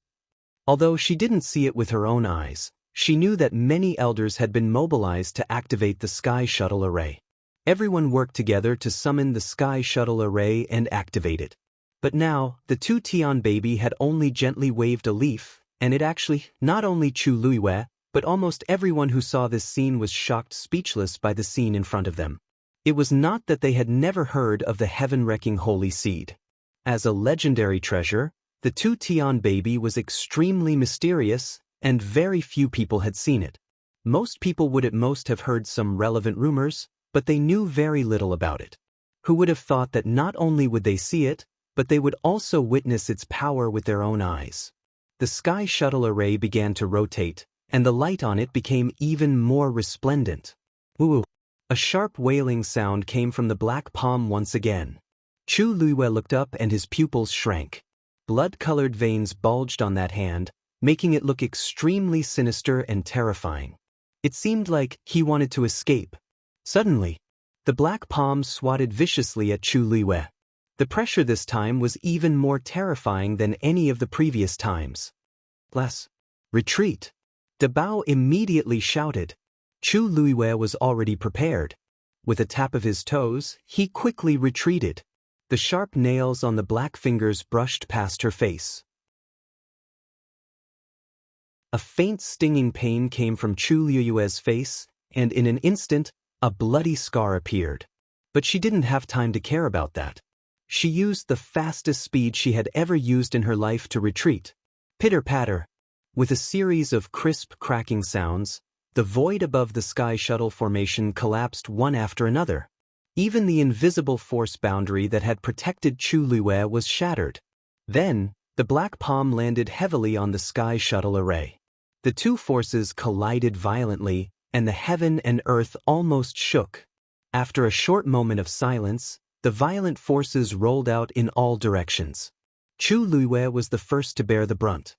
Although she didn't see it with her own eyes, she knew that many elders had been mobilized to activate the sky shuttle array. Everyone worked together to summon the Sky Shuttle Array and activate it. But now, the two Tian baby had only gently waved a leaf, and it actually, not only Chu Luiwei, but almost everyone who saw this scene was shocked speechless by the scene in front of them. It was not that they had never heard of the heaven-wrecking holy seed. As a legendary treasure, the two Tian baby was extremely mysterious, and very few people had seen it. Most people would at most have heard some relevant rumors, but they knew very little about it. Who would have thought that not only would they see it, but they would also witness its power with their own eyes? The Sky Shuttle Array began to rotate, and the light on it became even more resplendent. Woo! A sharp wailing sound came from the black palm once again. Chu Luiwei looked up and his pupils shrank. Blood-colored veins bulged on that hand, making it look extremely sinister and terrifying. It seemed like he wanted to escape. Suddenly, the black palm swatted viciously at Chu Luiwei. The pressure this time was even more terrifying than any of the previous times. Retreat! Dabao immediately shouted. Chu Luiwei was already prepared. With a tap of his toes, he quickly retreated. The sharp nails on the black fingers brushed past her face. A faint stinging pain came from Chu Luiwei's face, and in an instant, a bloody scar appeared. But she didn't have time to care about that. She used the fastest speed she had ever used in her life to retreat. Pitter-patter. With a series of crisp cracking sounds, the void above the Sky Shuttle formation collapsed one after another. Even the invisible force boundary that had protected Chu Luiwei was shattered. Then, the black palm landed heavily on the Sky Shuttle Array. The two forces collided violently, and the heaven and earth almost shook. After a short moment of silence, the violent forces rolled out in all directions. Chu Luiwei was the first to bear the brunt.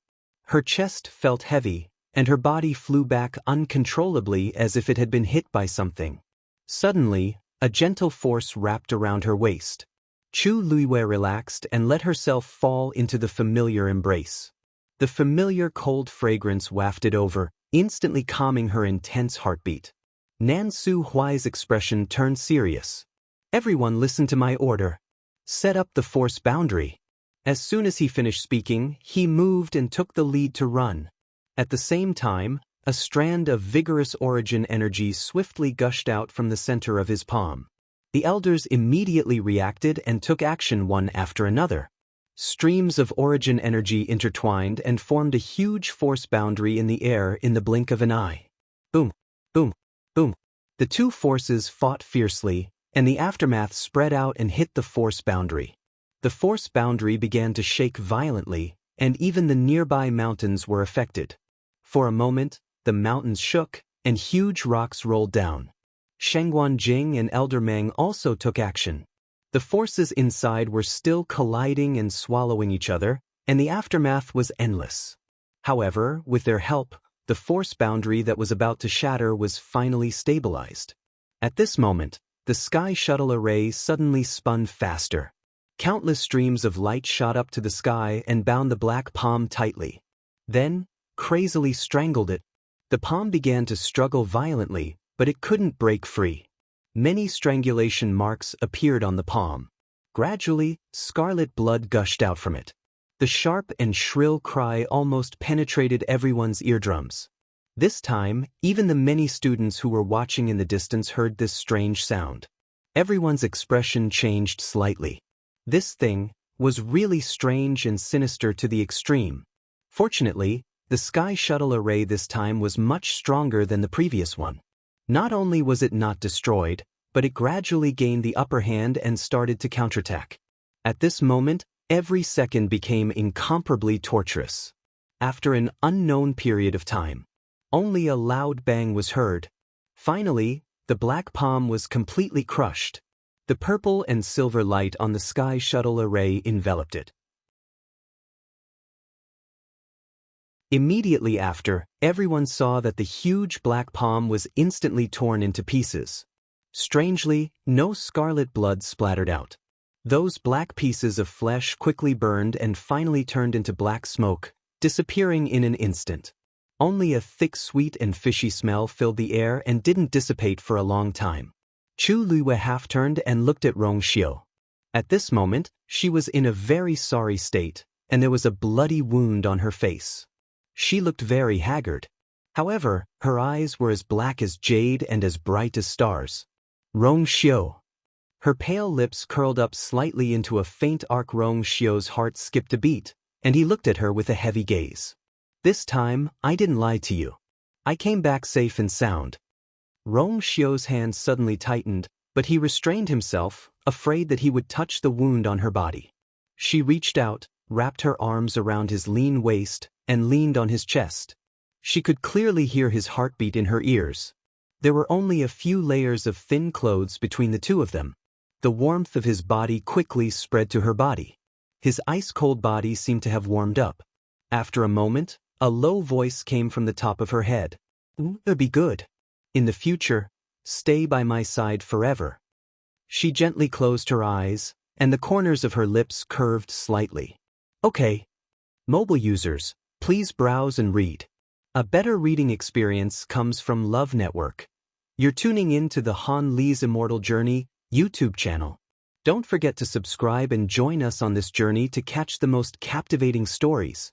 Her chest felt heavy, and her body flew back uncontrollably as if it had been hit by something. Suddenly, a gentle force wrapped around her waist. Chu Luiwei relaxed and let herself fall into the familiar embrace. The familiar cold fragrance wafted over, instantly calming her intense heartbeat. Nan Su Huai's expression turned serious. Everyone listen to my order. Set up the force boundary. As soon as he finished speaking, he moved and took the lead to run. At the same time, a strand of vigorous origin energy swiftly gushed out from the center of his palm. The elders immediately reacted and took action one after another. Streams of origin energy intertwined and formed a huge force boundary in the air in the blink of an eye. Boom, boom, boom. The two forces fought fiercely, and the aftermath spread out and hit the force boundary. The force boundary began to shake violently, and even the nearby mountains were affected. For a moment, the mountains shook, and huge rocks rolled down. Shengguan Jing and Elder Meng also took action. The forces inside were still colliding and swallowing each other, and the aftermath was endless. However, with their help, the force boundary that was about to shatter was finally stabilized. At this moment, the Sky Shuttle Array suddenly spun faster. Countless streams of light shot up to the sky and bound the black palm tightly. Then, crazily strangled it. The palm began to struggle violently, but it couldn't break free. Many strangulation marks appeared on the palm. Gradually, scarlet blood gushed out from it. The sharp and shrill cry almost penetrated everyone's eardrums. This time, even the many students who were watching in the distance heard this strange sound. Everyone's expression changed slightly. This thing was really strange and sinister to the extreme. Fortunately, the Sky Shuttle Array this time was much stronger than the previous one. Not only was it not destroyed, but it gradually gained the upper hand and started to counterattack. At this moment, every second became incomparably torturous. After an unknown period of time, only a loud bang was heard. Finally, the black palm was completely crushed. The purple and silver light on the Sky Shuttle Array enveloped it. Immediately after, everyone saw that the huge black palm was instantly torn into pieces. Strangely, no scarlet blood splattered out. Those black pieces of flesh quickly burned and finally turned into black smoke, disappearing in an instant. Only a thick, sweet and fishy smell filled the air and didn't dissipate for a long time. Chu Luiwei half-turned and looked at Rong Xiu. At this moment, she was in a very sorry state, and there was a bloody wound on her face. She looked very haggard. However, her eyes were as black as jade and as bright as stars. Rong Xiu. Her pale lips curled up slightly into a faint arc. Rong Xiu's heart skipped a beat, and he looked at her with a heavy gaze. This time, I didn't lie to you. I came back safe and sound. Rong Xiu's hand suddenly tightened, but he restrained himself, afraid that he would touch the wound on her body. She reached out, wrapped her arms around his lean waist, and leaned on his chest. She could clearly hear his heartbeat in her ears. There were only a few layers of thin clothes between the two of them. The warmth of his body quickly spread to her body. His ice-cold body seemed to have warmed up. After a moment, a low voice came from the top of her head. "It'll be good. In the future, stay by my side forever." She gently closed her eyes, and the corners of her lips curved slightly. Okay. Mobile users, please browse and read. A better reading experience comes from Love Network. You're tuning in to the Han Li's Immortal Journey YouTube channel. Don't forget to subscribe and join us on this journey to catch the most captivating stories.